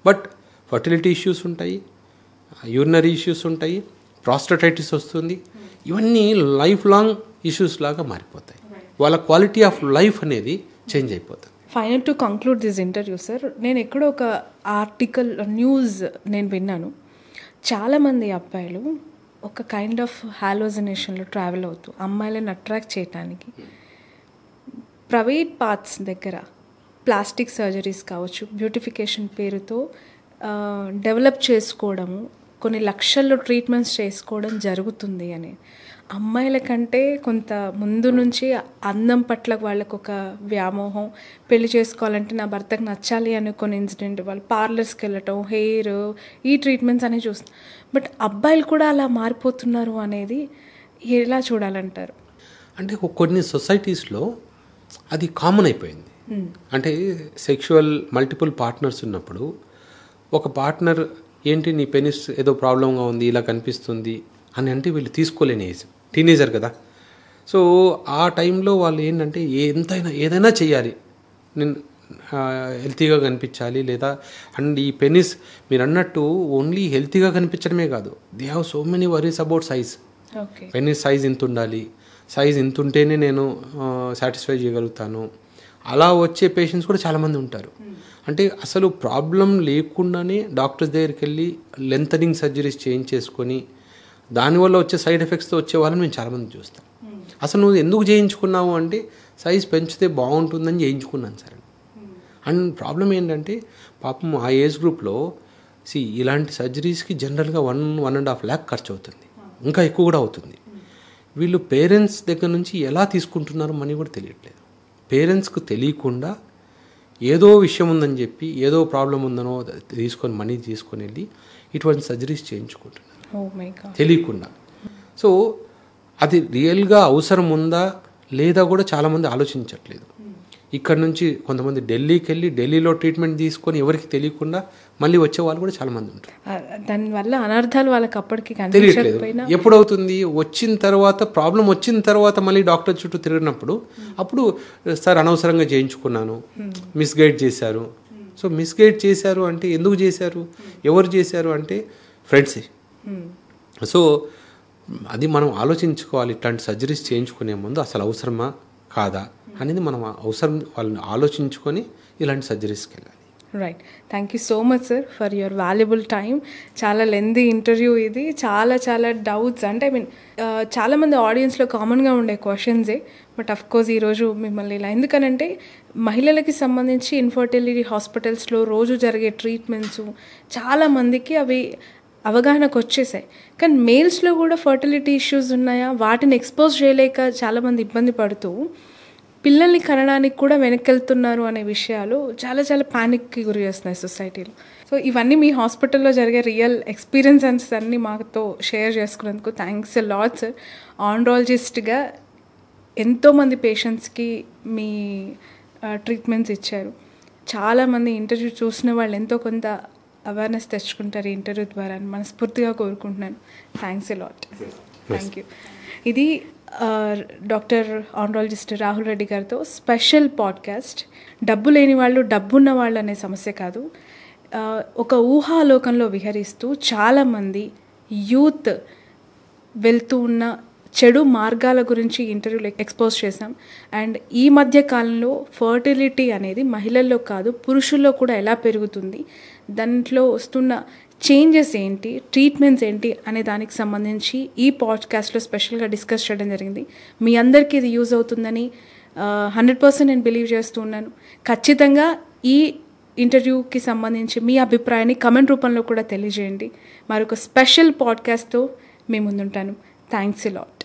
బట్ ఫర్టిలిటీ ఇష్యూస్ ఉంటాయి, యూరినరీ ఇష్యూస్ ఉంటాయి, ప్రాస్టటైటిస్ వస్తుంది. ఇవన్నీ లైఫ్ లాంగ్ ఇష్యూస్ లాగా మారిపోతాయి. వాళ్ళ క్వాలిటీ ఆఫ్ లైఫ్ అనేది చేంజ్ అయిపోతుంది. Final to conclude this interview sir, నేను ఎక్కడో ఒక ఆర్టికల్ న్యూస్ నేను విన్నాను. చాలామంది అబ్బాయిలు ఒక కైండ్ ఆఫ్ హాలోజినేషన్లో ట్రావెల్ అవుతూ అమ్మాయిలను అట్రాక్ట్ చేయడానికి ప్రైవేట్ పార్ట్స్ దగ్గర ప్లాస్టిక్ సర్జరీస్ కావచ్చు, బ్యూటిఫికేషన్ పేరుతో డెవలప్ చేసుకోవడము, కొన్ని లక్షల్లో ట్రీట్మెంట్స్ చేసుకోవడం జరుగుతుంది అని. అమ్మాయిల కంటే కొంత ముందు నుంచి అందం పట్ల వాళ్ళకు ఒక వ్యామోహం, పెళ్లి చేసుకోవాలంటే నా భర్తకు నచ్చాలి అనే కొన్ని ఇన్సిడెంట్, వాళ్ళు పార్లర్స్కి వెళ్ళటం, హెయిర్, ఈ ట్రీట్మెంట్స్ అనేవి చూస్తారు. బట్ అబ్బాయిలు కూడా అలా మారిపోతున్నారు అనేది ఎలా చూడాలంటారు? అంటే కొన్ని సొసైటీస్లో అది కామన్ అయిపోయింది. అంటే సెక్షువల్ మల్టిపుల్ పార్ట్నర్స్ ఉన్నప్పుడు ఒక పార్ట్నర్ ఏంటి నీ పెనిస్ ఏదో ప్రాబ్లంగా ఉంది ఇలా కనిపిస్తుంది అని అంటే వీళ్ళు తీసుకోలేని ఏజ్, టీనేజర్ కదా. సో ఆ టైంలో వాళ్ళు ఏంటంటే ఏదైనా చేయాలి, నేను హెల్తీగా కనిపించాలి, లేదా అండ్ ఈ పెనిస్ మీరు అన్నట్టు ఓన్లీ హెల్తీగా కనిపించడమే కాదు, they have so many worries about size. Penis size ఇంత ఉండాలి, సైజ్ ఇంత ఉంటేనే నేను సాటిస్ఫై చేయగలుగుతాను. అలా వచ్చే పేషెంట్స్ కూడా చాలామంది ఉంటారు. అంటే అసలు ప్రాబ్లం లేకుండానే డాక్టర్స్ దగ్గరికి వెళ్ళి లెంతనింగ్ సర్జరీస్ చేయించేసుకొని దానివల్ల వచ్చే సైడ్ ఎఫెక్ట్స్తో వచ్చే వాళ్ళని మేము చాలామంది చూస్తాం. అసలు నువ్వు ఎందుకు చేయించుకున్నావు అంటే సైజ్ పెంచితే బాగుంటుందని చేయించుకున్నాను సార్. అండ్ ప్రాబ్లం ఏంటంటే పాపం ఆ ఏజ్ గ్రూప్లో ఇలాంటి సర్జరీస్కి జనరల్గా 1.5 lakh ఖర్చు అవుతుంది, ఇంకా ఎక్కువ కూడా అవుతుంది. వీళ్ళు పేరెంట్స్ దగ్గర నుంచి ఎలా తీసుకుంటున్నారో మనీ కూడా తెలియట్లేదు. పేరెంట్స్కు తెలియకుండా ఏదో విషయం ఉందని చెప్పి ఏదో ప్రాబ్లం ఉందనో తీసుకొని మనీ తీసుకొని వెళ్ళి ఇటువంటి సర్జరీస్ చేయించుకుంటున్నారు తెలియకుండా. సో అది రియల్గా అవసరం ఉందా లేదా కూడా చాలామంది ఆలోచించట్లేదు. ఇక్కడ నుంచి కొంతమంది ఢిల్లీకి వెళ్ళి ఢిల్లీలో ట్రీట్మెంట్ తీసుకొని ఎవరికి తెలియకుండా మళ్ళీ వచ్చే వాళ్ళు కూడా చాలామంది ఉంటారు. దానివల్ల అనర్థాలు వాళ్ళకి అప్పటికి తెలియట్లేదు. ఎప్పుడవుతుంది వచ్చిన తర్వాత, ప్రాబ్లం వచ్చిన తర్వాత మళ్ళీ డాక్టర్ చుట్టూ తిరిగినప్పుడు అప్పుడు సార్ అనవసరంగా చేయించుకున్నాను, మిస్గైడ్ చేశారు. సో మిస్గైడ్ చేశారు అంటే ఎందుకు చేశారు, ఎవరు చేశారు అంటే ఫ్రెండ్సే. సో అది మనం ఆలోచించుకోవాలి. ఇట్లాంటి సర్జరీస్ చేయించుకునే ముందు అసలు అవసరమా కాదా అనేది మనం అవసరం వాళ్ళని ఆలోచించుకొని ఇలాంటి సర్జరీస్కి వెళ్ళాలి. Right. Thank you so much sir for your valuable time. చాలా లెందీ ఇంటర్వ్యూ ఇది. చాలా డౌట్స్ అంటే చాలామంది ఆడియన్స్లో కామన్గా ఉండే క్వశ్చన్సే. బట్ అఫ్కోర్స్ ఈరోజు మిమ్మల్ని ఇలా, ఎందుకనంటే మహిళలకి సంబంధించి ఇన్ఫర్టిలిటీ హాస్పిటల్స్లో రోజు జరిగే ట్రీట్మెంట్స్ చాలామందికి అవి అవగాహనకు వచ్చేసాయి. కానీ మేల్స్లో కూడా ఫర్టిలిటీ ఇష్యూస్ ఉన్నాయా, వాటిని ఎక్స్పోజ్ చేయలేక చాలామంది ఇబ్బంది పడుతూ పిల్లల్ని కనడానికి కూడా వెనక్కెళ్తున్నారు అనే విషయాలు చాలా చాలా ప్యానిక్కి గురి చేస్తున్నాయి సొసైటీలో. సో ఇవన్నీ మీ హాస్పిటల్లో జరిగే రియల్ ఎక్స్పీరియన్సెస్ అన్నీ మాతో షేర్ చేసుకున్నందుకు థ్యాంక్స్ ఎ లాట్ సార్. ఆండ్రాలజిస్ట్గా ఎంతోమంది పేషెంట్స్కి మీ ట్రీట్మెంట్స్ ఇచ్చారు. చాలామంది ఇంటర్వ్యూ చూసిన వాళ్ళు ఎంతో కొంత అవేర్నెస్ తెచ్చుకుంటారు ఈ ఇంటర్వ్యూ ద్వారా అని మనస్ఫూర్తిగా కోరుకుంటున్నాను. Thanks a lot. Thank you. ఇది డాక్టర్ ఆండ్రాలజిస్ట్ రాహుల్ రెడ్డి గారితో స్పెషల్ పాడ్కాస్ట్. డబ్బు లేని వాళ్ళు డబ్బున్న వాళ్ళు అనే సమస్య కాదు, ఒక ఊహాలోకంలో విహరిస్తూ చాలామంది యూత్ వెళ్తూ ఉన్న చెడు మార్గాల గురించి ఇంటర్వ్యూలో ఎక్స్పోజ్ చేశాం. అండ్ ఈ మధ్య కాలంలో ఫర్టిలిటీ అనేది మహిళల్లో కాదు పురుషుల్లో కూడా ఎలా పెరుగుతుంది, దాంట్లో వస్తున్న చేంజెస్ ఏంటి, ట్రీట్మెంట్స్ ఏంటి అనే దానికి సంబంధించి ఈ పాడ్కాస్ట్లో స్పెషల్గా డిస్కస్ చేయడం జరిగింది. మీ అందరికీ ఇది యూజ్ అవుతుందని 100% నేను బిలీవ్ చేస్తూ ఉన్నాను. ఖచ్చితంగా ఈ ఇంటర్వ్యూకి సంబంధించి మీ అభిప్రాయాన్ని కమెంట్ రూపంలో కూడా తెలియజేయండి. మరొక స్పెషల్ పాడ్కాస్ట్తో మీ ముందుంటాను. Thanks a lot.